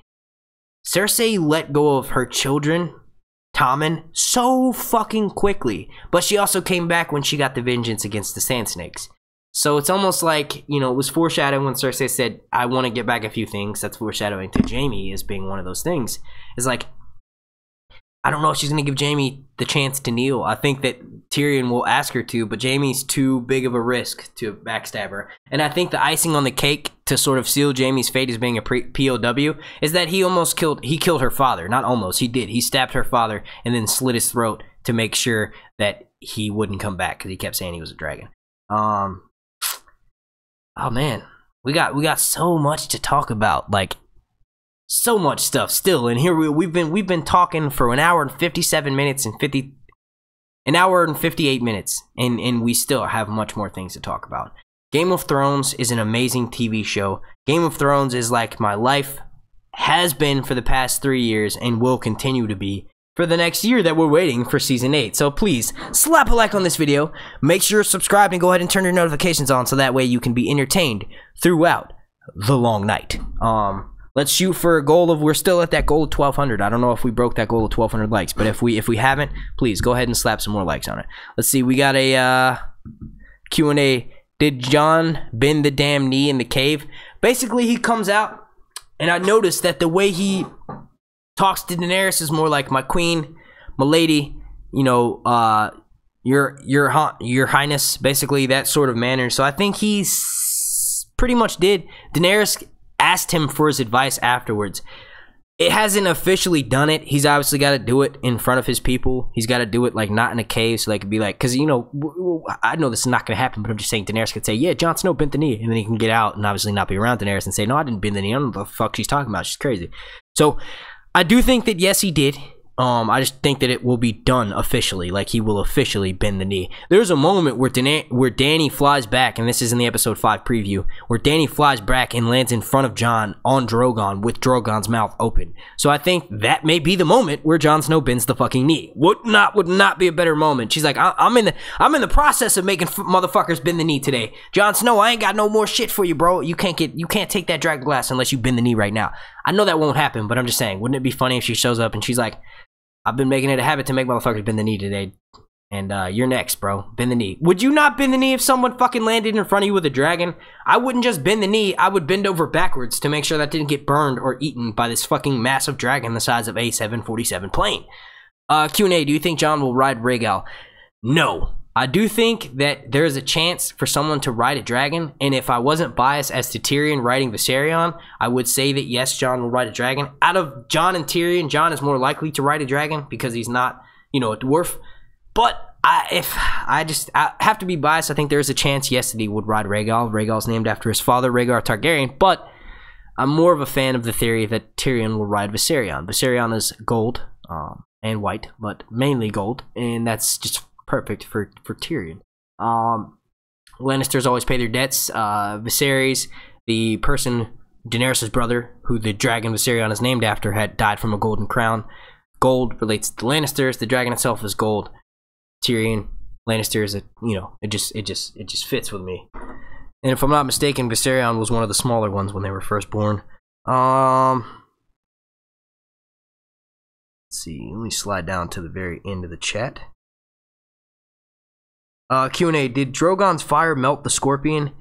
Cersei let go of her children, Tommen, so fucking quickly. But she also came back when she got the vengeance against the Sand Snakes. So it's almost like, you know, it was foreshadowing when Cersei said, I want to get back a few things. That's foreshadowing to Jaime as being one of those things. It's like, I don't know if she's going to give Jaime the chance to kneel. I think that Tyrion will ask her to, but Jaime's too big of a risk to backstab her. And I think the icing on the cake to sort of seal Jaime's fate as being a POW is that he killed her father. Not almost, he did. He stabbed her father and then slit his throat to make sure that he wouldn't come back because he kept saying he was a dragon. Oh man, we got so much to talk about. Like, so much stuff still, and here we've been talking for an hour and 57 minutes and 58 minutes, and we still have much more things to talk about. Game of Thrones is an amazing TV show. Game of Thrones is like my life, has been for the past 3 years, and will continue to be for the next year that we're waiting for season 8. So please slap a like on this video, make sure you're subscribed, and go ahead and turn your notifications on so that way you can be entertained throughout the long night. Let's shoot for a goal of, we're still at that goal of 1,200. I don't know if we broke that goal of 1,200 likes, but if we haven't, please go ahead and slap some more likes on it. Let's see, we got a Q&A. Did Jon bend the damn knee in the cave? Basically, he comes out, and I noticed that the way he talks to Daenerys is more like, my queen, my lady, you know, your highness, basically that sort of manner. So I think he's pretty much did. Daenerys asked him for his advice afterwards. It hasn't officially done it. He's obviously got to do it in front of his people. He's got to do it like not in a cave, so they could be like, because you know, I know this is not going to happen, but I'm just saying Daenerys could say, yeah, Jon Snow bent the knee, and then he can get out and obviously not be around Daenerys and say, no, I didn't bend the knee. I don't know what the fuck she's talking about. She's crazy. So I do think that yes, he did. I just think that it will be done officially, like he will officially bend the knee. There's a moment where Dany flies back, and this is in the episode 5 preview, where Dany flies back and lands in front of Jon on Drogon with Drogon's mouth open. So I think that may be the moment where Jon Snow bends the fucking knee. Would not be a better moment. She's like, I'm in the process of making motherfuckers bend the knee today. Jon Snow, I ain't got no more shit for you, bro. You can't take that dragon glass unless you bend the knee right now. I know that won't happen, but I'm just saying, wouldn't it be funny if she shows up and she's like, I've been making it a habit to make motherfuckers bend the knee today. And you're next, bro. Bend the knee. Would you not bend the knee if someone fucking landed in front of you with a dragon? I wouldn't just bend the knee. I would bend over backwards to make sure that didn't get burned or eaten by this fucking massive dragon the size of a 747 plane. Q&A, do you think Jon will ride Rhaegal? No. I do think that there is a chance for someone to ride a dragon, and if I wasn't biased as to Tyrion riding Viserion, I would say that yes, Jon will ride a dragon. Out of Jon and Tyrion, Jon is more likely to ride a dragon because he's not, you know, a dwarf. But if I have to be biased, I think there is a chance, yes, that he would ride Rhaegal. Rhaegal's named after his father, Rhaegar Targaryen, but I'm more of a fan of the theory that Tyrion will ride Viserion. Viserion is gold and white, but mainly gold, and that's just perfect for Tyrion. Lannisters always pay their debts. Viserys, the person, Daenerys' brother, who the dragon Viserion is named after, had died from a golden crown. Gold relates to the Lannisters. The dragon itself is gold. Tyrion, Lannister is it just fits with me. And if I'm not mistaken, Viserion was one of the smaller ones when they were first born. Let's see. Let me slide down to the very end of the chat. Q&A, did Drogon's fire melt the scorpion?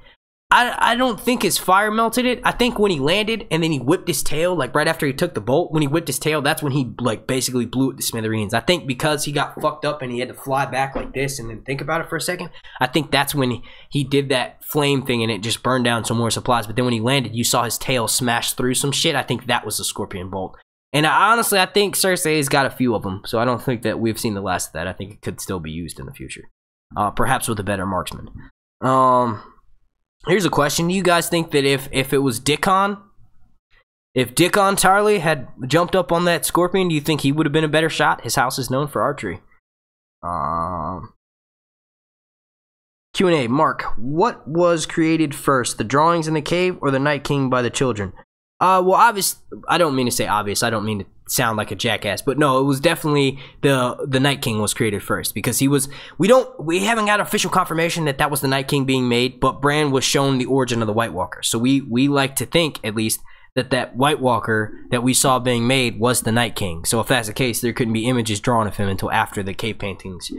I don't think his fire melted it. I think when he landed and then he whipped his tail, like right after he took the bolt, when he whipped his tail, that's when he like basically blew it to smithereens. I think because he got fucked up and he had to fly back like this and then think about it for a second, I think that's when he did that flame thing and it just burned down some more supplies. But then when he landed, you saw his tail smash through some shit. I think that was the scorpion bolt. And honestly, I think Cersei's got a few of them, so I don't think that we've seen the last of that. I think it could still be used in the future. Perhaps with a better marksman. Here's a question. Do you guys think that if it was Dickon, if Dickon Tarly had jumped up on that scorpion, do you think he would have been a better shot? His house is known for archery. Q&A, Mark, what was created first, the drawings in the cave or the Night King by the children? Well, obvious. I don't mean to say obvious. I don't mean to sound like a jackass, but no, it was definitely the Night King was created first because he was. We haven't got official confirmation that that was the Night King being made, but Bran was shown the origin of the White Walker, so we like to think at least that White Walker that we saw being made was the Night King. So if that's the case, there couldn't be images drawn of him until after the cave paintings,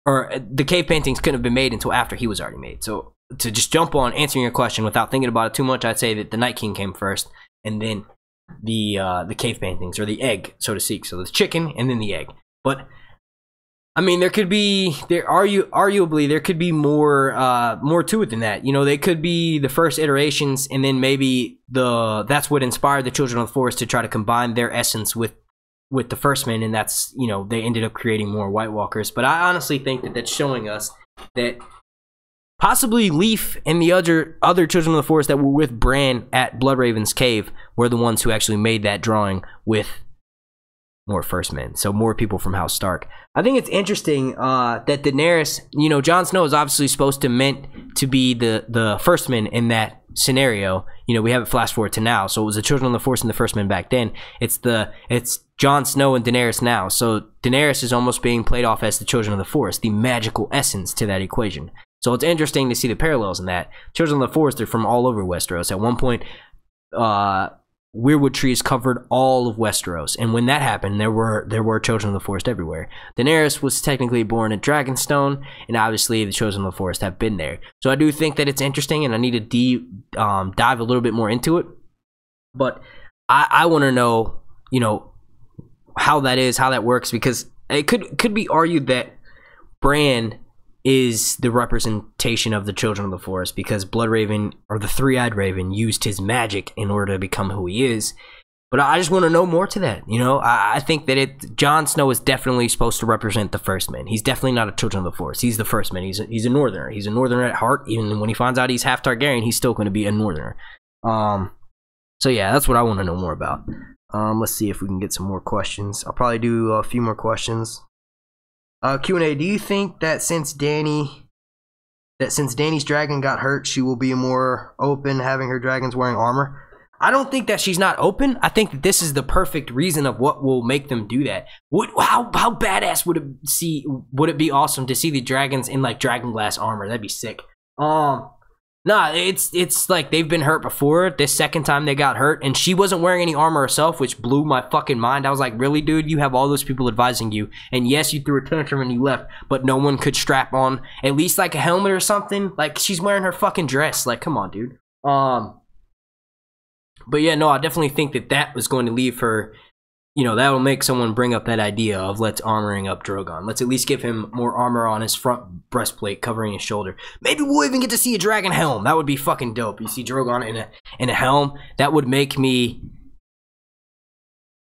or the cave paintings couldn't have been made until after he was already made. So to just jump on answering your question without thinking about it too much, I'd say that the Night King came first, and then the cave paintings, or the egg, so to speak. So the chicken and then the egg. But I mean, arguably there could be more to it than that. You know, they could be the first iterations, and then maybe that's what inspired the Children of the Forest to try to combine their essence with the First Men, and that's, you know, they ended up creating more White Walkers. But I honestly think that that's showing us that possibly Leaf and the other Children of the Forest that were with Bran at Bloodraven's cave were the ones who actually made that drawing with more First Men, so more people from House Stark. I think it's interesting that Daenerys, you know, Jon Snow is obviously supposed to meant to be the First Men in that scenario. You know, we have it flash forward to now, so it was the Children of the Forest and the First Men back then. It's Jon Snow and Daenerys now, so Daenerys is almost being played off as the Children of the Forest, the magical essence to that equation. So it's interesting to see the parallels in that. Children of the Forest are from all over Westeros. At one point, weirwood trees covered all of Westeros, and when that happened, there were Children of the Forest everywhere. Daenerys was technically born at Dragonstone, and obviously the Children of the Forest have been there. So I do think that it's interesting, and I need to dive a little bit more into it. But I want to know, you know, how that works, because it could be argued that Bran is the representation of the Children of the Forest, because Bloodraven, or the Three-Eyed Raven, used his magic in order to become who he is. But I just want to know more to that. You know, I think that Jon Snow is definitely supposed to represent the First Men. He's definitely not a Children of the Forest. He's the First Men. He's a Northerner. He's a Northerner at heart. Even when he finds out he's half Targaryen, he's still going to be a Northerner. So yeah, that's what I want to know more about. Let's see if we can get some more questions. I'll probably do a few more questions. Q&A, do you think that since Dany's dragon got hurt, she will be more open having her dragons wearing armor? I don't think that she's not open. I think that this is the perfect reason of what will make them do that. How badass would it be awesome to see the dragons in like dragonglass armor? That'd be sick. Nah, it's like they've been hurt before. This second time they got hurt, and she wasn't wearing any armor herself, which blew my fucking mind. I was like, really, dude? You have all those people advising you, and yes, you threw a tantrum and you left, but no one could strap on at least like a helmet or something. Like, she's wearing her fucking dress. Like, come on, dude. But yeah, no, I definitely think that was going to leave her. You know, that'll make someone bring up that idea of let's armoring up Drogon. Let's at least give him more armor on his front breastplate covering his shoulder. Maybe we'll even get to see a dragon helm. That would be fucking dope. You see Drogon in a helm. That would make me...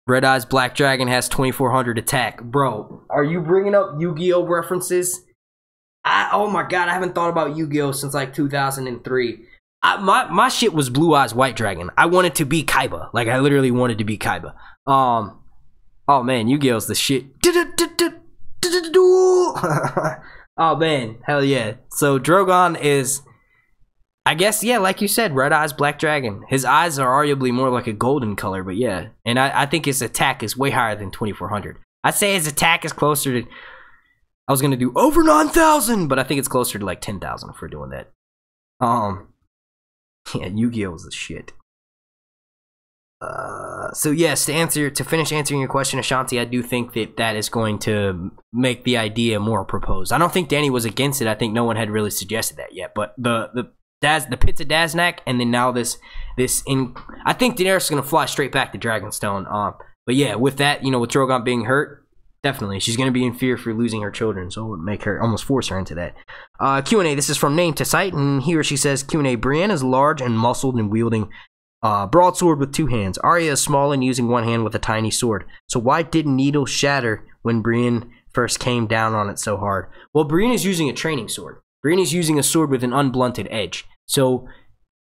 Red Eyes Black Dragon has 2400 attack. Bro, are you bringing up Yu-Gi-Oh references? Oh my god, I haven't thought about Yu-Gi-Oh since like 2003. My shit was Blue Eyes White Dragon. I wanted to be Kaiba. Like, I literally wanted to be Kaiba. Oh man, Yu-Gi-Oh's the shit. Oh man, hell yeah. So Drogon is, I guess, yeah, like you said, Red Eyes Black Dragon. His eyes are arguably more like a golden color, but yeah. And I think his attack is way higher than 2400. I'd say his attack is closer to, I was gonna do over 9,000, but I think it's closer to like 10,000 if we're doing that. Yeah, Yu-Gi-Oh is the shit. So yes, to finish answering your question, Ashanti, I do think that is going to make the idea more proposed. I don't think Dany was against it. I think no one had really suggested that yet. But the pits of Daznak, and then now I think Daenerys is gonna fly straight back to Dragonstone. But yeah, with that, you know, with Drogon being hurt, definitely she's gonna be in fear for losing her children, so it would make her almost force her into that. Q&A. This is from Name to Sight, and he or she says, Q&A. Brienne is large and muscled and wielding broadsword with two hands. Arya is small and using one hand with a tiny sword. So why didn't needles shatter when Brienne first came down on it so hard? Well, Brienne is using a training sword. Brienne is using a sword with an unblunted edge. So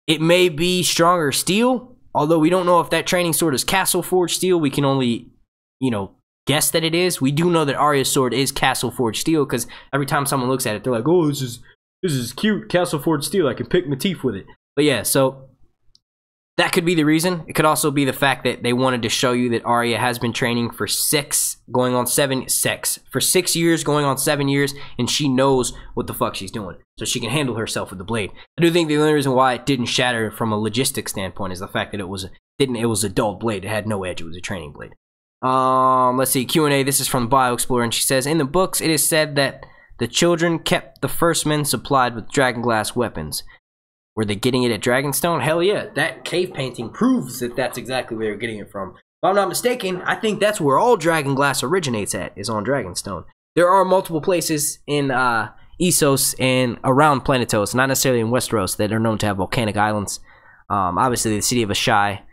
it may be stronger steel, although we don't know if that training sword is castle forged steel. We can only, you know, guess that it is. We do know that Arya's sword is castle forged steel, because every time someone looks at it, they're like, oh, this is cute, castle forged steel. I can pick my teeth with it. But yeah, so That could be the reason. It could also be the fact that they wanted to show you that Arya has been training for 6 years, going on 7 years, and she knows what the fuck she's doing. So she can handle herself with the blade. I do think the only reason why it didn't shatter from a logistics standpoint is the fact that it was a dull blade. It had no edge. It was a training blade. Let's see. Q&A. This is from Bio Explorer, and she says, in the books, it is said that the children kept the first men supplied with dragonglass weapons. Were they getting it at Dragonstone? Hell yeah. That cave painting proves that that's exactly where they're getting it from. If I'm not mistaken, I think that's where all dragonglass originates at, is on Dragonstone. There are multiple places in Essos and around Planetos, not necessarily in Westeros, that are known to have volcanic islands. Obviously, the city of Ahai.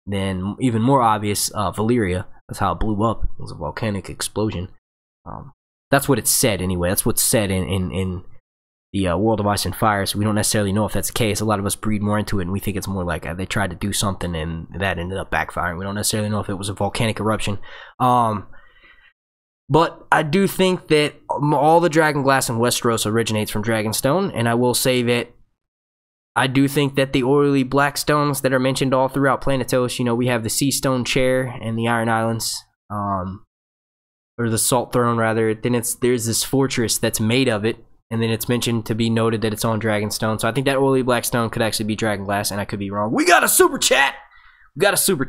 Then, even more obvious, Valyria. That's how it blew up. It was a volcanic explosion. That's what it's said, anyway. That's what's said in the World of Ice and Fire, so we don't necessarily know if that's the case. A lot of us breed more into it, and we think it's more like they tried to do something, and that ended up backfiring. We don't necessarily know if it was a volcanic eruption. But I do think that all the dragonglass in Westeros originates from Dragonstone, and I will say that I do think that the oily black stones that are mentioned all throughout Planetos, you know, we have the Sea Stone Chair and the Iron Islands, or the Salt Throne, rather. Then there's this fortress that's made of it, and then it's mentioned to be noted that it's on Dragonstone. So I think that oily black stone could actually be dragonglass, and I could be wrong. We got a super chat! We got a super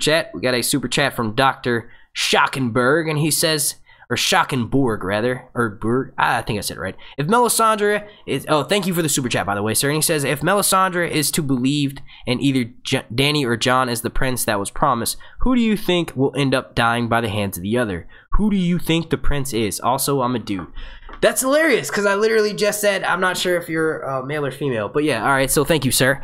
chat from Dr. Schockenberg, and he says, or Schockenborg, rather, or Berg, I think I said it right. If Melisandre is, oh, thank you for the super chat, by the way, sir. And he says, if Melisandre is to be believed, and either Dany or Jon is the prince that was promised, who do you think will end up dying by the hands of the other? Who do you think the prince is? Also, I'm a dude. That's hilarious, because I literally just said, I'm not sure if you're male or female. But yeah, alright, so thank you, sir.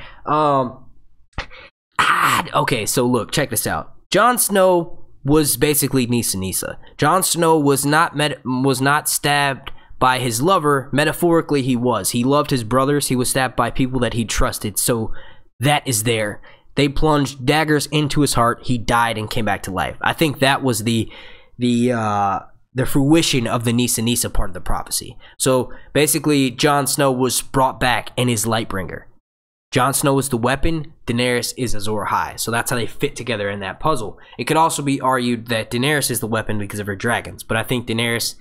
Okay, so look, check this out. Jon Snow was basically Nissa. Jon Snow was not stabbed by his lover. Metaphorically, he was. He loved his brothers. He was stabbed by people that he trusted. So that is there. They plunged daggers into his heart. He died and came back to life. I think that was the fruition of the Nissa part of the prophecy. So basically, Jon Snow was brought back and is Lightbringer. Jon Snow is the weapon, Daenerys is Azor Ahai. So that's how they fit together in that puzzle. It could also be argued that Daenerys is the weapon because of her dragons. But I think Daenerys,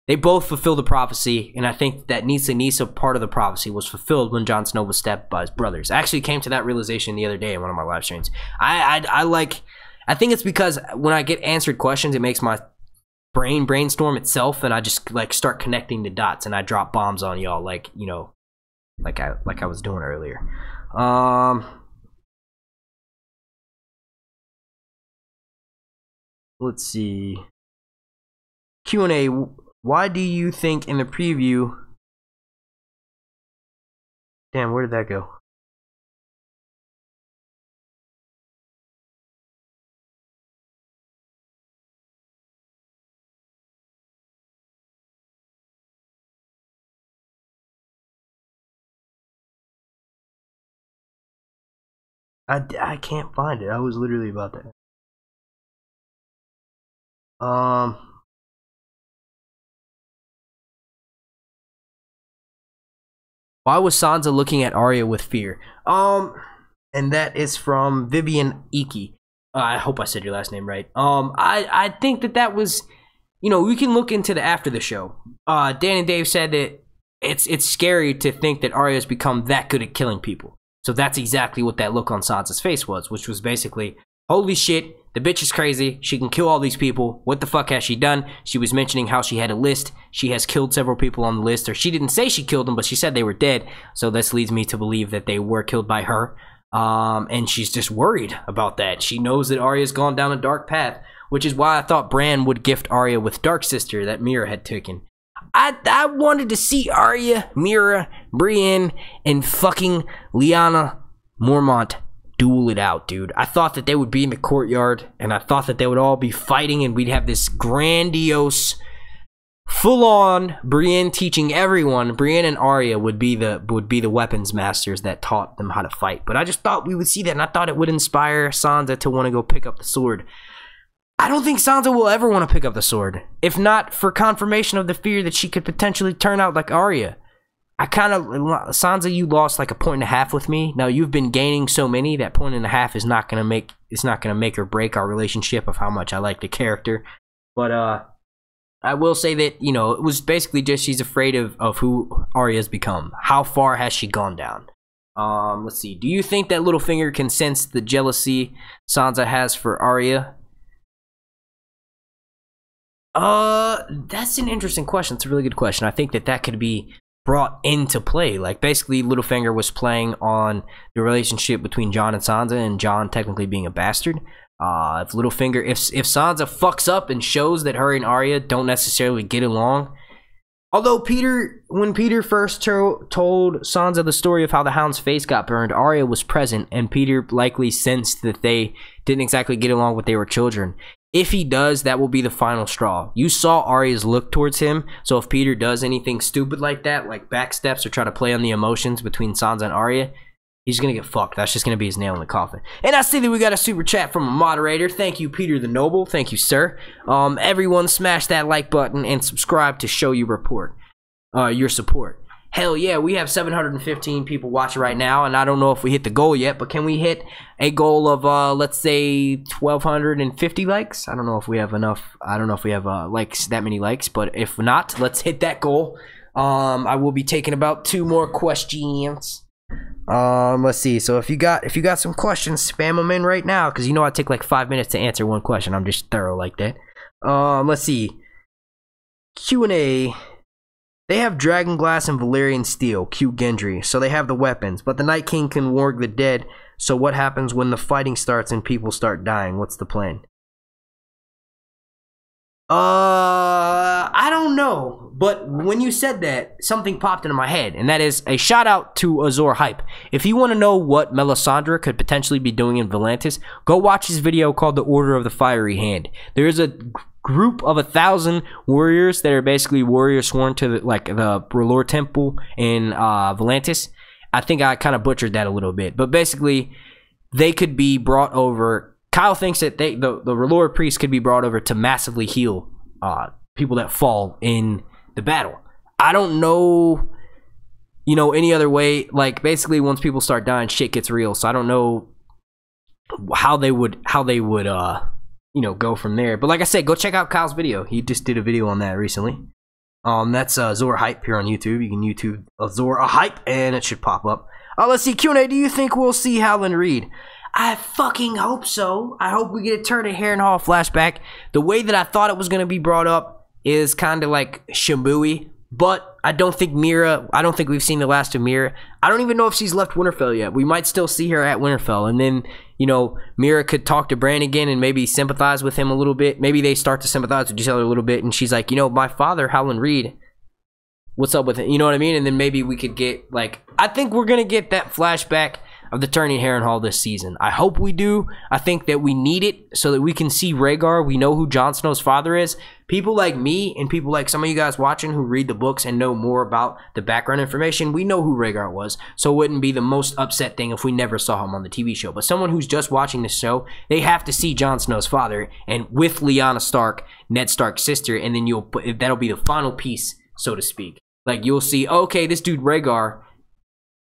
they both fulfill the prophecy. And I think that Nissa part of the prophecy was fulfilled when Jon Snow was stabbed by his brothers. I actually came to that realization the other day in one of my live streams. I think it's because when I get answered questions, it makes my brainstorm itself, and I just like start connecting the dots, and I drop bombs on y'all, like, you know, like I was doing earlier. Let's see. Q&A. Why do you think in the preview? Damn, where did that go? I can't find it. I was literally about that. Why was Sansa looking at Arya with fear? And that is from Vivian Iki. I hope I said your last name right. I think that was, you know, we can look into the after the show. Dan and Dave said that it's scary to think that Arya's become that good at killing people. So that's exactly what that look on Sansa's face was, which was basically, holy shit, the bitch is crazy. She can kill all these people. What the fuck has she done? She was mentioning how she had a list. She has killed several people on the list, or she didn't say she killed them, but she said they were dead. So this leads me to believe that they were killed by her. And she's just worried about that. She knows that Arya's gone down a dark path, which is why I thought Bran would gift Arya with Dark Sister that Meera had taken. I wanted to see Arya, Meera, Brienne, and fucking Lyanna Mormont duel it out, dude. I thought that they would be in the courtyard, and I thought that they would all be fighting, and we'd have this grandiose, full-on Brienne teaching everyone. Brienne and Arya would be the weapons masters that taught them how to fight. But I just thought we would see that, and I thought it would inspire Sansa to want to go pick up the sword. I don't think Sansa will ever want to pick up the sword, if not for confirmation of the fear that she could potentially turn out like Arya. Sansa, you lost like a 1.5 with me. Now you've been gaining so many that 1.5 is not gonna make or break our relationship of how much I like the character. But I will say that, you know, it was basically just she's afraid of who Arya's become. How far has she gone down? Let's see. Do you think that Littlefinger can sense the jealousy Sansa has for Arya? That's an interesting question. It's a really good question. I think that could be brought into play. Like, basically, Littlefinger was playing on the relationship between Jon and Sansa, and Jon technically being a bastard. If Sansa fucks up and shows that her and Arya don't necessarily get along, although when Peter first told Sansa the story of how the Hound's face got burned, Arya was present, and Peter likely sensed that they didn't exactly get along when they were children. If he does, that will be the final straw. You saw Arya's look towards him, so if Peter does anything stupid like that, like backsteps or try to play on the emotions between Sansa and Arya, he's gonna get fucked. That's just gonna be his nail in the coffin. And I see that we got a super chat from a moderator. Thank you, Peter the Noble. Thank you, sir. Everyone smash that like button and subscribe to show your support. Hell yeah, we have 715 people watching right now, and I don't know if we hit the goal yet, but can we hit a goal of, let's say, 1,250 likes? I don't know if we have enough. I don't know if we have likes, that many likes, but if not, let's hit that goal. I will be taking about 2 more questions. Let's see. So if you got some questions, spam them in right now, because you know I take like 5 minutes to answer one question. I'm just thorough like that. Let's see. Q&A. They have Dragon Glass and Valyrian Steel, Q Gendry, so they have the weapons, but the Night King can warg the dead, so what happens when the fighting starts and people start dying? What's the plan? I don't know, but when you said that, something popped into my head, and that is a shout out to Azor Hype. If you want to know what Melisandre could potentially be doing in Volantis, go watch his video called The Order of the Fiery Hand. There is a group of 1,000 warriors that are basically warriors sworn to the R'hllor Temple in Volantis. I think I kind of butchered that a little bit, but basically they could be brought over. Kyle thinks that the R'hllor priests could be brought over to massively heal people that fall in the battle. I don't know, you know, any other way. Like, basically once people start dying, shit gets real. So I don't know how they would you know, go from there. But like I said, go check out Kyle's video. He just did a video on that recently. That's Azor Hype here on YouTube. You can YouTube Azor Hype and it should pop up. Let's see, Q&A. Do you think we'll see Howland Reed? I fucking hope so. I hope we get a turn at Harrenhal flashback. The way that I thought it was going to be brought up is kind of like Shambui, but I don't think we've seen the last of Meera. I don't even know if she's left Winterfell yet. We might still see her at Winterfell, and then, you know, Meera could talk to Bran again and maybe sympathize with him a little bit. Maybe they start to sympathize with each other a little bit, and she's like, you know, my father, Howland Reed, what's up with it? You know what I mean? And then maybe we could get, like, I think we're going to get that flashback of the tourney Harrenhal this season. I hope we do. I think that we need it so that we can see Rhaegar. We know who Jon Snow's father is. People like me and people like some of you guys watching who read the books and know more about the background information, we know who Rhaegar was. So it wouldn't be the most upset thing if we never saw him on the TV show. But someone who's just watching this show, they have to see Jon Snow's father and with Lyanna Stark, Ned Stark's sister, and then that'll be the final piece, so to speak. Like, you'll see, okay, this dude Rhaegar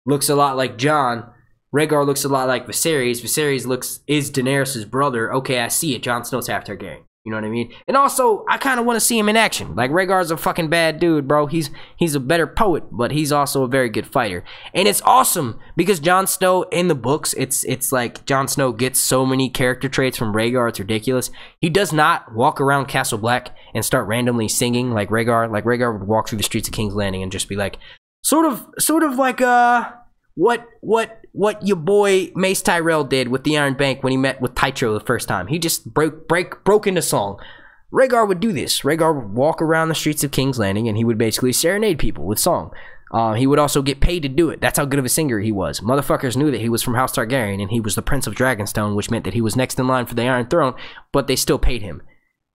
looks a lot like Jon. Rhaegar looks a lot like Viserys. Viserys is Daenerys' brother. Okay, I see it. Jon Snow's half Targaryen. You know what I mean? And also, I kind of want to see him in action. Like, Rhaegar's a fucking bad dude, bro. He's a better poet, but he's also a very good fighter. And it's awesome because Jon Snow in the books, it's like Jon Snow gets so many character traits from Rhaegar. It's ridiculous. He does not walk around Castle Black and start randomly singing like Rhaegar. Like, Rhaegar would walk through the streets of King's Landing and just be like, sort of like what your boy Mace Tyrell did with the Iron Bank when he met with Tycho the first time. He just broke into song. Rhaegar would do this. Rhaegar would walk around the streets of King's Landing and he would basically serenade people with song. He would also get paid to do it. That's how good of a singer he was. Motherfuckers knew that he was from House Targaryen and he was the Prince of Dragonstone, which meant that he was next in line for the Iron Throne, but they still paid him.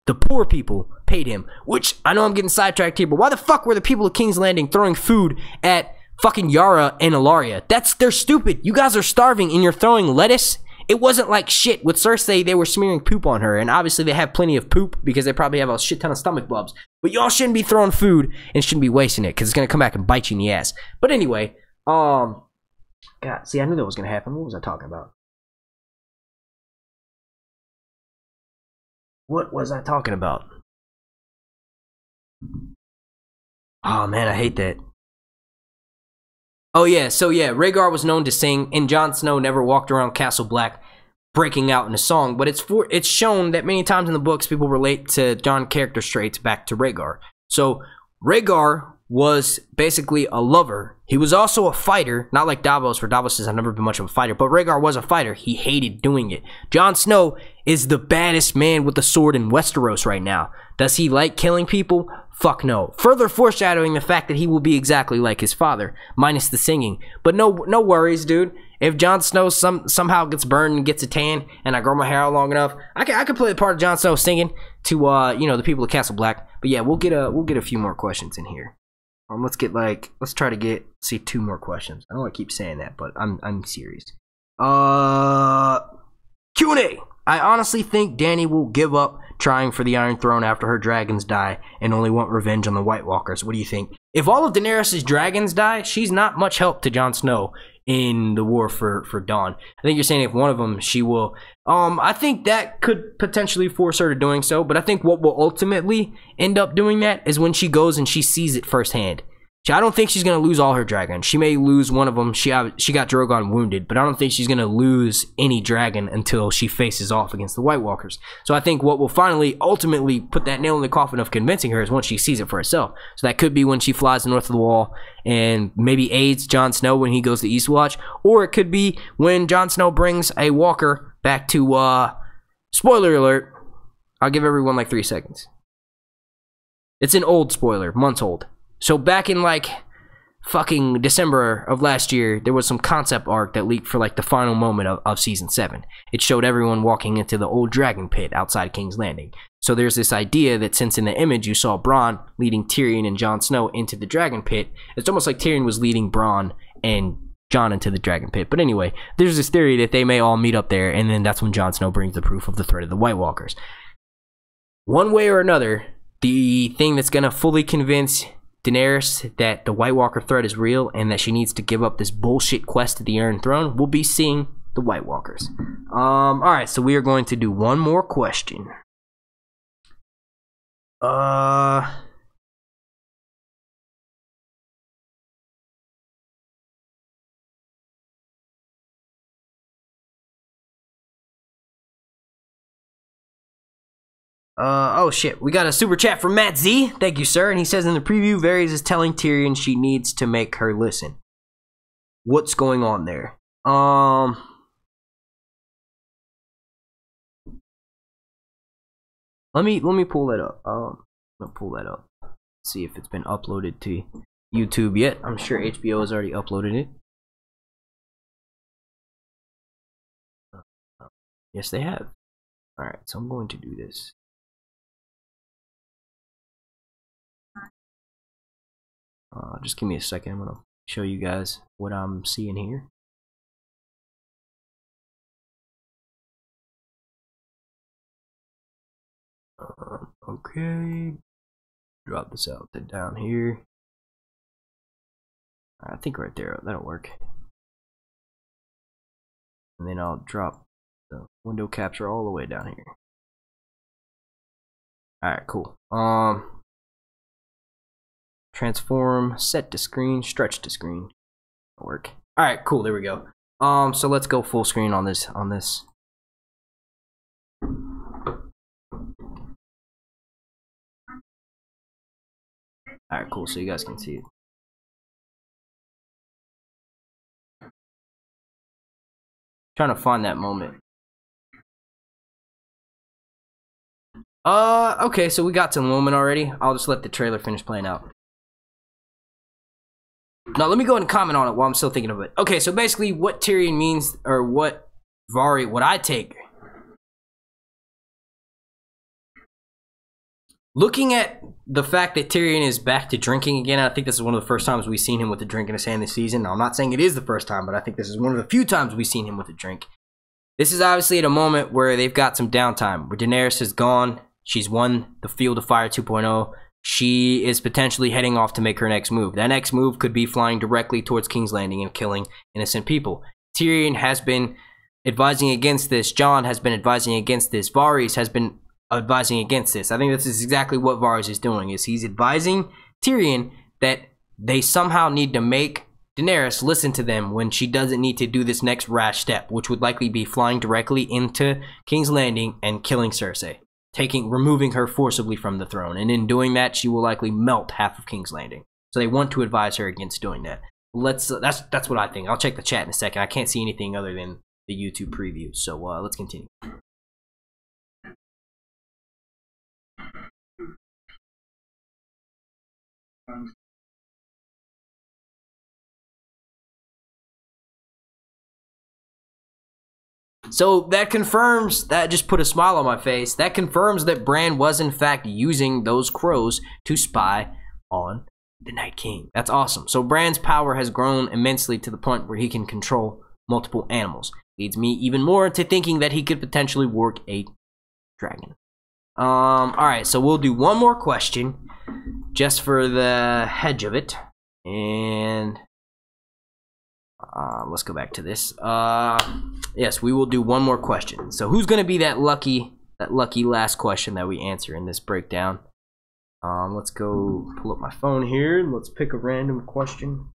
The poor people paid him, which I know I'm getting sidetracked here, but why the fuck were the people of King's Landing throwing food at fucking Yara and Ilaria? They're stupid. You guys are starving and you're throwing lettuce it wasn't like shit. With Cersei, they were smearing poop on her, and obviously they have plenty of poop because they probably have a shit ton of stomach bubs. But y'all shouldn't be throwing food and shouldn't be wasting it because it's gonna come back and bite you in the ass. But anyway, God, see, I knew that was gonna happen. What was I talking about? What was I talking about? Oh man, I hate that. Oh yeah, so yeah, Rhaegar was known to sing, and Jon Snow never walked around Castle Black breaking out in a song, but it's shown that many times in the books people relate to Jon character traits back to Rhaegar. So Rhaegar was basically a lover. He was also a fighter, not like Davos, where Davos has never been much of a fighter, but Rhaegar was a fighter. He hated doing it. Jon Snow is the baddest man with a sword in Westeros right now. Does he like killing people? Fuck no. Further foreshadowing the fact that he will be exactly like his father, minus the singing. But no worries, dude. If Jon Snow somehow gets burned and gets a tan, and I grow my hair out long enough, I can play the part of Jon Snow singing to the people of Castle Black. But yeah, we'll get a few more questions in here. Let's try to see 2 more questions. I don't want to keep saying that, but I'm serious. Q&A. I honestly think Dany will give up trying for the Iron Throne after her dragons die and only want revenge on the White Walkers. What do you think? If all of Daenerys' dragons die, she's not much help to Jon Snow in the war for Dawn. I think you're saying if one of them, she will. I think that could potentially force her to doing so, but I think what will ultimately end up doing that is when she goes and she sees it firsthand. I don't think she's going to lose all her dragons. She may lose one of them. She got Drogon wounded, but I don't think she's going to lose any dragon until she faces off against the White Walkers. So I think what will ultimately put that nail in the coffin of convincing her is once she sees it for herself. So that could be when she flies north of the wall and maybe aids Jon Snow when he goes to Eastwatch, or it could be when Jon Snow brings a walker back to, spoiler alert, I'll give everyone like 3 seconds. It's an old spoiler, months old. So back in like fucking December of last year, there was some concept art that leaked for like the final moment of season 7. It showed everyone walking into the old dragon pit outside King's Landing. So there's this idea that since in the image you saw Bronn leading Tyrion and Jon Snow into the dragon pit, it's almost like Tyrion was leading Bronn and Jon into the dragon pit. But anyway, there's this theory that they may all meet up there, and then that's when Jon Snow brings the proof of the threat of the White Walkers. One way or another, the thing that's gonna fully convince Daenerys that the White Walker threat is real and that she needs to give up this bullshit quest to the Iron Throne will be seeing the White Walkers. Alright, so we are going to do one more question. Oh shit, we got a super chat from Matt Z. Thank you, sir. And he says in the preview, Varys is telling Tyrion she needs to make her listen. What's going on there? Let me pull that up. I'll pull that up. See if it's been uploaded to YouTube yet. I'm sure HBO has already uploaded it. Yes, they have. Alright, so I'm going to do this. Just give me a second. I'm gonna show you guys what I'm seeing here. Okay, drop this out down here. I think right there, that'll work. And then I'll drop the window capture all the way down here. Alright, cool. Transform, set to screen, stretch to screen. That'll work. Alright, cool, there we go. So let's go full screen on this. Alright, cool, so you guys can see it. Trying to find that moment. Okay, so we got to the moment already. I'll just let the trailer finish playing out. Now, let me go ahead and comment on it while I'm still thinking of it. Okay, so basically what Tyrion means, or what I take. Looking at the fact that Tyrion is back to drinking again, I think this is one of the first times we've seen him with a drink in his hand this season. Now, I'm not saying it is the first time, but I think this is one of the few times we've seen him with a drink. This is obviously at a moment where they've got some downtime, where Daenerys is gone. She's won the Field of Fire 2.0. She is potentially heading off to make her next move. That next move could be flying directly towards King's Landing and killing innocent people. Tyrion has been advising against this. Jon has been advising against this. Varys has been advising against this. I think this is exactly what Varys is doing. Is he's advising Tyrion that they somehow need to make Daenerys listen to them when she doesn't need to do this next rash step, which would likely be flying directly into King's Landing and killing Cersei, removing her forcibly from the throne. And in doing that, she will likely melt half of King's Landing. So they want to advise her against doing that. That's what I think. I'll check the chat in a second. I can't see anything other than the YouTube preview. So let's continue. So that confirms, that just put a smile on my face, that confirms that Bran was in fact using those crows to spy on the Night King. That's awesome. So Bran's power has grown immensely to the point where he can control multiple animals. Leads me even more to thinking that he could potentially work a dragon. Alright, so we'll do one more question just for the hedge of it. And let's go back to this. Yes, we will do one more question. So who's going to be that lucky last question that we answer in this breakdown? Let's go pull up my phone here. Let's pick a random question.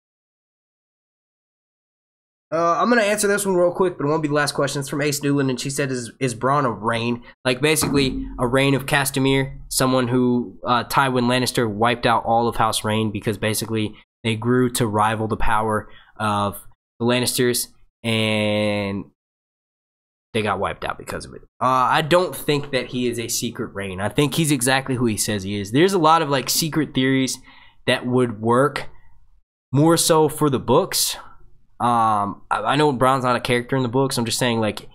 I'm going to answer this one real quick, but it won't be the last question. It's from Ace Newland, and she said, is Bronn a reign? Like, basically, a reign of Castamere, someone who Tywin Lannister wiped out all of House Reign because basically they grew to rival the power of the Lannisters, and they got wiped out because of it. I don't think that he is a secret reign. I think he's exactly who he says he is. There's a lot of like secret theories that would work more so for the books. I know Bronn's not a character in the books. I'm just saying, like,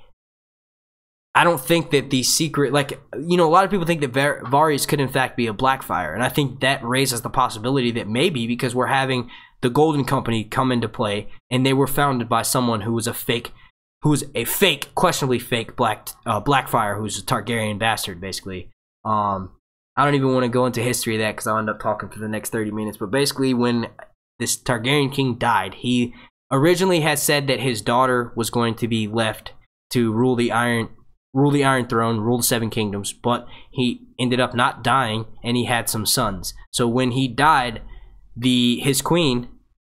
I don't think that the secret, like, you know, a lot of people think that Varys could in fact be a Blackfire, and I think that raises the possibility that maybe because we're having the Golden Company come into play, and they were founded by someone who was a fake, questionably fake Blackfire, who's a Targaryen bastard, basically. I don't even want to go into history of that because I'll end up talking for the next 30 minutes. But basically, when this Targaryen king died, he originally had said that his daughter was going to be left to rule the Iron Throne, rule the Seven Kingdoms, but he ended up not dying, and he had some sons. So when he died, his queen,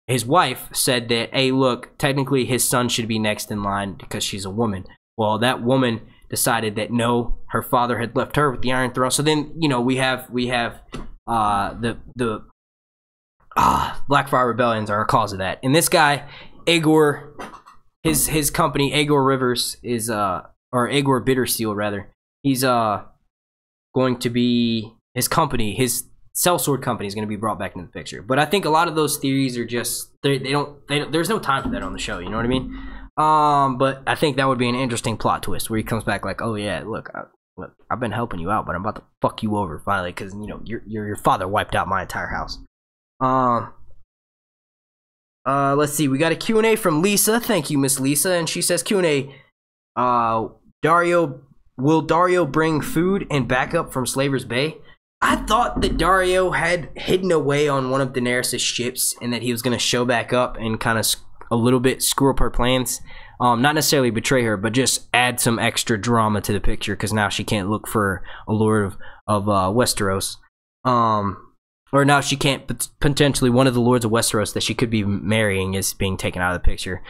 his wife, said that, hey, look, technically his son should be next in line because she's a woman. Well, that woman decided that no, her father had left her with the Iron Throne. So then, you know, we have the Blackfire rebellions are a cause of that. And this guy, Aegor, his company, Aegor Rivers, is or Aegor Bittersteel rather, he's going to be, his company, his sellsword company is going to be brought back into the picture. But I think a lot of those theories are just, they don't there's no time for that on the show, you know what I mean? But I think that would be an interesting plot twist where he comes back like, oh yeah, look, I've been helping you out, but I'm about to fuck you over finally because, you know, your father wiped out my entire house. Let's see, we got a Q&A from Lisa. Thank you, Miss Lisa. And she says, Q&A, will Dario bring food and backup from Slaver's Bay? I thought that Dario had hidden away on one of Daenerys' ships and that he was going to show back up and kind of a little bit screw up her plans. Not necessarily betray her, but just add some extra drama to the picture because now she can't look for a Lord of Westeros. Or now she can't, potentially one of the Lords of Westeros that she could be marrying is being taken out of the picture.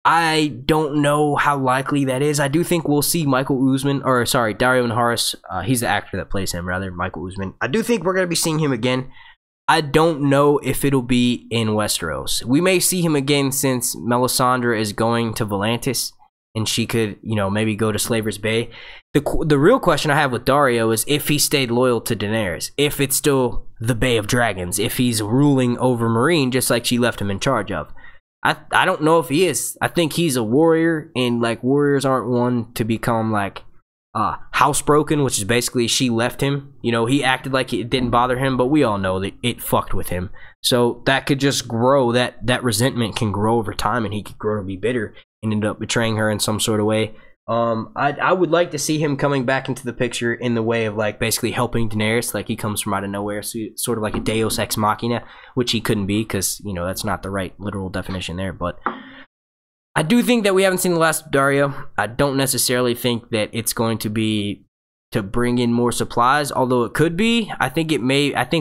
I don't know how likely that is. I do think we'll see Dario Naharis. He's the actor that plays him, rather, Michael Usman. I do think we're going to be seeing him again. I don't know if it'll be in Westeros. We may see him again since Melisandre is going to Volantis, and she could, you know, maybe go to Slaver's Bay. The real question I have with Dario is if he stayed loyal to Daenerys, if it's still the Bay of Dragons, if he's ruling over Meereen just like she left him in charge of. I don't know if he is. I think he's a warrior, and like warriors aren't one to become like housebroken, which is basically she left him. You know, he acted like it didn't bother him, but we all know that it fucked with him. So that could just grow. That resentment can grow over time, and he could grow to be bitter. ended up betraying her in some sort of way. I would like to see him coming back into the picture in the way of like basically helping Daenerys, like he comes from out of nowhere, so sort of like a Deus Ex Machina, which he couldn't be because, you know, that's not the right literal definition there. But I do think that we haven't seen the last of Arya. I don't necessarily think that it's going to be to bring in more supplies, although it could be. I think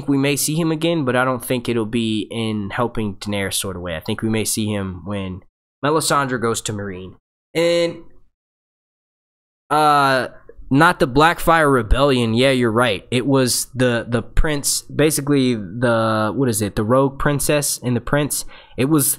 we may see him again, but I don't think it'll be in helping Daenerys sort of way. I think we may see him when Melisandre goes to Meereen. And not the Blackfire Rebellion. Yeah, you're right. It was the prince, basically the, what is it, the rogue princess and the prince. It was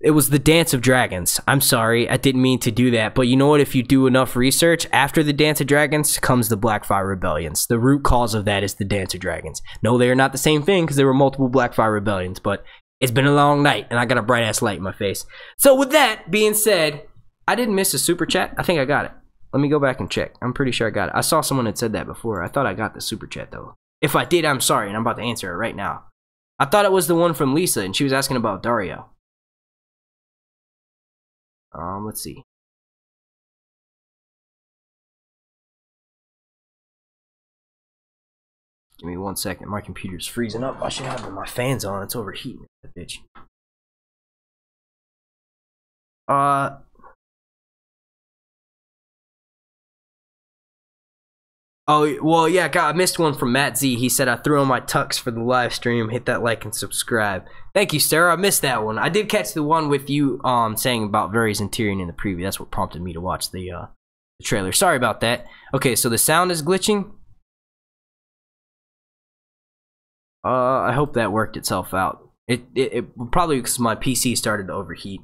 the Dance of Dragons. I'm sorry, I didn't mean to do that, but you know what, if you do enough research, after the Dance of Dragons comes the Blackfire Rebellions. The root cause of that is the Dance of Dragons. No, they are not the same thing because there were multiple Blackfire Rebellions, but it's been a long night and I got a bright ass light in my face. So with that being said, I didn't miss a super chat. I think I got it. Let me go back and check. I'm pretty sure I got it. I saw someone that said that before. I thought I got the super chat though. If I did, I'm sorry, and I'm about to answer it right now. I thought it was the one from Lisa, and she was asking about Dario. Let's see. Give me 1 second. My computer's freezing up. I should have my fans on. It's overheating, that bitch. Oh, well, yeah, God, I missed one from Matt Z. He said, I threw on my tux for the live stream. Hit that like and subscribe. Thank you, Sarah. I missed that one. I did catch the one with you saying about Varys and Tyrion in the preview. That's what prompted me to watch the trailer. Sorry about that. Okay, so the sound is glitching. I hope that worked itself out. It probably because my PC started to overheat.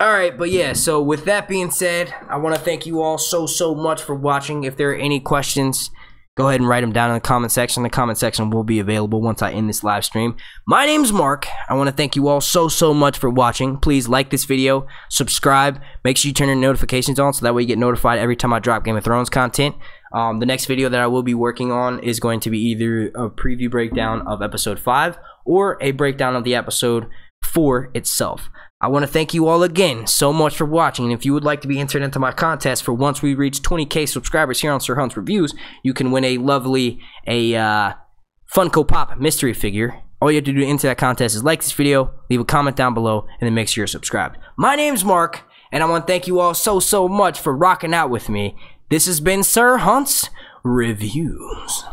Alright, but yeah, so with that being said, I want to thank you all so much for watching. If there are any questions, go ahead and write them down in the comment section. The comment section will be available once I end this live stream. My name's Mark. I want to thank you all so much for watching. Please like this video, subscribe, make sure you turn your notifications on so that way you get notified every time I drop Game of Thrones content. The next video that I will be working on is going to be either a preview breakdown of episode 5 or a breakdown of the episode 4 itself. I want to thank you all again so much for watching, and if you would like to be entered into my contest for once we reach 20k subscribers here on Sir Hunt's Reviews, you can win a lovely Funko Pop mystery figure. All you have to do to enter that contest is like this video, leave a comment down below, and then make sure you're subscribed. My name's Mark, and I want to thank you all so much for rocking out with me. This has been Sir Hunt's Reviews.